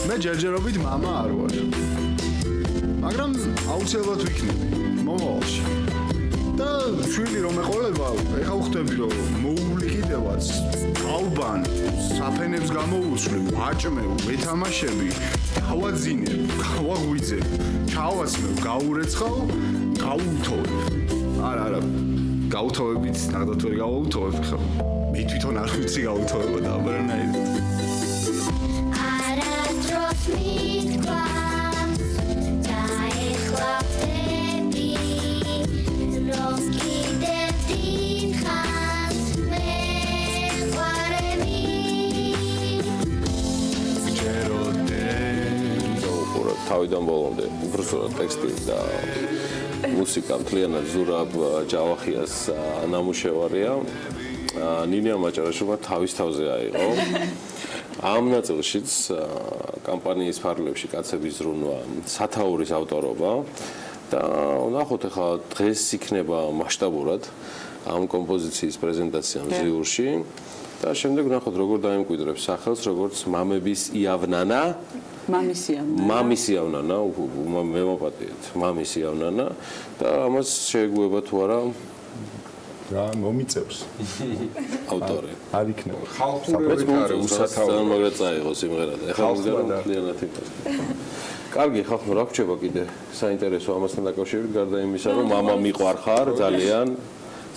მე ჯერჯერობით мама არ ვარ. მაგრამ აუცილებლად ვიქნები მომავალში. და შვილი რომ ეყოლება, ეხა ვხვდები რომ მოუვლი კიდევაც ალბან საფენებს გამოუცვლი, ვაჭმევ, ვეთამაშები, გავაძინებ, გავაღვიძებ, ჩავაცმევ, გაურეცხავ, გაუთავებ. არა, გაუთავებით ნახდათ ვერ გავაუთავებ ხა. მე თვითონ არ ვიცი გაუთავება და აბარანაირად. არადროს მითქვამს და ეხლა ვტები რომ კიდევ დიდხანს მეყვარები თავიდან ბოლომდე უბრალოდ ტექსტი და მუსიკა მთლიანად ზურაბ ჯავახიას ნამუშევარია. ნინია მაჭარაშვილმა თავის თავზე აიღო. ამ ნაწილშიც კამპანიის ფარგლებში კაცების ზრუნვა, სათაურის ავტორობა და ნახოთ ახლა დღეს იქნება მასშტაბურად ამ კომპოზიციის პრეზენტაცია მზიურში და შემდეგ ნახოთ როგორ დაიმკვიდრებს სახელს, როგორც მამების იავნანა მამის იავნანა, მე მოპატიეთ, მამის იავნანა და ამას შეეგუება თუ არა რა მომიწევს ავტორი არ იქნება ხალხური უსათაურო მაგრამ წაიღო სიმღერა და ეხლა მთლიანად იქნება კარგი ხალხო რა გრჩება კიდე საინტერესო ამასთან დაკავშირებით გარდა იმისა რომ მამა მიყვარხარ ძალიან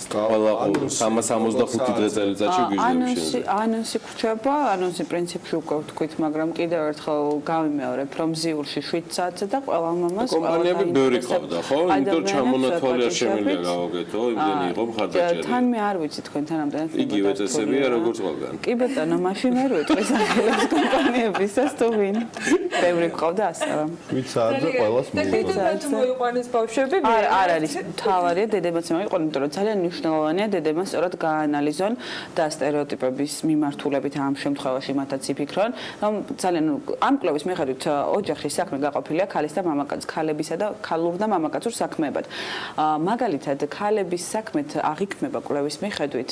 ყველა 365 დღე წელიწადში გიჟდები ანონსი გრჩება ანონსი პრინციპში უკვე ვთქვით მაგრამ კიდევ ერთხელ გავიმეორებ რომ ზიურში 7 საათზე და ყველა მამას კომპანიები ბევრი ყავდა ხო იმიტომ ჩამონათვალი არ შემიძლია გავაკეთო იმდენი იყო მხარდაჭერა თან მე არ ვიცი თქვენთან ამდენად იგივე წესებია როგორც ყველგან კი ბატონო მაშინ ვერ ვიტყვი სახელებს კომპანიებისას თუ ვინ ბევრი ყავდა ასე რომ 7 საათზე ყველას მოიყვანეს ბავშვები არ არის თავარია დედამაც მოიყვანე იმიტომ რომ ძალიან მნიშვნელოვანია დედამას სწორად გაანალიზონ და სტერეოტიპების მიმართულებით ამ შემთხვევაში მათაც იფიქრონ რომ ძალიან ამ კვლევის მიხედვით ოჯახის საქმე გაყოფილია ქალის და მამაკაცის ქალებისა და ქალურ და მამაკაცურ საქმეებად მაგალითად ქალების საქმეთ აღიქმება კვლევის მიხედვით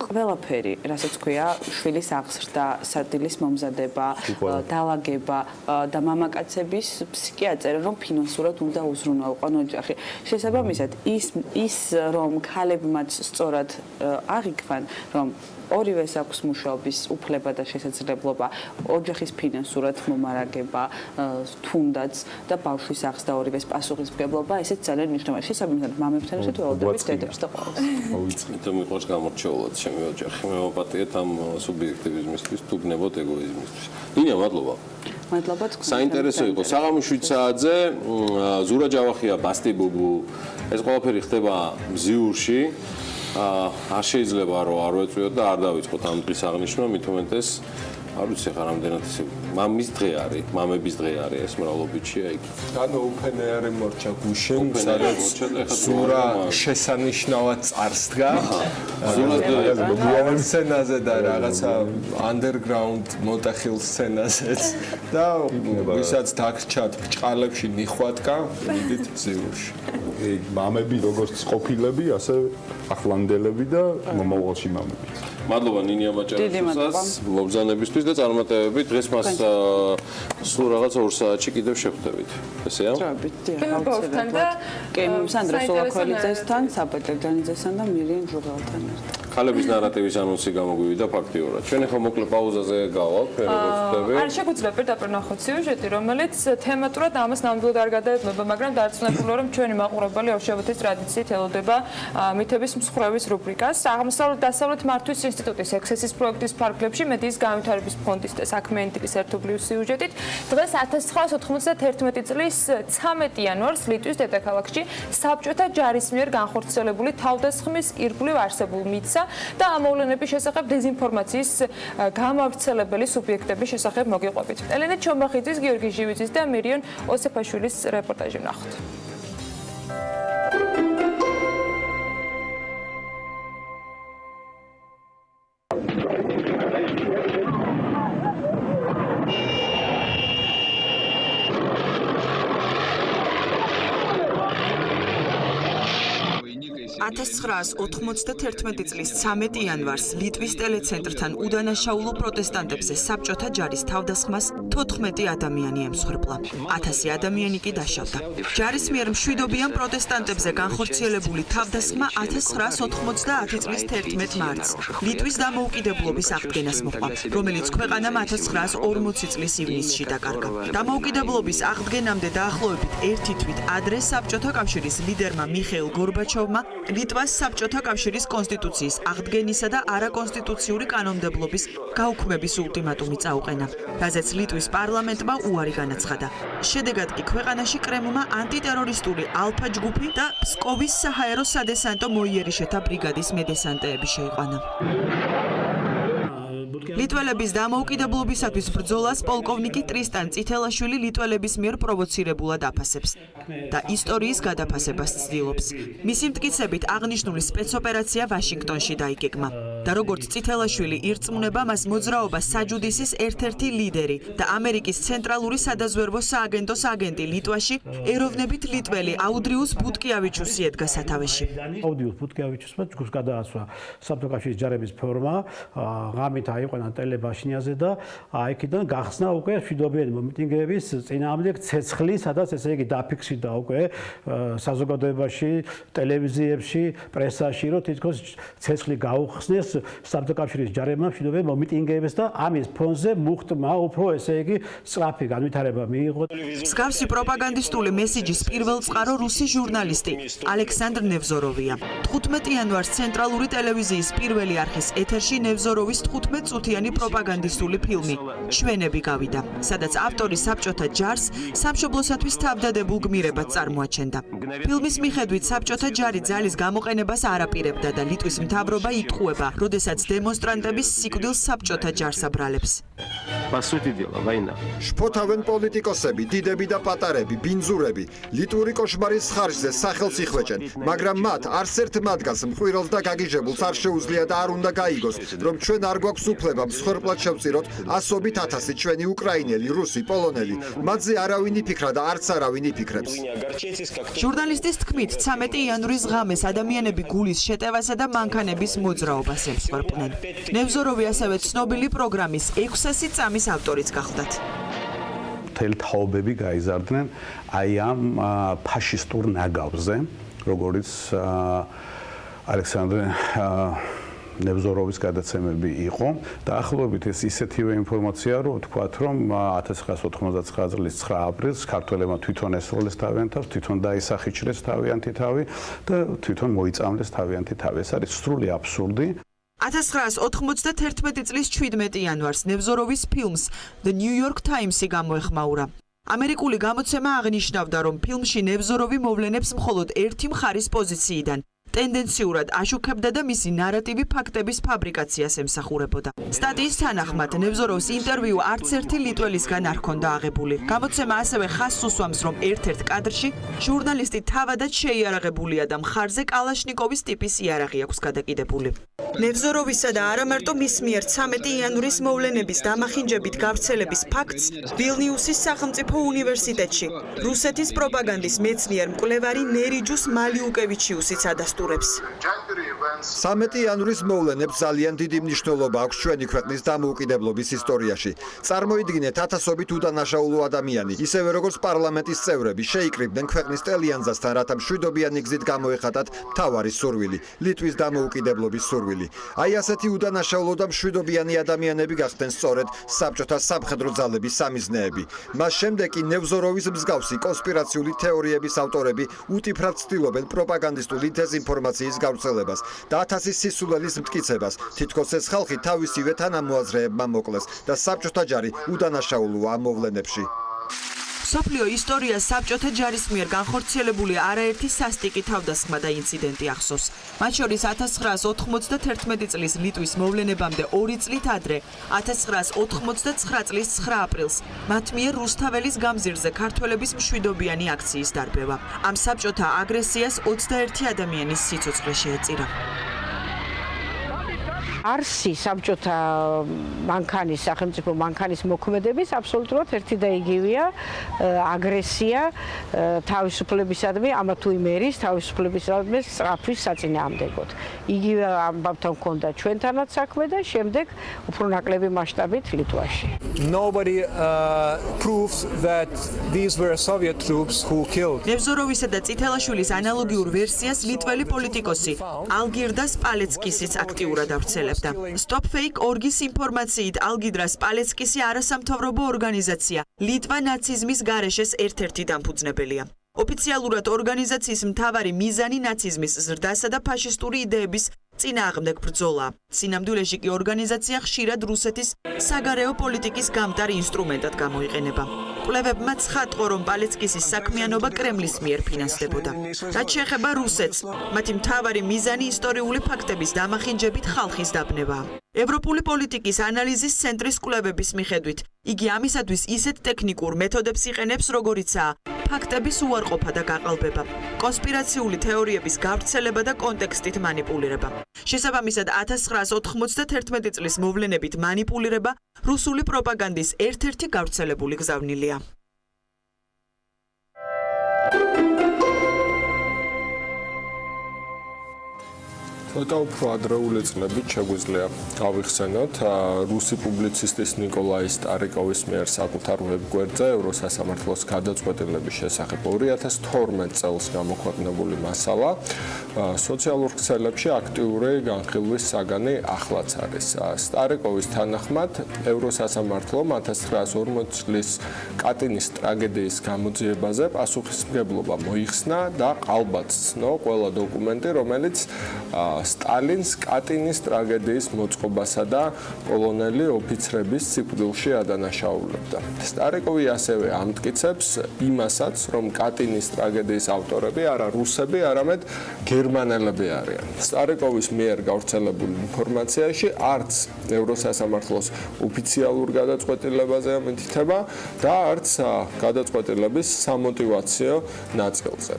ყველაფერი რასაც ქვია შვილის აღზრდა სადილის მომზადება დაალაგება და მამაკაცების ფსიქიატრია რომ ფინანსურად უნდა უზრუნველყონ ოჯახი შესაბამისად ის რომ ქალებმაც სწორად აღიქვან რომ ორივეს აქვს მუშაობის უფლება და შესაძლებლობა ოჯახის ფინანსურად მომარაგება თუნდაც და ბავშვის აღზრდა და ორივეს პასუხისმგებლობა ესეც ძალიან მნიშვნელოვანია შესაბამისად მამებთან ერთად ველოდებით დედებს და ყველას მოვიწმით რომ მიყვარს გამორჩეულად ჩემი ოჯახი მე მოპატიეთ ამ სუბიექტივიზმისთვის თუ გნებოთ ეგოიზმისთვის ნინია მადლობა მადლობა თქვენ საინტერესო იყო საღამო 7 საათზე ზურა ჯავახია ბასტი ბუბუ ეს ყველაფერი ხდება მზიურში არ შეიძლება რომ არ ვეწვიოთ და არ დავიწყოთ ამ დღის აღნიშვნა მით უმეტეს არ ვიცი ხარ რამდენად ისე მამის დღე არის მამების დღე არის ეს მრავლობითია იქ ანუ უპენერი მორჩა გუშინ სადაც ზურა შესანიშნავად წარსდგა ზურა სცენაზე და რაღაცა underground მოტახილ სცენაზეც და ვისაც დაგრჩათ ბჭყალებში ნიხვატკა მიდით ზიურში მამები როგორც ყოფილები ასე ახლანდელები და მომავალში მამები მადლობა ნინია მაჭარაშვილს მობრძანებისთვის და წარმატებებით დღეს მას სულ რაღაც 2 საათში კიდევ შევხვდებით ესეა? ბავშვთან და სანდრა სოლაქველიძესთან, საბატერ დანიძესთან და მირიან ჟუღელთან ერთად. ქალების ნარატივის ანონსი გამოგვივიდა ფაქტიურად. ჩვენ ახლა მოკლე პაუზაზე გავალთ, როგორც ხდები. არ შეგვიძლია პირდაპირ ნახოთ სიუჟეტი, რომელიც თემატურად ამას ნამდვილად არ გადაეცემა, მაგრამ დარწმუნებულია, რომ ჩვენი მაყურებელი ორშაბათის ტრადიციით ელოდება მითების მსხვერპლის რუბრიკას. აღმოსავლეთ-დასავლეთ მართვის ინსტიტუტის ექსესის პროექტის ფარგლებში მედიის განვითარების ფონდის და საქმიანი დილის ერთობლივ სიუჟეტით დღეს 1991 წლის 13 იანვარს ლიტვის დედაქალაქში საბჭოთა ჯარის მიერ განხორციელებული თავდასხმის ირგვლივ არსებულ მითსა და ამ მოვლენების შესახებ დეზინფორმაციის გამავრცელებელი სუბიექტების შესახებ მოგიყვებით. ელენე ჩომბახიძის, გიორგი ჟივიძის და მირიონ ოსეფაშვილის რეპორტაჟი ვნახოთ. 1991 წლის 13 იანვარს ლიტვის ტელეცენტრთან უდანაშაულო პროტესტანტებზე საბჭოთა ჯარის თავდასხმას 14 ადამიანი ემსხვერპლა. 1000 ადამიანი კი დაშავდა. ჯარის მიერ მშვიდობიან პროტესტანტებზე განხორციელებული თავდასხმა 1990 წლის 11 მარტს ლიტვის დამოუკიდებლობის აღდგენას მოყვა, რომელიც ქვეყანამ 1940 წლის ივნისში დაკარგა. დამოუკიდებლობის აღდგენამდე დაახლოებით ერთი თვით ადრე საბჭოთა კავშირის ლიდერმა მიხეილ გორბაჩოვმა ლიტვას საბჭოთა კავშირის კონსტიტუციის აღდგენისა და არაკონსტიტუციური კანონმდებლობის გაუქმების ულტიმატუმი წაუყენა, რაზეც ლიტვის პარლამენტმა უარი განაცხადა. შედეგად კი ქვეყანაში კრემლმა ანტიტერორისტული ალფა ჯგუფი და ფსკოვის საჰაერო სადესანტო მოიერიშეთა ბრიგადის მედესანტეები შეიყვანა. ლიტველების დამოუკიდებლობისათვის ბრძოლას პოლკოვნიკი ტრისტან წითელაშვილი ლიტველების მიერ პროვოცირებულად აფასებს და ისტორიის გადაფასებას ცდილობს. მისი მტკიცებით აღნიშნული სპეცოპერაცია ვაშინგტონში დაიგეგმა და როგორც წითელაშვილი ირწმუნება, მას მოძრაობა საჯუდისის ერთ-ერთი ლიდერი და ამერიკის ცენტრალური სადაზვერვო სააგენტოს აგენტი ლიტვაში ეროვნებით ლიტველი აუდრიუს ბუტკიავიჩუსი ედგა სათავეში. აუდრიუს ბუტკიავიჩუსმა ჯგუფს გადაასვა საბჭოთა კავშირის ჯარების ფორმა, ღამით აიყვანა ტელებაშინიაზე და აიქიდან გახსნა უკვე მშვიდობიანი მომიტინგეების წინააღმდეგ ცეცხლი, სადაც ესე იგი დაფიქსირდა უკვე საზოგადოებაში, ტელევიზიებში, პრესაში, რომ თითქოს ცეცხლი გაუხსნეს საბჭოთა კავშირის ჯარებმა მშვიდობიან მომიტინგეებს და ამის ფონზე მუხტმა უფრო ესე იგი სწრაფი განვითარება მიიღო. მსგავსი პროპაგანდისტული მესიჯის პირველ წყარო რუსი ჟურნალისტი ალექსანდრ ნევზოროვია. 15 იანვარს ცენტრალური ტელევიზიის პირველი არხის ეთერში ნევზოროვის 15 წუთიანი პროპაგანდისტული ფილმი „ჩვენები“ გავიდა, სადაც ავტორი საბჭოთა ჯარს სამშობლოსათვის თავდადებულ გმირებად წარმოაჩენდა. ფილმის მიხედვით საბჭოთა ჯარი ძალის გამოყენებას არ აპირებდა და ლიტვის მთავრობა იტყუება, როდესაც დემონსტრანტები სიკვდილს საბჭოთა ჯარს აბრალებს. შფოთავენ პოლიტიკოსები, დიდები და პატარები, ბინძურები, ლიტვური კოშმარის ხარჯზე სახელს იხვეჭენ, მაგრამ მათ არც ერთ მათგანს მყვირელს და გაგიჟებულს არ შეუძლია და არ უნდა გაიგოს, რომ ჩვენ არ გვაქვს უფლება მსხვერპლად შევწიროთ ასობით ათასი ჩვენი უკრაინელი, რუსი, პოლონელი. მათზე არავინ იფიქრა და არც არავინ იფიქრებს. ჟურნალისტის თქმით, 13 იანვრის ღამეს ადამიანები გულის შეტევასა და მანქანების მოძრაობას ემსხვერპლნენ. ნევზოროვი ასევე ცნობილი პროგრამის 600 წამის ავტორიც გახლდათ. მთელი თაობები გაიზარდნენ აი ამ ფაშისტურ ნაგავზე, როგორც ალექსანდრე ნევზოროვის გადაცემები იყო. დაახლოებით ეს ისეთივე ინფორმაცია, რომ ვთქვათ, რომ 1999 წლის 9 აპრილს ქართველებმა თვითონ ესროლეს თავიანთ თავს, თვითონ დაისახიჩრეს თავიანთი თავი და თვითონ მოიწამლეს თავიანთი თავი. ეს არის სრული აბსურდი. 1991 წლის 17 იანვარს ნევზოროვის ფილმს The New York Times-ი გამოეხმაურა. ამერიკული გამოცემა აღნიშნავდა, რომ ფილმში ნევზოროვი მოვლენებს მხოლოდ ერთი მხარის პოზიციიდან ტენდენციურად აშუქებდა და მისი ნარატივი ფაქტების ფაბრიკაციას ემსახურებოდა. სტატიის თანახმად, ნევზოროვს ინტერვიუ არც ერთი ლიტველისგან არ ჰქონდა აღებული. გამოცემა ასევე ხაზს უსვამს, რომ ერთ-ერთ კადრში ჟურნალისტი თავადაც შეიარაღებულია და მხარზე კალაშნიკოვის ტიპის იარაღი აქვს გადაკიდებული. ნევზოროვისა და არა მარტო მის მიერ 13 იანვრის მოვლენების დამახინჯებით გავრცელების ფაქტს ვილნიუსის სახელმწიფო უნივერსიტეტში რუსეთის პროპაგანდის მეცნიერ მკვლევარი ნერიჯუს მალიუკევიჩიუსიც ადასტურებს. 13 იანვრის მოვლენებს ძალიან დიდი მნიშვნელობა აქვს ჩვენი ქვეყნის დამოუკიდებლობის ისტორიაში. წარმოიდგინეთ, ათასობით უდანაშაულო ადამიანი, ისევე როგორც პარლამენტის წევრები, შეიკრიბნენ ქვეყნის ტელიანძასთან, რათა მშვიდობიანი გზით გამოეხატათ მთავარი სურვილი, ლიტვის დამოუკიდებლობის სურვილი. აი ასეთი უდანაშაულო და მშვიდობიანი ადამიანები გახდნენ სწორედ საბჭოთა სამხედრო ძალების სამიზნეები. მას შემდეგ კი ნევზოროვის მსგავსი კონსპირაციული თეორიების ავტორები უტიფრად ცდილობენ პროპაგანდისტული დეზინფორმაციის გავრცელებას და ათასის სისულელის მტკიცებას. თითქოს ეს ხალხი თავისივე თანამოაზრეებმა მოკლეს და საბჭოთა ჯარი უდანაშაულოა ამ მოვლენებში. მსოფლიო ისტორიას საბჭოთა ჯარის მიერ განხორციელებული არაერთი სასტიკი თავდასხმა და ინციდენტი ახსოვს. მათ შორის 1991 წლის ლიტვის მოვლენებამდე 2 წლით ადრე, 1999 წლის 9 აპრილს, მათ მიერ რუსთაველის გამზირზე ქართველების მშვიდობიანი აქციის დარბევა. ამ საბჭოთა აგრესიას 21 ადამიანის სიცოცხლე შეეწირა. არსი საბჭოთა მანქანის სახელმწიფო მანქანის მოქმედების აბსოლუტურად ერთი და იგივეა აგრესია თავისუფლებისადმი ამა თუ იმ ერის თავისუფლებისადმი სწრაფვის საწინააღმდეგოდ. იგივე ამბავთან ჰქონდა ჩვენთანაც საქმე და შემდეგ უფრო ნაკლები მასშტაბით ლიტვაში. Nobody proves that these were Soviet troops who killed. ნევზოროვისა და წითელაშვილის ანალოგიურ ვერსიას ლიტველი პოლიტიკოსი ალგირდა სპალეცკისიც აქტიურად ავრცელებდა. Stop Fake ორგის ინფორმაციით ალგირდა სპალეცკისი არასამთავრობო ორგანიზაცია ლიტვა ნაციზმის გარეშეს ერთ-ერთი დამფუძნებელია. ოფიციალურად ორგანიზაციის მთავარი მიზანი ნაციზმის ზრდასა და ფაშისტური იდეების წინააღმდეგ ბრძოლა. სინამდვილეში კი ორგანიზაცია ხშირად რუსეთის საგარეო პოლიტიკის გამტარ ინსტრუმენტად გამოიყენება. კვლევებმა ცხადყო, რომ პალეცკისის საქმიანობა კრემლის მიერ ფინანსდებოდა. რაც შეეხება რუსეთს, მათი მთავარი მიზანი ისტორიული ფაქტების დამახინჯებით ხალხის დაბნევაა. ევროპული პოლიტიკის ანალიზის ცენტრის კვლევების მიხედვით, იგი ამისათვის ისეთ ტექნიკურ მეთოდებს იყენებს, როგორიცაა ფაქტების უარყოფა და გაყალბება, კონსპირაციული თეორიების გავრცელება და კონტექსტით მანიპულირება. შესაბამისად 1991 წლის მოვლენებით მანიპულირება რუსული პროპაგანდის ერთ-ერთი გავრცელებული გზავნილია. ცოტა უფრო ადრეული წლებით შეგვიძლია გავიხსენოთ რუსი პუბლიცისტის ნიკოლაი სტარიკოვის მიერ საკუთარ ვებგვერდზე ევროსასამართლოს გადაწყვეტილების შესახებ 2012 წელს გამოქვეყნებული მასალა სოციალურ ქსელებში აქტიური განხილვის საგანი ახლაც არის. სტარიკოვის თანახმად ევროსასამართლომ 1940 წლის კატინის ტრაგედიის გამოძიებაზე პასუხისმგებლობა მოიხსნა და ყალბად ცნო ყველა დოკუმენტი, რომელიც სტალინს კატინის ტრაგედიის მოწყობასა და პოლონელი ოფიცრების სიკვდილში ადანაშაულებდა. სტარიკოვი ასევე ამტკიცებს იმასაც, რომ კატინის ტრაგედიის ავტორები არა რუსები, არამედ გერმანელები არიან. სტარიკოვის მიერ გავრცელებულ ინფორმაციაში არც ევროსასამართლოს ოფიციალურ გადაწყვეტილებაზე ამითითება და არც გადაწყვეტილების სამოტივაციო ნაწილზე.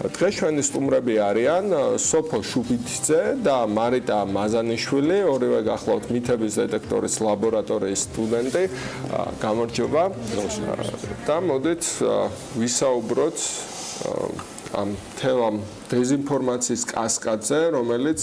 დღეს ჩვენი სტუმრები არიან სოფო შუბიძე და მარიტა მაზანიშვილი, ორივე გახლავთ მითების დეტექტორის ლაბორატორიის სტუდენტი. გამარჯობა. და მოდით ვისაუბროთ ამ თემამ დეზინფორმაციის კასკადზე, რომელიც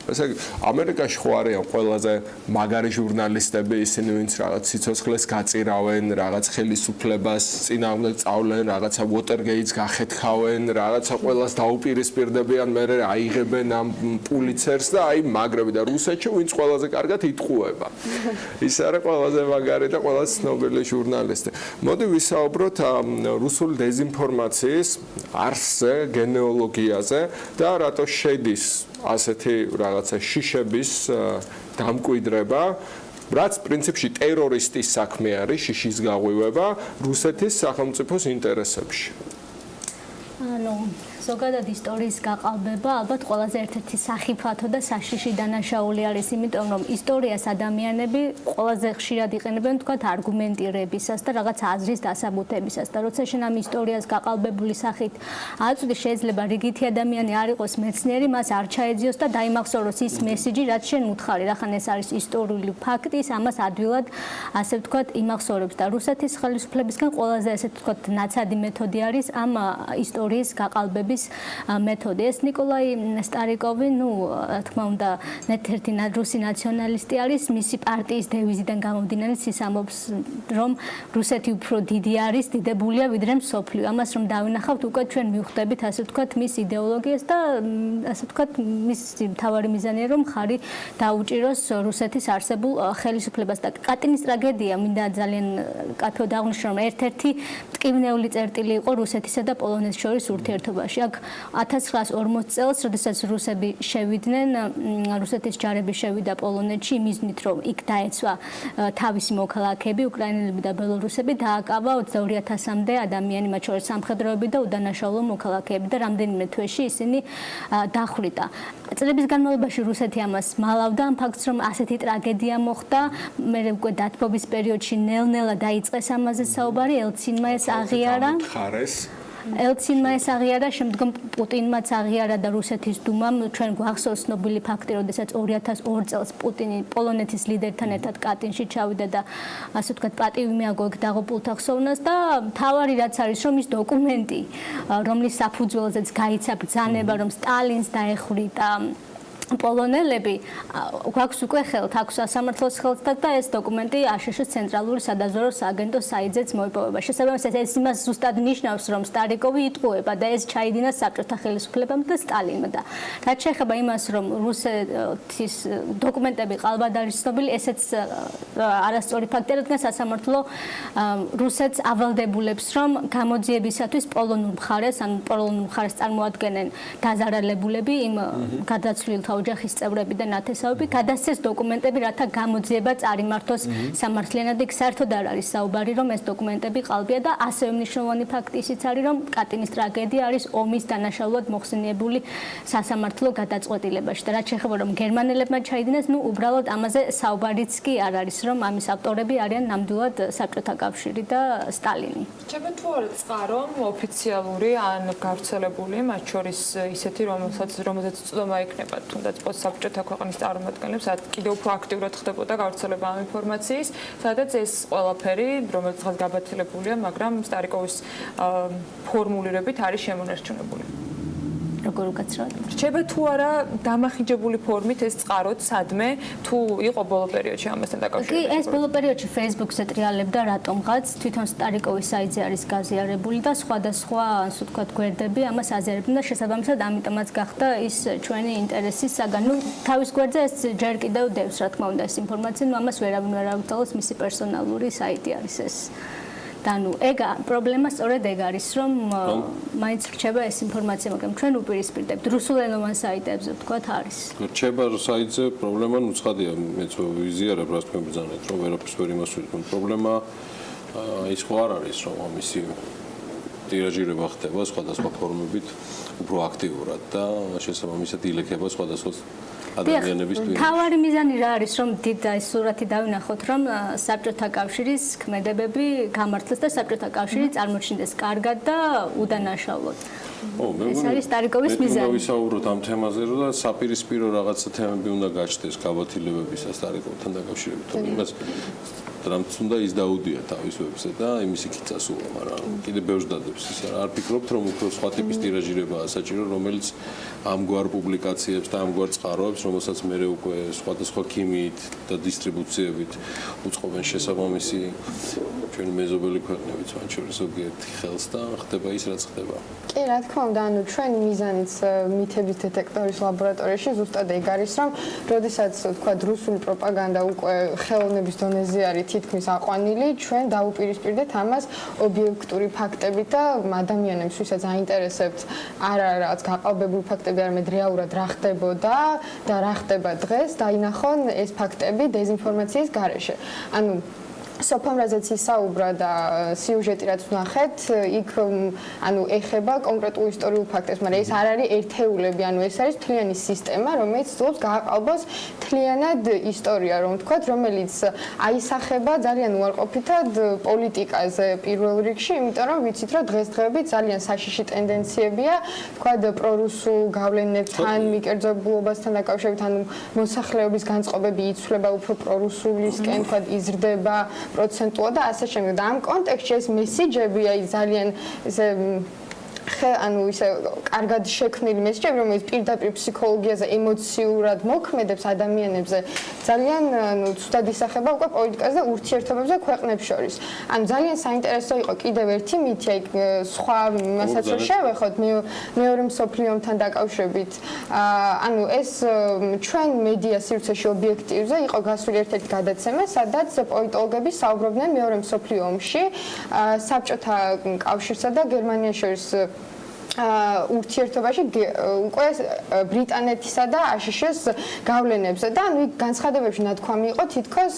ესე ამერიკაში ხო არიან ყველაზე მაგარი ჟურნალისტები, ისინი ვინც რაღაც სიცოცხლეს გაწირავენ, რაღაც ხელისუფლებას წინააღმდეგ წავლენ, რაღაცა ვოტერგეიტს გახეთხავენ, რაღაცა ყველას დაუპირისპირდებიან, მე აიღებენ ამ პულიცერს და აი მაგრები და რუსეთში ვინც ყველაზე კარგად იტყუება. ის არის ყველაზე მაგარი და ყველაზე ცნობილი ჟურნალისტი. მოდი ვისაუბროთ რუსული დეზინფორმაციის არსზე, გენეოლოგიაზე და რატო შედის ასეთი რაღაცა შიშების დამკვიდრება, რაც პრინციპში ტერორისტის საქმე არის, შიშის გაღვივება რუსეთის სახელმწიფოს ინტერესებში. ზოგადად ისტორიის გაყალბება ალბათ ყველაზე ერთ-ერთი სახიფათო და საშიში დანაშაული არის, იმიტომ რომ ისტორიას ადამიანები ყველაზე ხშირად იყენებენ თქვათ არგუმენტირებისას და რაღაც აზრის დასაბუთებისას და როცა შენ ამ ისტორიას გაყალბებული სახით აწვდი, შეიძლება რიგითი ადამიანი არ იყოს მეცნიერი, მას არ ჩაეძიოს და დაიმახსოვროს ის მესიჯი, რაც შენ უთხარი, რახან ეს არის ისტორიული ფაქტი, ამას ადვილად ასე ვთქვათ იმახსოვრებს და რუსეთის ხელისუფლებისგან ყველაზე ასე ვთქვათ ნაცადი მეთოდი არის ამ ისტორიის გაყალბების მეთოდი. ეს ნიკოლაი სტარიკოვი, რა თქმა უნდა, ერთ-ერთი რუსი ნაციონალისტი არის, მისი პარტიის დევიზიდან გამომდინარე ის ამბობს, რომ რუსეთი უფრო დიდი არის, დიდებულია ვიდრე მსოფლიო. ამას რომ დავინახავთ, უკვე ჩვენ მივხვდებით, ასე ვთქვათ, მის იდეოლოგიას და ასე ვთქვათ, მის მთავარი მიზანია, რომ ხარი დაუჭიროს რუსეთის არსებულ ხელისუფლებას და კატინის ტრაგედია, მინდა ძალიან კაფეოდ აღნიშნო, რომ ერთ-ერთი მტკივნეული წერტილი იყო რუსეთისა და პოლონეთის შორის ურთიერთობაში. აქ 1940 წელს, როდესაც რუსები შევიდნენ, რუსეთის ჯარები შევიდა პოლონეთში, იმიზნით, რომ იქ დაეცვა თავისი მოქალაქეები, უკრაინელები და ბელორუსები, დააკავა 22,000-მდე ადამიანი, მათ შორის სამხედროები და უდანაშაულო მოქალაქეები და რამდენიმე თვეში ისინი დახვრიტა. წლების განმავლობაში რუსეთი ამას მალავდა ამ ფაქტს, რომ ასეთი ტრაგედია მოხდა, მე უკვე დათბობის პერიოდში ნელ-ნელა დაიწყეს ამაზე საუბარი, ელცინმა ეს აღიარა. ელცინმა ეს აღიარა, შემდგომ პუტინმაც აღიარა და რუსეთის დუმამ ჩვენ გვახსოვს ცნობილი ფაქტი, როდესაც 2002 წელს პუტინი პოლონეთის ლიდერთან ერთად კატინში ჩავიდა და ასე ვთქვათ პატივი მიაგო ეგ დაღუპულთა ხსოვნას და მთავარი რაც არის რომ ის დოკუმენტი, რომლის საფუძველზეც გაიცა ბრძანება, რომ სტალინს დაეხვრიტა პოლონელები გვაქვს უკვე ხელთ, აქვს სასამართლოს ხელთ და ეს დოკუმენტი აშშ-ის ცენტრალური სადაზვერვო სააგენტოს საიტზეც მოიპოვება. შესაბამისად ეს იმას ზუსტად ნიშნავს, რომ სტარიკოვი იტყუება და ეს ჩაიდინა საბჭოთა ხელისუფლებამ და სტალინმა და რაც შეეხება იმას, რომ რუსეთის დოკუმენტები ყალბად არის ცნობილი, ესეც არასწორი ფაქტია, რადგან სასამართლო რუსეთს ავალდებულებს, რომ გამოძიებისათვის პოლონურ მხარეს, ან პოლონურ მხარეს წარმოადგენენ დაზარალებულები იმ გადაცვლილთა ოჯახის წევრები და ნათესავები გადასცეს დოკუმენტები, რათა გამოძიება წარიმართოს სამართლიანად. იქ საერთოდ არ არის საუბარი, რომ ეს დოკუმენტები ყალბია და ასევე მნიშვნელოვანი ფაქტი ისიც არის, რომ კატინის ტრაგედია არის ომის დანაშაულად მოხსენიებული სასამართლო გადაწყვეტილებაში და რაც შეეხება რომ გერმანელებმა ჩაიდინეს, უბრალოდ ამაზე საუბარიც კი არ არის, რომ ამის ავტორები არიან ნამდვილად საბჭოთა კავშირი და სტალინი. რჩება თუ არა წყარო ოფიციალური ან გავრცელებული, მათ შორის ისეთი, რომელსაც წვდომა იქნება თუნდაც პოსტსაბჭოთა ქვეყნის წარმომადგენლებს, კიდევ უფრო აქტიურად ხდებოდა გავრცელება ამ ინფორმაციის, სადაც ეს ყველაფერი, რომელიც დღეს გაბათილებულია, მაგრამ სტარიკოვის ფორმულირებით არის შემონარჩუნებული. როგორ უკაცრავად? რჩება თუ არა დამახინჯებული ფორმით ეს წყაროთ სადმე, თუ იყო ბოლო პერიოდში ამასთან დაკავშირებით? კი, ეს ბოლო პერიოდში Facebook-ზე ტრიალებდა რატომღაც, თვითონ სტარიკოვის საიტზე არის გაზიარებული და სხვადასხვა, ასე ვთქვათ, გვერდები ამას აზიარებდნენ და შესაბამისად ამიტომაც გახდა ის ჩვენი ინტერესის საგანი. თავის გვერდზე ეს ჯერ კიდევ დევს, რა თქმა უნდა, ეს ინფორმაცია, ამას ვერავინ ვერ აღწევს, მისი პერსონალური საიტი არის ეს. ეგ პრობლემა სწორედ ეგ არის, რომ მაინც რჩება ეს ინფორმაცია, მაგრამ ჩვენ უპირისპირდებთ რუსულენოვან საიტებზე, ვთქვათ, არის. რჩება საიტზე პრობლემა უცხადია, მეც ვიზიარებ, რას თქვენ ბრძანეთ, რომ ვერაფერს ვერ იმასვით. პრობლემა ის ხო არ არის, რომ ამისი ტირაჟირება ხდება სხვადასხვა ფორმებით უფრო აქტიურად და შესაბამისად ილექება სხვადასხვა ადამიანების თვითონ. თავარი მიზანი რა არის, რომ დიდ ეს სურათი დავინახოთ, რომ საბჭოთა კავშირის ქმედებები გამართლეს და საბჭოთა კავშირი წარმოჩნდეს კარგად და უდანაშაულოდ. ეს არის სტარიკოვის მიზანი. მე ვისაუბროთ ამ თემაზე, რომ საპირისპირო რაღაცა თემები უნდა გაჩნდეს გაბათილებებისა სტარიკოვთან დაკავშირებით. იმას რამც უნდა ის დაუდია თავის ვებზე და იმის იქით წასულა, მაგრამ კიდე ბევრს დადებს ის არ ფიქრობთ, რომ უფრო სხვა ტიპის ტირაჟირებაა საჭირო, რომელიც ამგვარ პუბლიკაციებს და ამგვარ წყაროებს, რომელსაც მე უკვე სხვადასხვა ქიმიით და დისტრიბუციებით უწყობენ შესაბამისი ჩვენი მეზობელი ქვეყნებიც, მათ შორის ზოგიერთი ხელს და ხდება ის, რაც ხდება. კი, რა თქმა უნდა, ჩვენი მიზანიც მითების დეტექტორის ლაბორატორიაში ზუსტად ეგ არის, რომ როდესაც თქვა რუსული პროპაგანდა უკვე ხელოვნების დონეზე არის თითქმის აყვანილი, ჩვენ დაუპირისპირდეთ ამას ობიექტური ფაქტებით და ადამიანებს, ვისაც აინტერესებთ არა რაღაც გაყალბებული ფაქტები, არამედ რეალურად რა ხდებოდა და რა ხდება დღეს, დაინახონ ეს ფაქტები დეзинფორმაციის გარეშე. ანუ სოფომრაზეც ისაუბრა და სიუჟეტი რაც ვნახეთ, იქ ეხება კონკრეტულ ისტორიულ ფაქტებს, მაგრამ ეს არ არის ერთეულები, ეს არის მთლიანი სისტემა, რომელიც ცდილობს გააყალბოს მთლიანად ისტორია, რომ ვთქვათ, რომელიც აისახება ძალიან უარყოფითად პოლიტიკაზე პირველ რიგში, იმიტომ რომ ვიცით, რომ დღესდღეობით ძალიან საშიში ტენდენციებია, ვთქვათ, პრორუსულ გავლენებთან, მიკერძებულობასთან დაკავშირებით, მოსახლეობის განწყობები იცვლება უფრო პრორუსულისკენ, ვთქვათ, იზრდება პროცენტულად და ასე შემდეგ. და ამ კონტექსტში ეს მესიჯები ძალიან ისე კარგად შექმნილი მესიჯები, რომელიც პირდაპირ ფსიქოლოგიაზე, ემოციურად მოქმედებს ადამიანებზე, ძალიან ცუდად ისახება უკვე პოლიტიკაზე და ურთიერთობებზე ქვეყნებს შორის. ძალიან საინტერესო იყო კიდევ ერთი მითი, სხვა მასაც რომ შევეხოთ მეორე მსოფლიო ომთან დაკავშირებით. ეს ჩვენ მედია სივრცეში ობიექტივზე იყო გასული ერთ-ერთი გადაცემა, სადაც პოლიტოლოგები საუბრობდნენ მეორე მსოფლიო ომში საბჭოთა კავშირსა და გერმანიას შორის ურთიერთობაში უკვე ბრიტანეთისა და აშშ-ს გავლენებზე და ანუ განცხადებებში ნათქვამი იყო თითქოს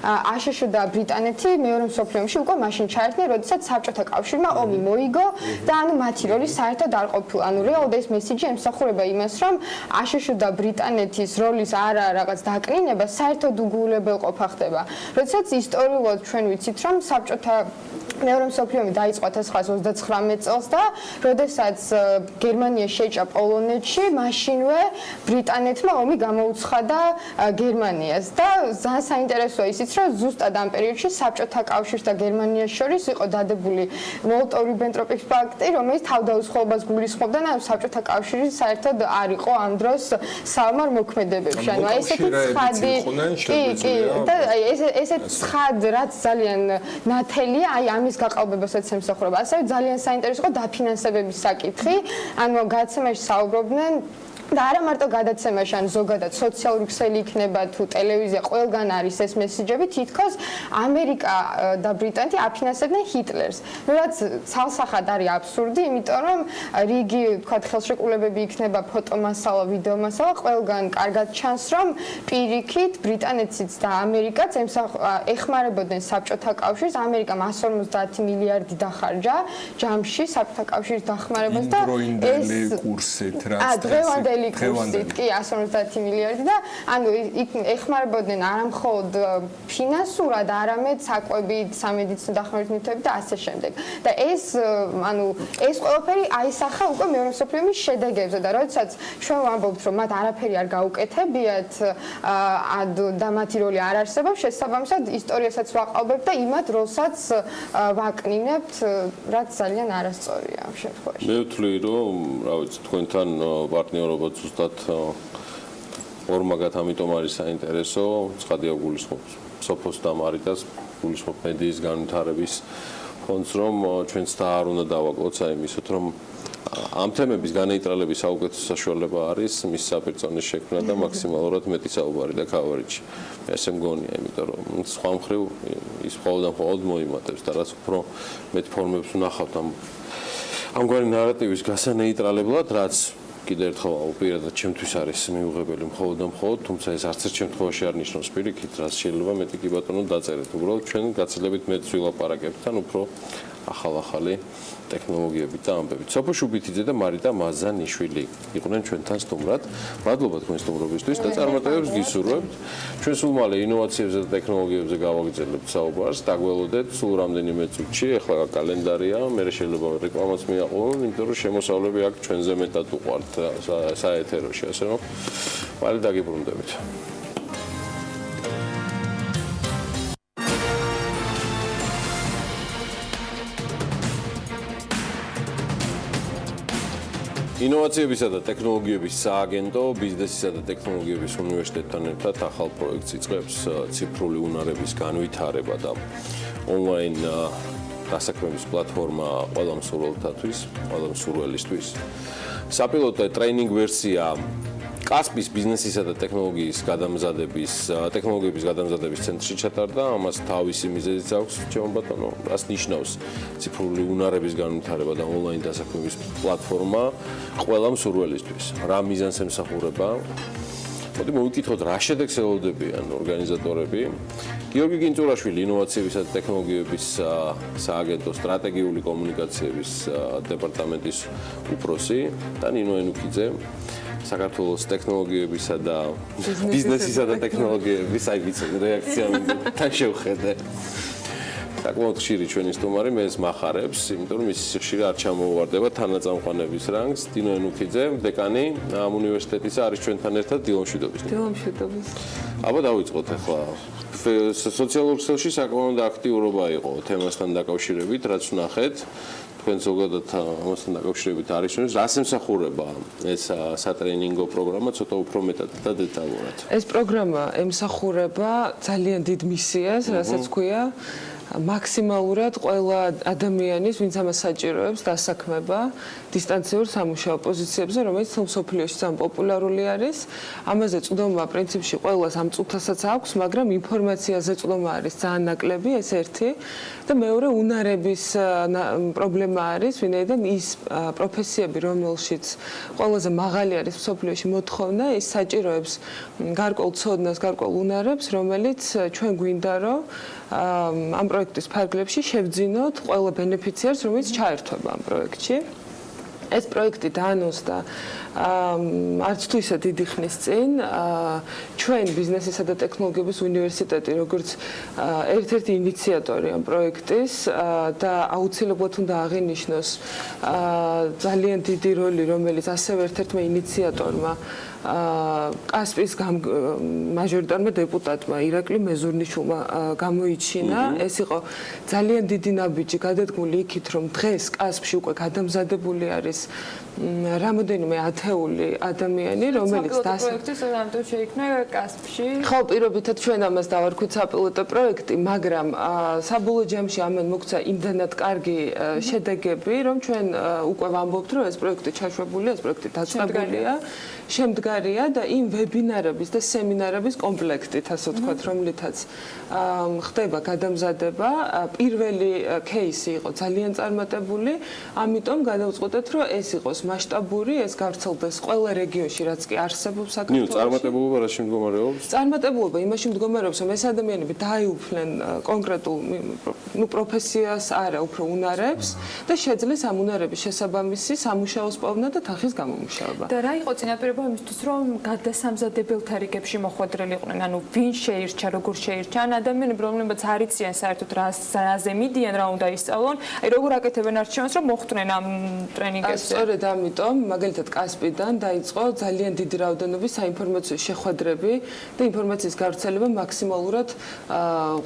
აშშ და ბრიტანეთი მეორე მსოფლიო ომში უკვე მაშინ ჩაერთნენ, როდესაც საბჭოთა კავშირმა ომი მოიგო და ანუ მათი როლი საერთოდ არ ყოფილა. ანუ რეალურად ეს მესიჯი ემსახურება იმას, რომ აშშ და ბრიტანეთის როლის არა რაღაც დაკნინება საერთოდ უგულებელყოფა ხდება. როდესაც ისტორიულად ჩვენ ვიცით, რომ საბჭოთა მეორე მსოფლიო ომი დაიწყო 1939 წელს და როდესაც გერმანია შეჭა პოლონეთში, მაშინვე ბრიტანეთმა ომი გამოუცხადა გერმანიას და ძალიან საინტერესოა ისიც, რომ ზუსტად ამ პერიოდში საბჭოთა კავშირს და გერმანიას შორის იყო დადებული მოლოტოვ-რიბენტროპის პაქტი, რომელიც თავდაუზღაობას გულისხმობდა და საბჭოთა კავშირი საერთოდ არ იყო ამ დროს საომარ მოქმედებებში. ანუ ესეთი ცხადი კი და ესეთ ცხად რაც ძალიან ნათელია, აი ამის გაყალბებასაც ემსახურება. ასევე ძალიან საინტერესო იყო დაფინანსებების საკითხი. ანუ გადაცემაში საუბრობდნენ და არა მარტო გადაცემაში, ან ზოგადად სოციალური ქსელი იქნება თუ ტელევიზია, ყველგან არის ეს მესიჯები, თითქოს ამერიკა და ბრიტანეთი აფინანსებდნენ ჰიტლერს. ნუ რაც ცალსახად არის აბსურდი, იმიტომ რომ რიგი, თქვა, ხელშეკრულებები იქნება ფოტომასალა, ვიდეომასალა, ყველგან კარგად ჩანს, რომ პირიქით ბრიტანეთიც და ამერიკაც ეხმარებოდნენ საბჭოთა კავშირს. ამერიკამ 150 მილიარდი დახარჯა ჯამში საბჭოთა კავშირის დახმარებას და ეს კურსით რაც კურსით კი 150 მილიარდი და ანუ ეხმარებოდნენ არა მხოლოდ ფინანსურად, არამედ საკვებით, სამედიცინო დახმარების ნივთებით და ასე შემდეგ. და ეს ანუ ეს ყველაფერი აისახა უკვე მეორე მსოფლიო ომის შედეგებზე და როდესაც ჩვენ ვამბობთ, რომ მათ არაფერი არ გაუკეთებიათ და მათი როლი არ არსებობს, შესაბამისად ისტორიასაც ვაყალბებთ და იმათ როლსაც ვაკნინებთ, რაც ძალიან არასწორია ამ შემთხვევაში. მე ვთვლი, რომ რა ვიცი, თქვენთან პარტნიორობა ზუსტად ორმაგად ამიტომ არის საინტერესო, ცხადია გულისხმობს სოფოს და მარიტას, გულისხმობს მედიის განვითარების ფონდს, რომ ჩვენც და არ უნდა დავაკლოთ საიმისოთ, რომ ამ თემების განეიტრალების საუკეთესო საშუალება არის მის საპირწონის შექმნა და მაქსიმალურად მეტი საუბარი და კავერიჯი. მე ასე მგონია, იმიტომ რომ სხვა მხრივ ის მხოლოდ მოიმატებს და რაც უფრო მეტ ფორმებს ვნახავთ ამგვარი ნარატივის გასანეიტრალებლად, რაც კიდევ ერთხელ პირადად ჩემთვის არის მიუღებელი მხოლოდ და მხოლოდ, თუმცა ეს არც ერთ შემთხვევაში არ ნიშნავს პირიქით, რაც შეიძლება მეტი კი ბატონო დაწერეთ. უბრალოდ ჩვენ გაცილებით მეტ ვილაპარაკებთ ან უფრო ახალ-ახალი ტექნოლოგიებით და ამბებით. სოფო შუბითიძე და მარიტა მაზანიშვილი იყვნენ ჩვენთან სტუმრად. მადლობა თქვენ სტუმრობისთვის და წარმატებებს გისურვებთ. ჩვენ სულ მალე ინოვაციებზე და ტექნოლოგიებზე გავაგრძელებთ საუბარს. დაგველოდეთ სულ რამდენიმე წუთში, ახლა კალენდარია, მე შეიძლება რეკლამაც მიაყოლონ, იმიტომ რომ შემოსავლები აქ ჩვენზე მეტად უყვართ საეთეროში, ასე რომ მალე დაგიბრუნდებით. ინოვაციებისა და ტექნოლოგიების სააგენტო ბიზნესისა და ტექნოლოგიების უნივერსიტეტთან ერთად ახალ პროექტს იწყებს ციფრული უნარების განვითარება და ონლაინ დასაქმების პლატფორმა ყველა მსურველთათვის, ყველა მსურველისთვის. საპილოტო ტრეინინგ ვერსია კასპის ბიზნესისა და ტექნოლოგიების გადამზადების ცენტრში ჩატარდა, ამას თავისი მიზეზიც აქვს, ჩემო ბატონო, რას ნიშნავს ციფრული უნარების განვითარება და ონლაინ დასაქმების პლატფორმა ყველა მსურველისთვის. რა მიზანს ემსახურება? მოდი მოვიკითხოთ, რა შედეგს ელოდებიან ორგანიზატორები. გიორგი გინწურაშვილი, ინოვაციებისა და ტექნოლოგიების სააგენტო სტრატეგიული კომუნიკაციების დეპარტამენტის უფროსი და ნინო ენუქიძე, საქართველოს ტექნოლოგიებისა და ბიზნესისა და ტექნოლოგიების, აი ვიცი, რეაქცია თან შევხედე. საკმაოდ ხშირი ჩვენი სტუმარი მე ეს მახარებს, იმიტომ რომ ის ხშირი არ ჩამოუვარდება თანაწამყვანების რანგს. დინო ენუქიძე, დეკანი ამ უნივერსიტეტისა არის ჩვენთან ერთად დილომშვიდობის. დილომშვიდობის. აბა დავიწყოთ ახლა. სოციალურ ქსელში საკმაოდ აქტიურობა იყო თემასთან დაკავშირებით, რაც ვნახეთ. თქვენ ზოგადად ამასთან დაკავშირებით არის ჩვენს რას ემსახურება ეს სატრეინინგო პროგრამა ცოტა უფრო მეტად და დეტალურად. ეს პროგრამა ემსახურება ძალიან დიდ მისიას, რასაც ქვია მაქსიმალურად ყველა ადამიანის, ვინც ამას საჭიროებს, დასაქმება დისტანციურ სამუშაო პოზიციებზე, რომელიც მსოფლიოში ძალიან პოპულარული არის. ამაზე წვდომა პრინციპში ყველას ამ წუთასაც აქვს, მაგრამ ინფორმაციაზე წვდომა არის ძალიან ნაკლები, ეს ერთი. და მეორე უნარების პრობლემა არის, ვინაიდან ის პროფესიები, რომელშიც ყველაზე მაღალი არის მსოფლიოში მოთხოვნა, ის საჭიროებს გარკვეულ ცოდნას, გარკვეულ უნარებს, რომელიც ჩვენ გვინდა, რომ ამ პროექტის ფარგლებში შევძინოთ ყველა ბენეფიციარს, რომელიც ჩაერთვება ამ პროექტში. ეს პროექტი დაანონსდა არც თუ ისე დიდი ხნის წინ ჩვენ ბიზნესისა და ტექნოლოგიების უნივერსიტეტი როგორც ერთ-ერთი ინიციატორი ამ პროექტის და აუცილებლად უნდა აღინიშნოს ძალიან დიდი როლი, რომელიც ასევე ერთ-ერთმა ინიციატორმა კასპის მაჟორიტარმა დეპუტატმა ირაკლი მეზურნიშვილმა გამოიჩინა. ეს იყო ძალიან დიდი ნაბიჯი გადადგმული იქით, რომ დღეს კასპში უკვე გადამზადებული არის რამოდენიმე ათეული ადამიანი, რომელიც პროექტის ამიტომ შეიქმნა კასპში. ხო, პირობითად ჩვენ ამას დავარქვით საპილოტო პროექტი, მაგრამ საბოლოო ჯამში ამან მოგვცა იმდანად კარგი შედეგები, რომ ჩვენ უკვე ვამბობთ, რომ ეს პროექტი ჩაშვებულია, ეს პროექტი დაწყებულია, შემდგარია და იმ ვებინარების და სემინარების კომპლექტით, ასე ვთქვათ, რომლითაც ხდება გადამზადება. პირველი кейსი იყო ძალიან წარმატებული, ამიტომ გადავწყვეტეთ, რომ ეს იყოს მასშტაბური, ეს გავრცელდეს ყველა რეგიონში, რაც კი არსებობს საქართველოში. წარმატებულობა რაში მდგომარეობს? წარმატებულობა იმაში მდგომარეობს, რომ ეს ადამიანები დაეუფლენ კონკრეტულ პროფესიას, არა, უფრო უნარებს და შეძლეს ამ უნარების შესაბამისი სამუშაოს პოვნა და თანხის გამომუშავება. და რა იყო წინაპირობა იმისთვის, რომ გადასამზადებელთა რიგებში მოხვედრილი იყვნენ, ანუ ვინ შეირჩა, როგორ შეირჩა, ან ადამიანები, რომლებიც არ იციან საერთოდ რაზე მიდიან, რა უნდა ისწავლონ, აი როგორ აკეთებენ არჩევანს, რომ მოხვდნენ ამ ტრენინგებზე. სწორედ ამიტომ, მაგალითად კასპიდან დაიწყო ძალიან დიდი რაოდენობის საინფორმაციო შეხვედრები და ინფორმაციის გავრცელება მაქსიმალურად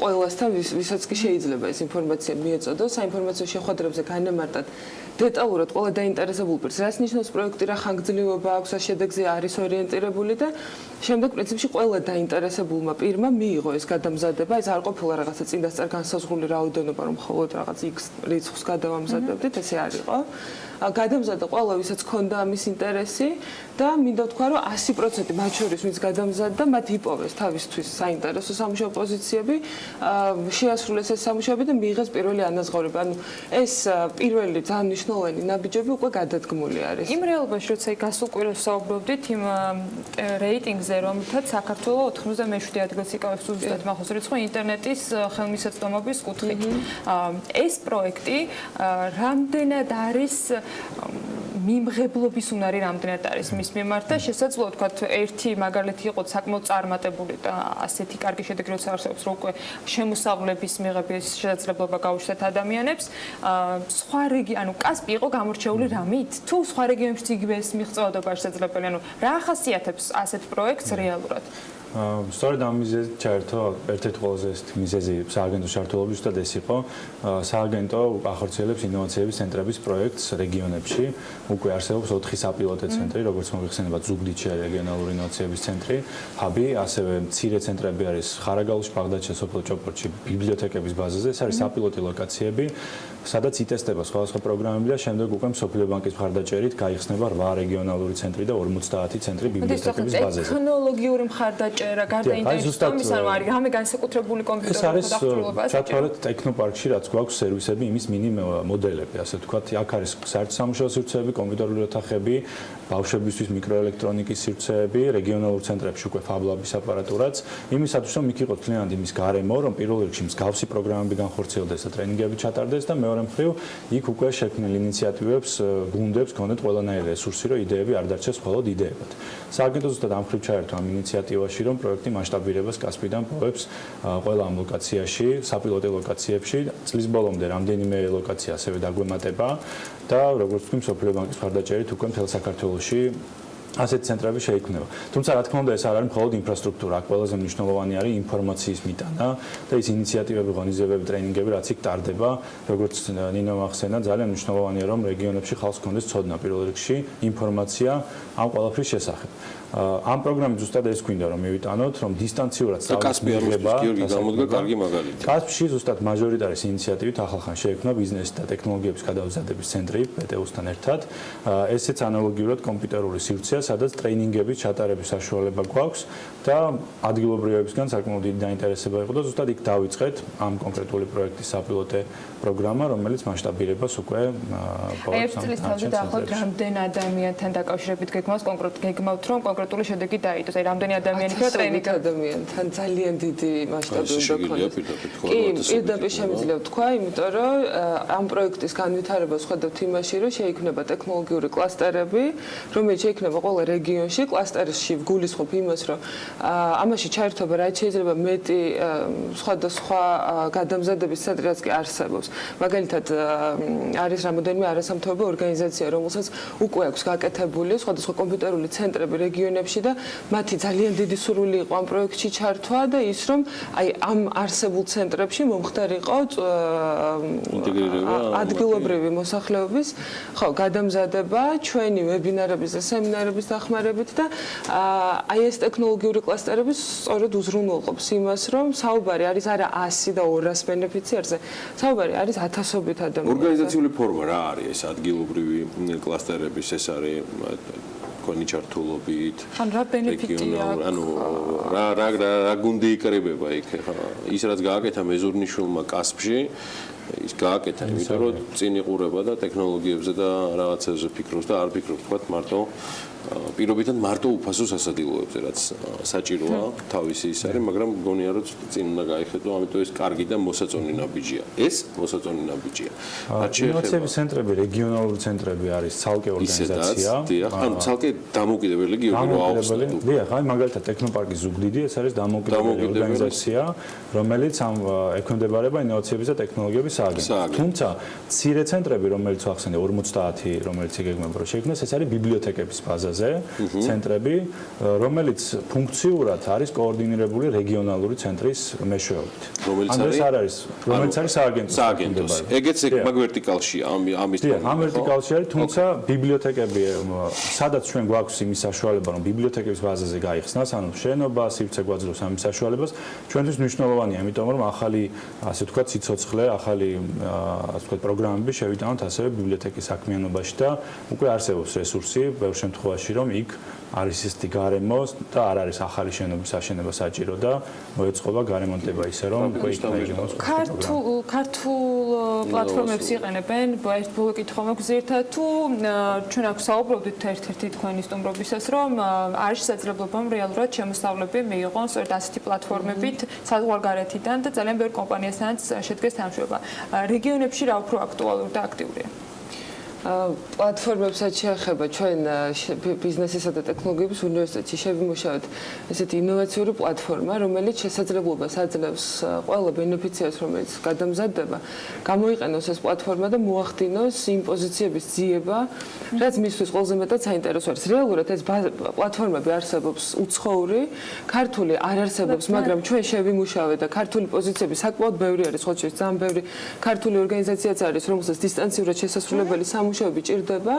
ყველასთან, ვისაც კი შეიძლება ეს ინფორმაცია მიეწოდოს. საინფორმაციო შეხვედრებზე განემარტათ დეტალურად ყველა დაინტერესებულ პირს, რას ნიშნავს პროექტი, რა ხანგრძლივობა აქვს, რა შედეგზე არის ორიენტირებული და შემდეგ პრინციპში ყველა დაინტერესებულმა პირმა მიიღო ეს გადამზადება. ეს არ ყოფილა რაღაცა წინდასწარ განსაზღვრული რაოდენობა, რომ მხოლოდ რაღაც X რიცხვს გადავამზადებდით, ესე არ იყო. გადამზადდა ყველა, ვისაც ჰქონდა ამის ინტერესი და მინდა ვთქვა, რომ 100% მათ შორის, ვინც გადამზადდა, მათ იპოვეს თავისთვის საინტერესო სამუშაო პოზიციები, შეასრულეს ეს სამუშაოები და მიიღეს პირველი ანაზღაურება. ანუ ეს პირველი ძალიან მნიშვნელოვანი ნაბიჯები უკვე გადადგმული არის. იმ რეალობაში, როცა გასულ კვირას საუბრობდით იმ რეიტინგზე, რომელთაც საქართველო 97 ადგილს იკავებს ზუსტად მახოს რიცხვი ინტერნეტის ხელმისაწვდომობის კუთხით. ეს პროექტი რამდენად არის მიმღებლობის უნარი რამდენად არის მის მიმართ და შესაძლოა თქვა ერთი მაგალითი იყო საკმაოდ წარმატებული და ასეთი კარგი შედეგი როცა არსებობს რომ უკვე შემოსავლების მიღების შესაძლებლობა გაუჩნდათ ადამიანებს სხვა ანუ კასპი იყო გამორჩეული რამით თუ სხვა რეგიონებში იგივე ეს მიღწევადობა შესაძლებელი ანუ რა ახასიათებს ასეთ პროექტს რეალურად სწორედ ამ მიზეზით ჩაერთო ერთ-ერთი ყველაზე მიზეზი სააგენტოს ჩართულობის ზუსტად ეს იყო სააგენტო ახორციელებს ინოვაციების ცენტრების პროექტს რეგიონებში უკვე არსებობს 4 საპილოტო ცენტრი როგორც მოიხსენება ზუგდიდში რეგიონალური ინოვაციების ცენტრი ჰაბი ასევე მცირე ცენტრები არის ხარაგაულში ბაღდადში სოფელ ჭოპორტში ბიბლიოთეკების ბაზაზე ეს არის საპილოტო ლოკაციები სადაც იტესტება სხვადასხვა პროგრამები და შემდეგ უკვე მსოფლიო ბანკის მხარდაჭერით გაიხსნება 8 რეგიონალური ცენტრი და 50 ცენტრი ბიბლიოთეკების ბაზაზე ტექნოლოგიური მხარდაჭერა გარდა ინტენსივობის ანუ არის რამე განსაკუთრებული კომპიუტერული დახრილობა ასე ჩათვალეთ ტექნოპარკში რაც გვაქვს სერვისები იმის მინიმ მოდელები ასე ვთქვათ აქ არის საერთო სამუშაო სივრცეები კომპიუტერული ოთახები ბავშვებისთვის მიკროელექტრონიკის სივრცეები რეგიონალურ ცენტრებში უკვე ფაბლაბის აპარატურაც იმისათვის რომ იქ იყოს ძალიან იმის გარემო რომ პირველ რიგში მსგავსი პროგრამები განხორციელდეს და ტრენინგები ჩატარდეს და მეორე მხრივ იქ უკვე შექმნილ ინიციატივებს გუნდებს გქონდეთ ყველანაირი რესურსი რომ იდეები არ დარჩეს მხოლოდ იდეებად სააგენტო ზუსტად ამ მხრივ ჩაერთო ამ ინიციატივაში რომ პროექტი მასშტაბირებას კასპიდან პოვებს ყველა ამ ლოკაციაში საპილოტო ლოკაციებში წლის ბოლომდე რამდენიმე ლოკაცია ასევე დაგვემატება და როგორც თქვი მსოფლიო ბანკის მხარდაჭერით უკვე მთელ საქართველოში ასეთი ცენტრები შეიქმნება. თუმცა რა თქმა უნდა ეს არ არის მხოლოდ ინფრასტრუქტურა, აქ ყველაზე მნიშვნელოვანი არის ინფორმაციის მიტანა და ის ინიციატივები, ღონისძიებები, ტრენინგები, რაც იქ ტარდება, როგორც ნინო ახსენა, ძალიან მნიშვნელოვანია რომ რეგიონებში ხალხს კონდეს ცოდნა პირველ რიგში ინფორმაცია ამ ყველაფრის შესახებ. ამ პროგრამით ზუსტად ეს გვინდა რომ მივიტანოთ, რომ დისტანციურად სწავლის მიღება გიორგი გამოდგა კარგი მაგალითი. კასპში ზუსტად მაჟორიტარის ინიციატივით ახალხან შეიქმნა ბიზნესის და ტექნოლოგიების გადაუზადების ცენტრი პტუ-სთან ერთად. ესეც ანალოგიურად კომპიუტერული სივრცეა, სადაც ტრეინინგების ჩატარების საშუალება გვაქვს და ადგილობრივებისგან საკმაოდ დიდი დაინტერესება იყო და ზუსტად იქ დავიწყეთ ამ კონკრეტული პროექტის საპილოტე პროგრამა, რომელიც მასშტაბირებას უკვე ერთ წლის თავზე დაახლოებით რამდენ ადამიანთან დაკავშირებით გეგმავთ რომ კონკრეტული შედეგი დაიდოს? აი რამდენი ადამიანი ქნა ტრენინგი ადამიანთან ძალიან დიდი მასშტაბური პროექტი. კი, პირდაპირ შემიძლია ვთქვა, იმიტომ რომ ამ პროექტის განვითარებას ხედავთ იმაში, რომ შეიქმნება ტექნოლოგიური კლასტერები, რომელიც შეიქმნება ყველა რეგიონში. კლასტერში გულისხმობ იმას, რომ ამაში ჩაერთვება რაც შეიძლება მეტი სხვადასხვა გადამზადების ცენტრი, რაც კი არსებობს. მაგალითად, არის რამოდენიმე არასამთავრობო ორგანიზაცია, რომელსაც უკვე აქვს გაკეთებული სხვადასხვა კომპიუტერული ცენტრები რეგიონებში და მათი ძალიან დიდი სურვილი იყო ამ პროექტში ჩართვა და ის რომ აი ამ არსებულ ცენტრებში მომხდარიყო ადგილობრივი მოსახლეობის გადამზადება ჩვენი ვებინარების და სემინარების დახმარებით და აი ეს ტექნოლოგიური კლასტერები სწორედ უზრუნველყოფს იმას რომ საუბარი არის არა 100 და 200 ბენეფიციარზე საუბარი არის ათასობით ადამიანზე. ორგანიზაციული ფორმა რა არის ეს ადგილობრივი კლასტერების ეს არის კონი ჩართულობით ან რა ბენეფიტია ანუ რა გუნდი იკრიბება იქ ხა ის რაც გააკეთა მეზურნიშვილმა კასპში ის გააკეთა იმიტომ რომ წინ იყურება და ტექნოლოგიებზე და რაღაცებზე ფიქრობს და არ ფიქრობს თქვა მარტო პირობითად მარტო უფასო სასადილოებზე რაც საჭიროა თავისი ის არის მაგრამ მგონია რომ წინ უნდა გაიხედო ამიტომ ეს კარგი და მოსაწონი ნაბიჯია ეს მოსაწონი ნაბიჯია ინოვაციების ცენტრები რეგიონალური ცენტრები არის ცალკე ორგანიზაცია დიახ ანუ ცალკე დამოუკიდებელი გიორგი რო აუხსნა დიახ აი მაგალითად ტექნოპარკის ზუგდიდი ეს არის დამოუკიდებელი ორგანიზაცია რომელიც ექვემდებარება ინოვაციების და ტექნოლოგიების სააგენტოს თუმცა მცირე ცენტრები რომელიც ახსენე 50 რომელიც იგეგმება რომ შეიქმნას ეს არის ბიბლიოთეკების ბაზაზე ცენტრები რომელიც ფუნქციურად არის კოორდინირებული რეგიონალური ცენტრის მეშვეობით რომელიც არის სააგენტოს ეგეც მაგ ვერტიკალშია ამის ამ ვერტიკალში არის თუმცა ბიბლიოთეკები სადაც ჩვენ გვაქვს იმის საშუალება რომ ბიბლიოთეკების ბაზაზე გაიხსნას ანუ შენობა სივრცე გვაძლევს ამის საშუალებას ჩვენთვის მნიშვნელოვანია იმიტომ რომ ახალი ასე ვთქვათ სიცოცხლე ახალი ასე ვთქვათ პროგრამები შევიტანოთ ასევე ბიბლიოთეკის საქმიანობაში და უკვე არსებობს რესურსი ბევრ შემთხვევაში რომ იქ არის ისეთი გარემო და არ არის ახალი შენობის აშენება საჭირო და მოეწყობა გარემონტება ისე რომ უკვე იქნება ქართულ პლატფორმებს იყენებენ ერთ ბოლო კითხვა მაქვს ზირთად თუ ჩვენ აქ საუბრობდით ერთ-ერთი თქვენი სტუმრობისას რომ არის შესაძლებლობა რეალურად შემოსავლები მიიღონ სწორედ ასეთი პლატფორმებით საზღვარგარეთიდან და ძალიან ბევრ კომპანიასთანაც შედგეს თანამშრომლობა რეგიონებში რა უფრო აქტუალური და აქტიურია პლატფორმებსაც შეეხება ჩვენ ბიზნესისა და ტექნოლოგიების უნივერსიტეტში შევიმუშავეთ ესეთი ინოვაციური პლატფორმა, რომელიც შესაძლებლობას აძლევს ყველა ბენეფიციარს, რომელიც გადამზადდება, გამოიყენოს ეს პლატფორმა და მოახდინოს იმ პოზიციების ძიება, რაც მისთვის ყველაზე მეტად საინტერესო არის. რეალურად ეს პლატფორმები არსებობს უცხოური, ქართული არ არსებობს, მაგრამ ჩვენ შევიმუშავეთ და ქართული პოზიციები საკმაოდ ბევრი არის, ხოლმე ძალიან ბევრი ქართული ორგანიზაციაც არის, რომელსაც დისტანციურად შესასრულებელი მუშაობი ჭირდება,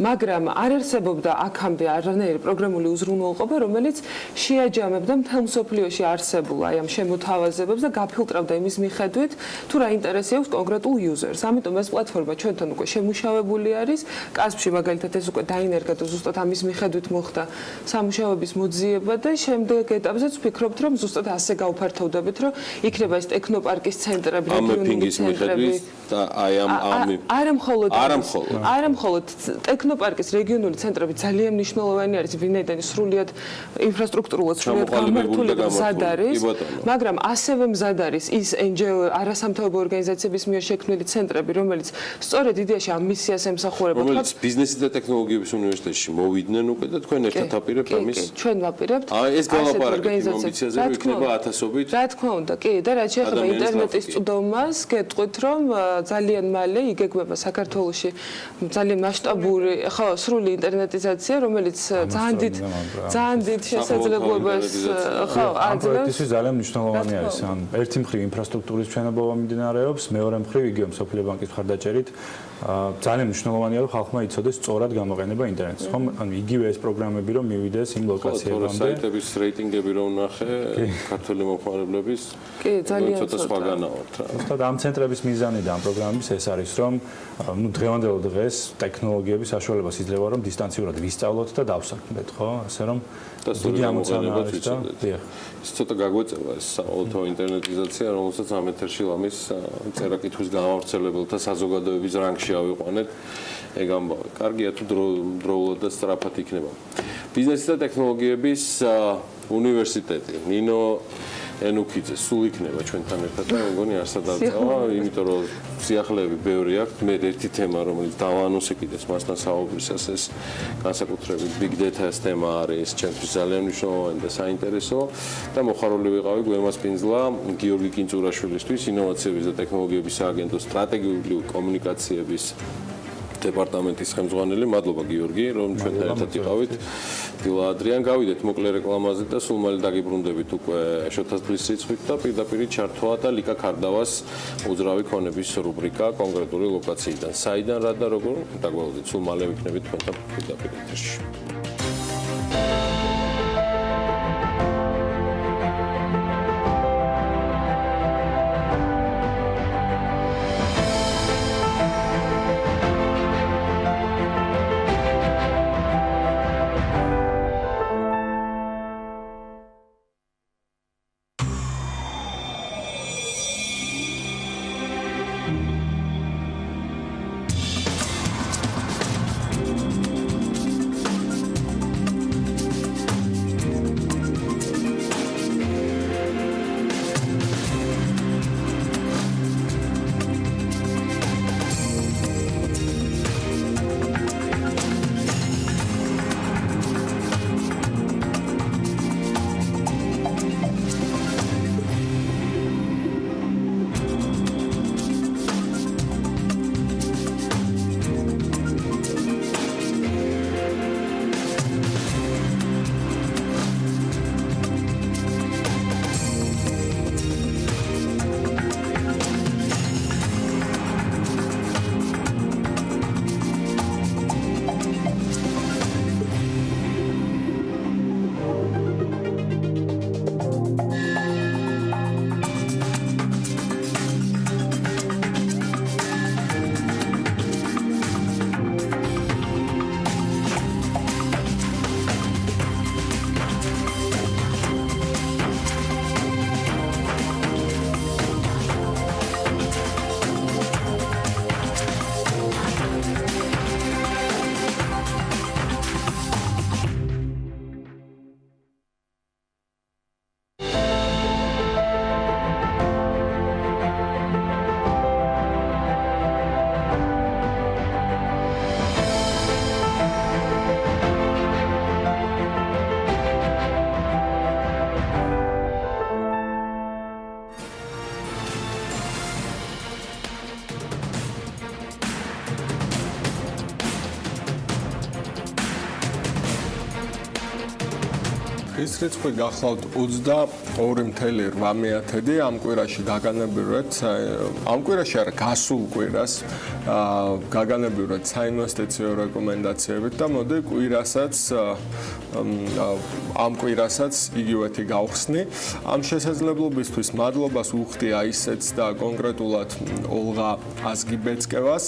მაგრამ არ არსებობდა აქამდე არანაირი პროგრამული უზრუნველყოფა, რომელიც შეაჯამებდა მთელ მსოფლიოში არსებულ აი ამ შემოთავაზებებს და გაფილტრავდა იმის მიხედვით, თუ რა ინტერესი აქვს კონკრეტულ იუზერს. ამიტომ ეს პლატფორმა ჩვენთან უკვე შემუშავებული არის. კასპში მაგალითად ეს უკვე დაინერგა და ზუსტად ამის მიხედვით მოხდა სამუშაოების მოძიება და შემდეგ ეტაპზეც ვფიქრობთ, რომ ზუსტად ასე გავფართოვდებით, რომ იქნება ეს ტექნოპარკის ცენტრები, რეგიონული ცენტრები და აი ამ არა მხოლოდ ტექნოპარკის რეგიონული ცენტრები ძალიან მნიშვნელოვანი არის, ვინაიდან სრულიად ინფრასტრუქტურულად სრულიად გამართული და მზად არის, მაგრამ ასევე მზად არის ის NGO არასამთავრობო ორგანიზაციების მიერ შექმნილი ცენტრები, რომელიც სწორედ იდეაში ამ მისიას ემსახურება. რომელიც ბიზნესის და ტექნოლოგიების უნივერსიტეტში მოვიდნენ უკვე და თქვენ ერთად აპირებთ ამის. ჩვენ ვაპირებთ. ეს გალაპარაკით იმ ამბიციაზე, რომ იქნება ათასობით. რა თქმა უნდა, კი, და რაც შეეხება ინტერნეტის წვდომას, გეტყვით, რომ ძალიან მალე იგეგმება საქართველოში ძალიან მასშტაბური, ხო, სრული ინტერნეტიზაცია, რომელიც ძალიან დიდ შესაძლებლობას ხო აძლევს. ეს ძალიან მნიშვნელოვანი არის. ან ერთი მხრივ ინფრასტრუქტურის მშენებლობა მიმდინარეობს, მეორე მხრივ იგივე მსოფლიო ბანკის მხარდაჭერით ძალიან მნიშვნელოვანია რომ ხალხმა იცოდეს სწორად გამოყენება ინტერნეტს, ხომ? ანუ იგივე ეს პროგრამები რომ მივიდეს იმ ლოკაციებამდე. საიტების რეიტინგები რომ ნახე, ქართული მომხმარებლების კი, ძალიან ცოტა სხვაგანაოთ რა. უბრალოდ ამ ცენტრების მიზანი და ამ პროგრამების ეს არის, რომ ნუ დღევანდელ დღეს ტექნოლოგიების საშუალებას იძლევა რომ დისტანციურად ვისწავლოთ და დავსაქმდეთ, ხო? ასე რომ დიდი ამოცანა არის და დიახ. ის ცოტა გაგვეწევა ეს საავტო ინტერნეტიზაცია, რომელსაც ამ ეთერში ლამის წერა-კითხვის გამავრცელებელთა საზოგადოების რანგში ავიყვანეთ. ეგ ამბავი. კარგია თუ დროულად და სწრაფად იქნება. ბიზნესი და ტექნოლოგიების უნივერსიტეტი. ნინო ენუქიძე სულ იქნება ჩვენთან ერთად და მეგონი არსად დავწავა, იმიტომ რომ სიახლეები ბევრი აქვს. მე ერთი თემა, რომელიც დავანონსე კიდეც მასთან საუბრისას, ეს განსაკუთრებით big data-ს თემა არის ჩემთვის ძალიან მნიშვნელოვანი და საინტერესო და მოხარული ვიყავი გვემას პინძლა გიორგი კინწურაშვილისთვის, ინოვაციების და ტექნოლოგიების სააგენტოს სტრატეგიული კომუნიკაციების დეპარტამენტის ხელმძღვანელი. მადლობა გიორგი, რომ ჩვენთან ერთად იყავით. დილა ადრიან გავიდეთ მოკლე რეკლამაზე და სულ მალე დაგიბრუნდებით უკვე შოთას დღის რიცხვით და პირდაპირ ჩართვა და ლიკა ქარდავას უძრავი ქონების რუბრიკა კონკრეტული ლოკაციიდან. საიდან რა და როგორ დაგვალოდეთ, სულ მალე ვიქნებით თქვენთან პირდაპირ ეთერში. ის რიცხვი გახლავთ 22.8 ამ კვირაში გაგანებირვეთ ამ კვირაში არა გასულ კვირას გაგანებირვეთ საინვესტიციო რეკომენდაციებით და მოდი კვირასაც ამ კვირასაც იგივეთი გავხსნი ამ შესაძლებლობისთვის მადლობას უხდი აისეც და კონკრეტულად ოლღა აზგიბეცკევას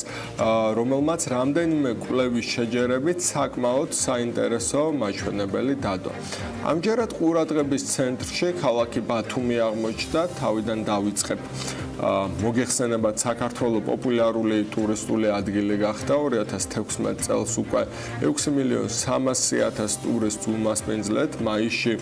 რომელმაც რამდენიმე კვლევის შეჯერებით საკმაოდ საინტერესო მაჩვენებელი დადო ამჯერად ყურადღების ცენტრში ქალაქი ბათუმი აღმოჩნდა თავიდან დავიწყებ მოგეხსენებათ საქართველოს პოპულარული ტურისტული ადგილი გახდა 2016 წელს უკვე 6.300.000 ტურისტს უმასპინძლეთ მაისში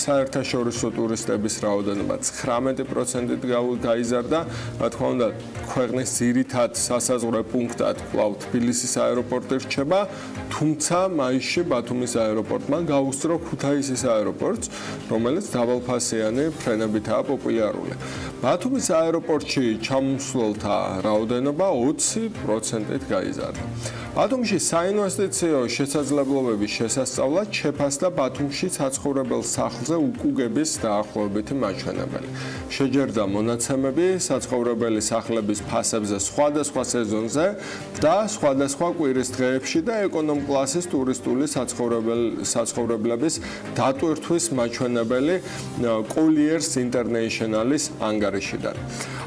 საერთაშორისო ტურისტების რაოდენობა 19%-ით გაიზარდა რა თქმა უნდა ქვეყნის ძირითად სასაზღვრო პუნქტად კვლავ თბილისის აეროპორტი რჩება თუმცა მაისში ბათუმის აეროპორტმა გაუსწრო ქუთაისის აეროპორტს რომელიც დაბალფასიანი ფრენებითაა პოპულარული ბათუმის აეროპორტ სპორტში ჩამოსვლელთა რაოდენობა 20%-ით გაიზარდა. ბათუმში საინვესტიციო შესაძლებლობების შესასწავლად შეფასდა ბათუმში საცხოვრებელ სახლზე უკუგების დაახლოებითი მაჩვენებელი. შეჯერდა მონაცემები საცხოვრებელი სახლების ფასებზე სხვადასხვა სეზონზე და სხვადასხვა კვირის დღეებში და ეკონომ კლასის ტურისტული საცხოვრებლების დატვირთვის მაჩვენებელი Colliers International-ის ანგარიშიდან.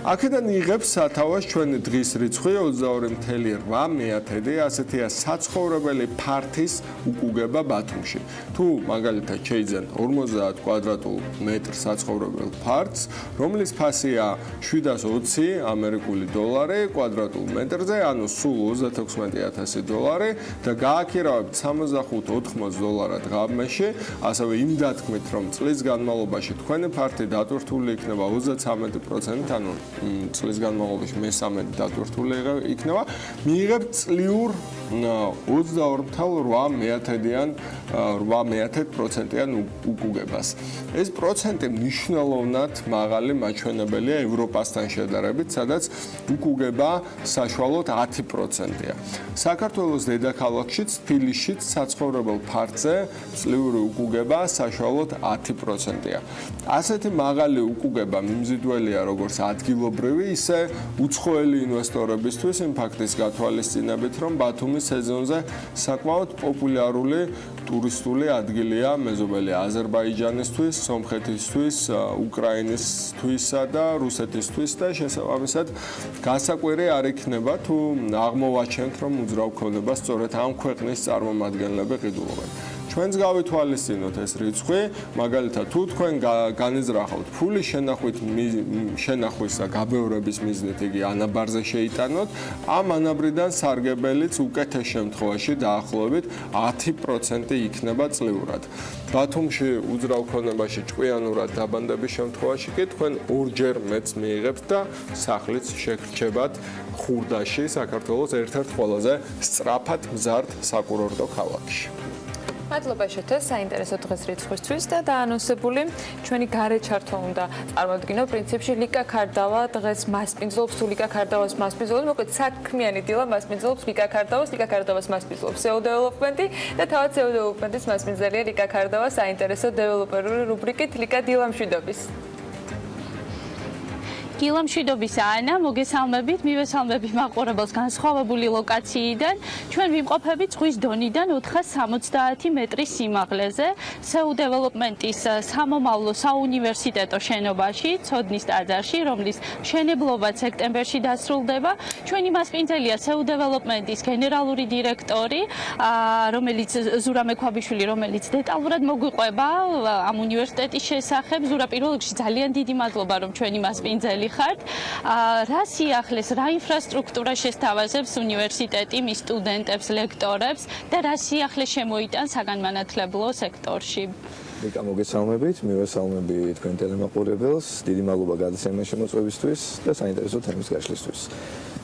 აქედან იღებს სათავეს ჩვენი დღის რიცხვი 22.8 ასეთია საცხოვრებელი ფართის უკუგება ბათუმში. თუ მაგალითად შეიძენთ 50 კვადრატულ მეტრ საცხოვრებელ ფართს, რომლის ფასია 720 ამერიკული დოლარი კვადრატულ მეტრზე, ანუ სულ 36000 დოლარი და გააქირავებთ 65-80 დოლარად ღამეში, ასევე იმ დათქმით, რომ წლის განმავლობაში თქვენი ფართი დატვირთული იქნება 33%, ანუ წლის განმავლობაში მე-13 დატვირთული იქნება, მიიღებთ წლიურ 22.8%-იან უკუგებას. ეს პროცენტი მნიშვნელოვნად მაღალი მაჩვენებელია ევროპასთან შედარებით, სადაც უკუგება საშუალოდ 10%-ია. საქართველოს დედაქალაქშიც, თბილისშიც საცხოვრებელ ფართზე წლიური უკუგება საშუალოდ 10%-ია. ასეთი მაღალი უკუგება მიმზიდველია როგორც ადგილობრივი, ისე უცხოელი ინვესტორებისთვის იმ ფაქტის გათვალისწინებით, რომ ბათუმის სეზონზე საკმაოდ პოპულარული ტურისტული ადგილია მეზობელი აზერბაიჯანისთვის, სომხეთისთვის, უკრაინისთვისა და რუსეთისთვის და შესაბამისად გასაკვირი არ იქნება თუ აღმოვაჩენთ, რომ უძრავ ქონება სწორედ ამ ქვეყნის წარმომადგენლები ყიდულობენ. ჩვენს გავითვალისწინოთ ეს რიცხვი, მაგალითად თუ თქვენ განიზრახავთ ფულის შენახვის და გაბევრების მიზნით იგი ანაბარზე შეიტანოთ, ამ ანაბრიდან სარგებელიც უკეთეს შემთხვევაში დაახლოებით 10% იქნება წლიურად. ბათუმში უძრავ ქონებაში ჭკვიანურად დაბანდების შემთხვევაში კი თქვენ ორჯერ მეც მიიღებთ და სახლიც შეგრჩებათ ხურდაში, საქართველოს ერთ-ერთ ყველაზე სწრაფად მზარდ საკურორტო ქალაქში. მადლობა შეთეს საინტერესო დღეს რიცხვისთვის და დაანონსებული ჩვენი გარე ჩართვა უნდა წარმოვიდგინო პრინციპში ლიკა ქარდავა დღეს მასპინძლობს თუ ლიკა ქარდავას მასპინძლობს მოკლედ საქმიანი დილა მასპინძლობს ლიკა ქარდავას მასპინძლობს SEO დეველოპმენტი და თავად SEO დეველოპმენტის მასპინძელია ლიკა ქარდავა საინტერესო დეველოპერული რუბრიკით ლიკა დილა მშვიდობის დილა მშვიდობის ანა, მოგესალმებით, მივესალმები მაყურებელს განსხვავებული ლოკაციიდან. ჩვენ ვიმყოფებით ზღვის დონიდან 470 მეტრის სიმაღლეზე, SEO დეველოპმენტის სამომავლო საუნივერსიტეტო შენობაში, ცოდნის ტაძარში, რომლის მშენებლობა სექტემბერში დასრულდება. ჩვენი მასპინძელია SEO დეველოპმენტის გენერალური დირექტორი, რომელიც ზურა მექვაბიშვილი, რომელიც დეტალურად მოგვიყვება ამ უნივერსიტეტის შესახებ. ზურა, პირველ რიგში ძალიან დიდი მადლობა, რომ ჩვენი მასპინძელი ხართ. რა სიახლეს, რა ინფრასტრუქტურა შესთავაზებს უნივერსიტეტი მის სტუდენტებს, ლექტორებს და რა სიახლეს შემოიტანს საგანმანათლებლო სექტორში? ლიკა, მოგესალმებით, მივესალმები თქვენ ტელემაყურებელს. დიდი მადლობა გადაცემის შემოწმებისთვის და საინტერესო თემის გაშლისთვის.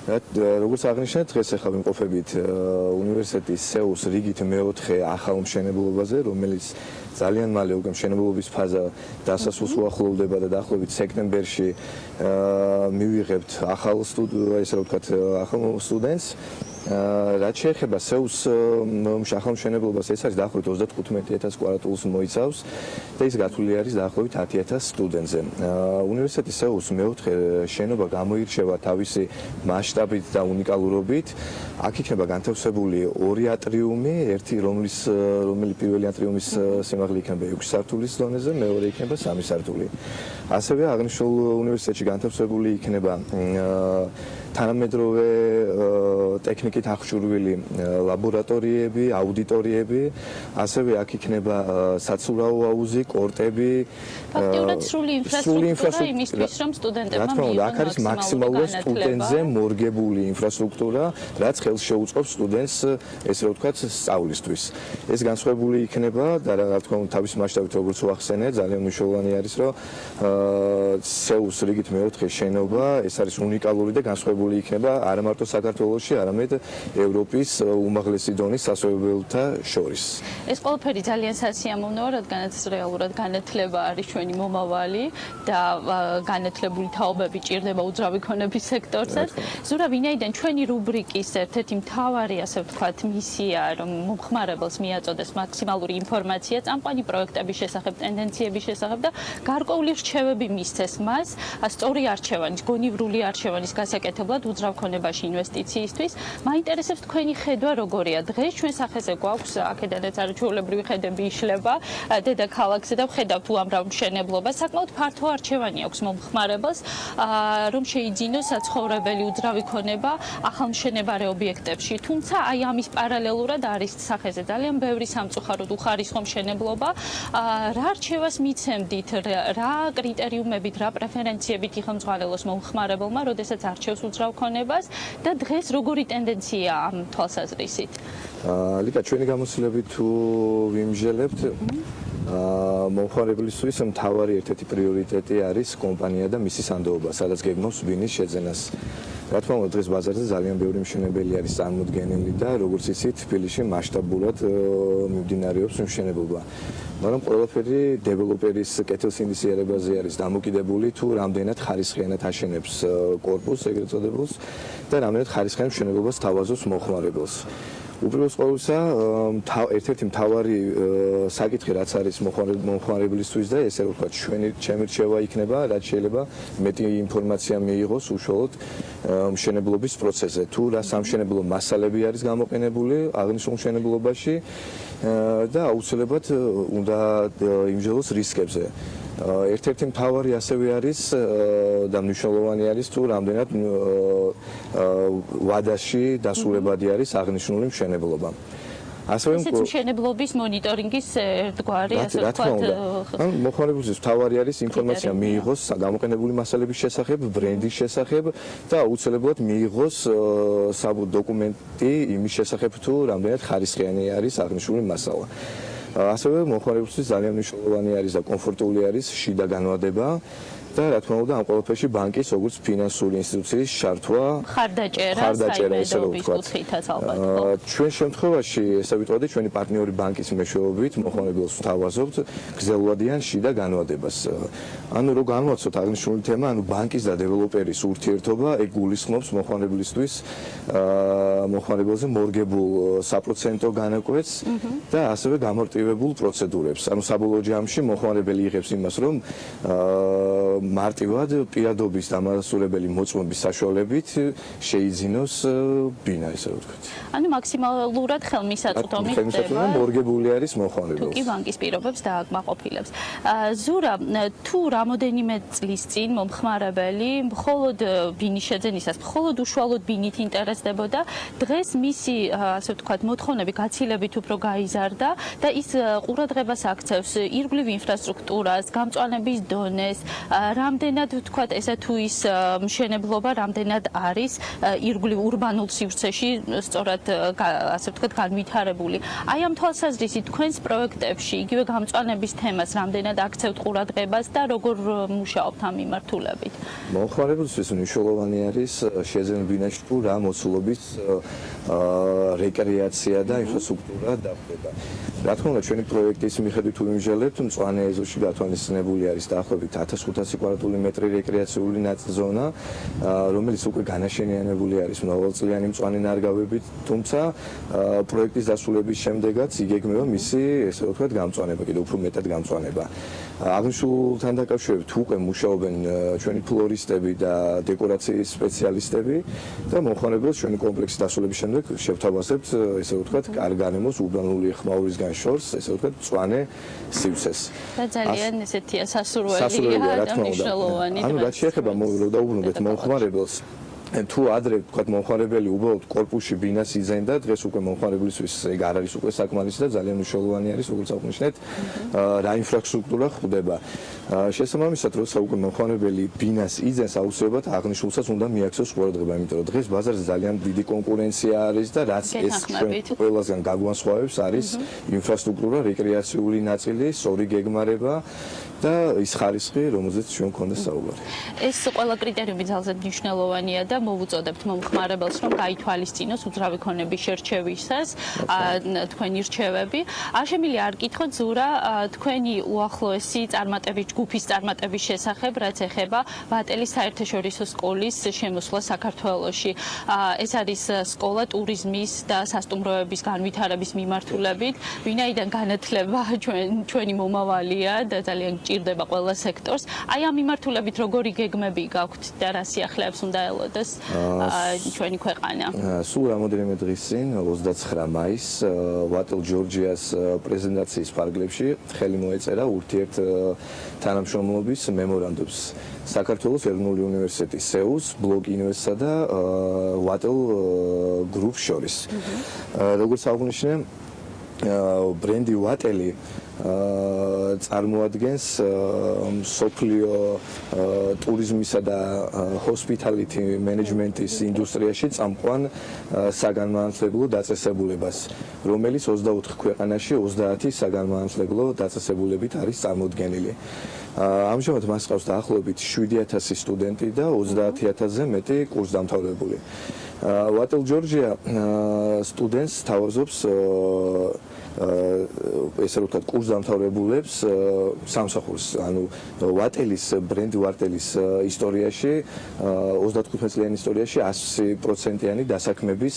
როგორც აღნიშნეთ, დღეს ახლა ვიმყოფებით უნივერსიტეტის SEO-ს რიგით მეოთხე ახალ მშენებლობაზე, რომელიც ძალიან მალე უკვე მშენებლობის ფაზა დასასრულს უახლოვდება და დაახლოებით სექტემბერში მივიღებთ ახალ სტუდენტს. რაც შეეხება SEO-ს ახალ მშენებლობას, ეს არის დაახლოებით 35000 კვადრატულს მოიცავს და ის გათვლილი არის დაახლოებით 10000 სტუდენტზე. უნივერსიტეტის SEO-ს მეოთხე შენობა გამოირჩევა თავისი მასშტაბით და უნიკალურობით. აქ იქნება განთავსებული ორი ატრიუმი, ერთი რომელი პირველი ატრიუმის სიმაღლე იქნება 6 სართულის დონეზე, მეორე იქნება 3 სართული. ასევე აღნიშნულ უნივერსიტეტში განთავსებული იქნება თანამედროვე ტექნიკით აღჭურვილი ლაბორატორიები, აუდიტორიები, ასევე აქ იქნება საცურაო აუზი, კორტები, ფაქტიურად სრული ინფრასტრუქტურა იმისთვის, რომ სტუდენტებმა მიიღონ აქ არის მაქსიმალურად სტუდენტზე მორგებული ინფრასტრუქტურა, რაც ხელს შეუწყობს სტუდენტს, ესე რომ ვთქვათ, სწავლისთვის. ეს განსხვავებული იქნება და რა თქმა უნდა, თავის მასშტაბით როგორც ვახსენე, ძალიან მნიშვნელოვანი არის, რომ SEO-ს რიგით მეოთხე შენობა, ეს არის უნიკალური და განსხვავებული განვითარებული იქნება არა მარტო საქართველოში, არამედ ევროპის უმაღლესი დონის სასწავლებელთა შორის. ეს ყველაფერი ძალიან სასიამოვნოა, რადგანაც რეალურად განათლება არის ჩვენი მომავალი და განათლებული თაობები ჭირდება უძრავი ქონების სექტორსაც. ზურა, ვინაიდან ჩვენი რუბრიკის ერთ-ერთი მთავარი, ასე ვთქვათ, მისია, რომ მომხმარებელს მიაწოდეს მაქსიმალური ინფორმაცია წამყვანი პროექტების შესახებ, ტენდენციების შესახებ და გარკვეული რჩევები მისცეს მას, სწორი არჩევანის, გონივრული არჩევანის გასაკეთებლად უძრავ ქონებაში ინვესტიციისთვის. მაინტერესებს თქვენი ხედვა როგორია? დღეს ჩვენ სახეზე გვაქვს აქედანაც არაჩვეულებრივი ხედები იშლება დედაქალაქზე და ვხედავთ უამრავ მშენებლობას. საკმაოდ ფართო არჩევანი აქვს მომხმარებელს, რომ შეიძინოს საცხოვრებელი უძრავი ქონება ახალმშენებარე ობიექტებში. თუმცა აი ამის პარალელურად არის სახეზე ძალიან ბევრი სამწუხაროდ უხარისხო მშენებლობა. რა რჩევას მიცემდით, რა კრიტერიუმებით, რა პრეფერენციებით იხელმძღვანელოს მომხმარებელმა, როდესაც არჩევს უძრავ ქონებას და დღეს როგორი ტენდენციაა ამ თვალსაზრისით? ლიკა, ჩვენი გამოცდილებით თუ ვიმსჯელებთ, მომხმარებლისთვის მთავარი ერთ-ერთი პრიორიტეტი არის კომპანია და მისი სანდოობა, სადაც გეგმავს ბინის შეძენას. რა თქმა უნდა, დღეს ბაზარზე ძალიან ბევრი მშენებელი არის წარმოდგენილი და როგორც იცით, თბილისში მასშტაბურად მიმდინარეობს მშენებლობა. მაგრამ ყველაფერი დეველოპერის კეთილსინდისიერებაზე არის დამოკიდებული, თუ რამდენად ხარისხიანად აშენებს კორპუსს, ეგრეთ წოდებულს, და რამდენად ხარისხიან მშენებლობას თავაზობს მომხმარებელს. უპირველეს ყოვლისა, ერთ-ერთი მთავარი საკითხი, რაც არის მომხმარებლისთვის და ესე რომ ვთქვათ, ჩემი რჩევა იქნება, რაც შეიძლება მეტი ინფორმაცია მიიღოს უშუალოდ მშენებლობის პროცესზე. თუ რა სამშენებლო მასალები არის გამოყენებული აღნიშნულ მშენებლობაში და აუცილებლად უნდა იმსჯელოს რისკებზე. ერთ-ერთი მთავარი ასევე არის და მნიშვნელოვანი არის თუ რამდენად ვადაში დასრულებადი არის აღნიშნული მშენებლობა. ასევე მშენებლობის მონიტორინგის ერთგვარი, ასე ვთქვათ, მომხმარებელთვის მთავარი არის ინფორმაცია მიიღოს გამოყენებული მასალების შესახებ, ბრენდის შესახებ და აუცილებლად მიიღოს დოკუმენტი იმის შესახებ თუ რამდენად ხარისხიანი არის აღნიშნული მასალა. ასევე მომხმარებელთვის ძალიან მნიშვნელოვანი არის და კომფორტული არის შიდა განვადება და რა თქმა უნდა ამ ყველაფერში ბანკის როგორც ფინანსური ინსტიტუციის შართვა, ხარდაჭერა, ესე რომ ვთქვათ. ჩვენ შემთხვევაში, ესე ვიტყოდი, ჩვენი პარტნიორი ბანკის მეშვეობით მომხმარებელს ვთავაზობთ გრძელვადიან შიდა განვადებას. ანუ რო განვაცოთ აღნიშნული თემა, ანუ ბანკის და დეველოპერის ურთიერთობა, ეგ გულისხმობს მომხმარებლისთვის მომხმარებელზე მორგებულ საპროცენტო განაკვეთს და ასევე გამარტივებულ პროცედურებს. ანუ საბოლოო ჯამში მომხმარებელი იღებს იმას, რომ მარტივად პირადობის დამასრულებელი მოწმობის საშუალებით შეიძინოს ბინა, ესე ვთქვათ. ანუ მაქსიმალურად ხელმისაწვდომი ხდება. მორგებული არის მომხმარებელს. თუ კი ბანკის პირობებს დააკმაყოფილებს. ზურა, თუ რამოდენიმე წლის წინ მომხმარებელი მხოლოდ ბინის შეძენისას, მხოლოდ უშუალოდ ბინით ინტერესდებოდა, დღეს მისი, ასე ვთქვათ, მოთხოვნები გაცილებით უფრო გაიზარდა და ის ყურადღებას აქცევს ირგვლივ ინფრასტრუქტურას, გამწვანების დონეს, რამდენად ვთქვათ, ესა თუ ის მშენებლობა რამდენად არის ირგვლივ ურბანულ სივრცეში სწორად ასე ვთქვათ განვითარებული. აი ამ თვალსაზრისით თქვენს პროექტებში იგივე გამწვანების თემას რამდენად აქცევთ ყურადღებას და როგორ მუშაობთ ამ მიმართულებით? მომხმარებელთვის მნიშვნელოვანი არის შეძენილ ბინაში თუ რა მოცულობის რეკრეაცია და ინფრასტრუქტურა დახვდება. რა თქმა უნდა, ჩვენი პროექტის მიხედვით თუ ვიმსჯელებთ, მწვანე ეზოში გათვალისწინებული არის დაახლოებით 1500 კვადრატული მეტრი რეკრეაციული ზონა, რომელიც უკვე განაშენიანებული არის მრავალწლიანი მწვანე ნარგავებით, თუმცა პროექტის დასრულების შემდეგაც იგეგმება მისი, ესე ვთქვათ, გამწვანება, კიდევ უფრო მეტად გამწვანება. აღნიშნულთან დაკავშირებით უკვე მუშაობენ ჩვენი ფლორისტები და დეკორაციის სპეციალისტები და მომხმარებელს ჩვენი კომპლექსის დასრულების შემდეგ შევთავაზებთ, ესე ვთქვათ, გარგანემოს ურბანული ხმაურისგან შორს, ესე ვთქვათ, მწვანე სივრცეს. და ძალიან ესეთია სასურველია და მნიშვნელოვანი. ანუ რაც შეეხება დაუბრუნდეთ მომხმარებელს, თუ ადრე ვთქვათ მომხმარებელი უბრალოდ კორპუსში ბინას იძენდა, დღეს უკვე მომხმარებლისთვის ეგ არ არის უკვე საკმარისი და ძალიან მნიშვნელოვანი არის, როგორც აღნიშნეთ, რა ინფრასტრუქტურა ხვდება. შესაბამისად, როცა უკვე მომხმარებელი ბინას იძენს, აუცილებლად აღნიშნულსაც უნდა მიაქცევს ყურადღება, იმიტომ რომ დღეს ბაზარზე ძალიან დიდი კონკურენცია არის და რაც ეს ყველასგან გაგვანსხვავებს არის ინფრასტრუქტურა, რეკრეაციული ნაწილი, სწორი გეგმარება და ის ხარისხი, რომელზეც ჩვენ გქონდა საუბარი. ეს ყველა კრიტერიუმი ძალზედ მნიშვნელოვანია და მოვუწოდებთ მომხმარებელს, რომ გაითვალისწინოს უძრავი ქონების შერჩევისას თქვენი რჩევები. არ შემიძლია არ გითხოთ ზურა თქვენი უახლოესი წარმატების ჯგუფის წარმატების შესახებ, რაც ეხება ვატელის საერთაშორისო სკოლის შემოსვლა საქართველოში. ეს არის სკოლა ტურიზმის და სასტუმროების განვითარების მიმართულებით, ვინაიდან განათლება ჩვენი მომავალია და ძალიან გჭირდება ყველა სექტორს. აი ამ მიმართულებით როგორი გეგმები გაქვთ და რა სიახლეებს უნდა ელოდეს ჩვენი ქვეყანა? სულ რამოდენიმე დღის წინ 29 მაისს ვატელ ჯორჯიას პრეზენტაციის ფარგლებში ხელი მოეწერა ურთიერთ თანამშრომლობის მემორანდუმს საქართველოს ეროვნული უნივერსიტეტის სეუს, ბლოკ ინვესტსა და ვატელ გრუპს შორის. როგორც აღნიშნე, ბრენდი ვატელი წარმოადგენს სოფლიო ტურიზმისა და ჰოსპიტალიტი მენეჯმენტის ინდუსტრიაში წამყვან საგანმანათლებლო დაწესებულებას, რომელიც 24 ქვეყანაში 30 საგანმანათლებლო დაწესებულებით არის წარმოდგენილი. ამჟამად მას ყავს დაახლოებით 7000 სტუდენტი და 30000-ზე მეტი კურსდამთავრებული. ვატელ ჯორჯია სტუდენტს თავაზობს ესე რომ ვთქვათ, კურსდამთავრებულებს სამსახურს, ანუ ვატელის ბრენდი ვატელის ისტორიაში 35 წლიანი ისტორიაში 100%-იანი დასაქმების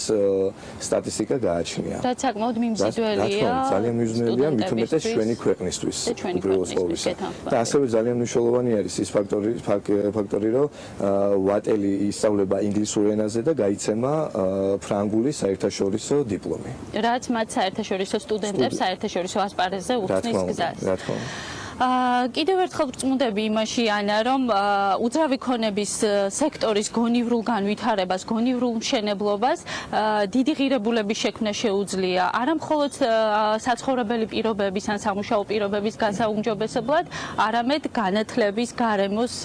სტატისტიკა გააჩნია. რაც საკმაოდ მიმზიდველია. ძალიან მიმზიდველია, მით უმეტეს ჩვენი ქვეყნისთვის, უპირველეს ყოვლისა. და ასევე ძალიან მნიშვნელოვანი არის ის ფაქტორი, რომ ვატელი ისწავლება ინგლისურ ენაზე და გაიცემა ფრანგული საერთაშორისო დიპლომი. რაც მათ საერთაშორისო სტუდენტებს საერთაშორისო ასპარეზზე უხსნის გზას. კიდევ ერთხელ ვწმუნდები იმაში, ანა, რომ უძრავი ქონების სექტორის გონივრულ განვითარებას, გონივრულ მშენებლობას დიდი ღირებულების შექმნა შეუძლია. არა მხოლოდ საცხოვრებელი პირობების ან სამუშაო პირობების გასაუმჯობესებლად, არამედ განათლების, გარემოს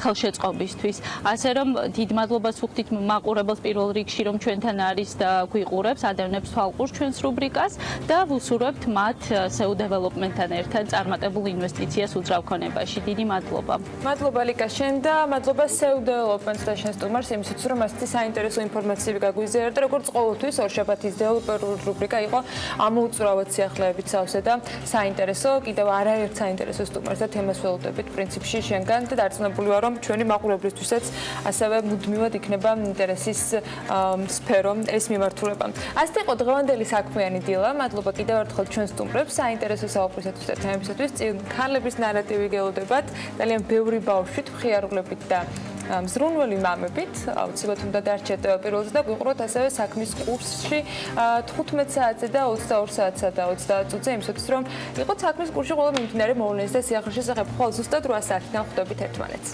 ხელშეწყობისთვის. ასე რომ დიდ მადლობას ვუხდით მაყურებელს პირველ რიგში, რომ ჩვენთან არის და გვიყურებს, ადევნებს თვალყურს ჩვენს რუბრიკას და ვუსურვებთ მათ SEO development-თან ერთად წარმატებულ ინვესტიციას უძრავ ქონებაში. დიდი მადლობა. მადლობა ლიკა შენ და მადლობა SEO development-ს და შენ სტუმარს იმისთვის, რომ ასეთი საინტერესო ინფორმაციები გაგვიზიარეთ და როგორც ყოველთვის ორშაბათის დეველოპერული რუბრიკა იყო ამოუწურავად სიახლეებით სავსე და საინტერესო, კიდევ არაერთ საინტერესო სტუმარს და თემას ველოდებით პრინციპში შენგან და დარწმუნებული ვარ, რომ ჩვენი მაყურებლისთვისაც ასევე მუდმივად იქნება ინტერესის სფერო ეს მიმართულება. ასეთი იყო დღევანდელი საქმიანი დილა. მადლობა კიდევ ერთხელ ჩვენ სტუმრებს საინტერესო საუბრისათვის და თემებისათვის. ქალების ნარატივი გელოდებათ, ძალიან ბევრი ბავშვით, მხიარულებით და მზრუნველი მამებით. აუცილებლად უნდა დარჩეთ პირველზე და გვიყუროთ ასევე საქმის კურსში 15 საათზე და 22 საათსა და 30 წუთზე იმისათვის, რომ იყოთ საქმის კურსში ყველა მიმდინარე მოვლენის და სიახლეების შესახებ. ხოლო ზუსტად 8 საათიდან ხვდებით ერთმანეთს.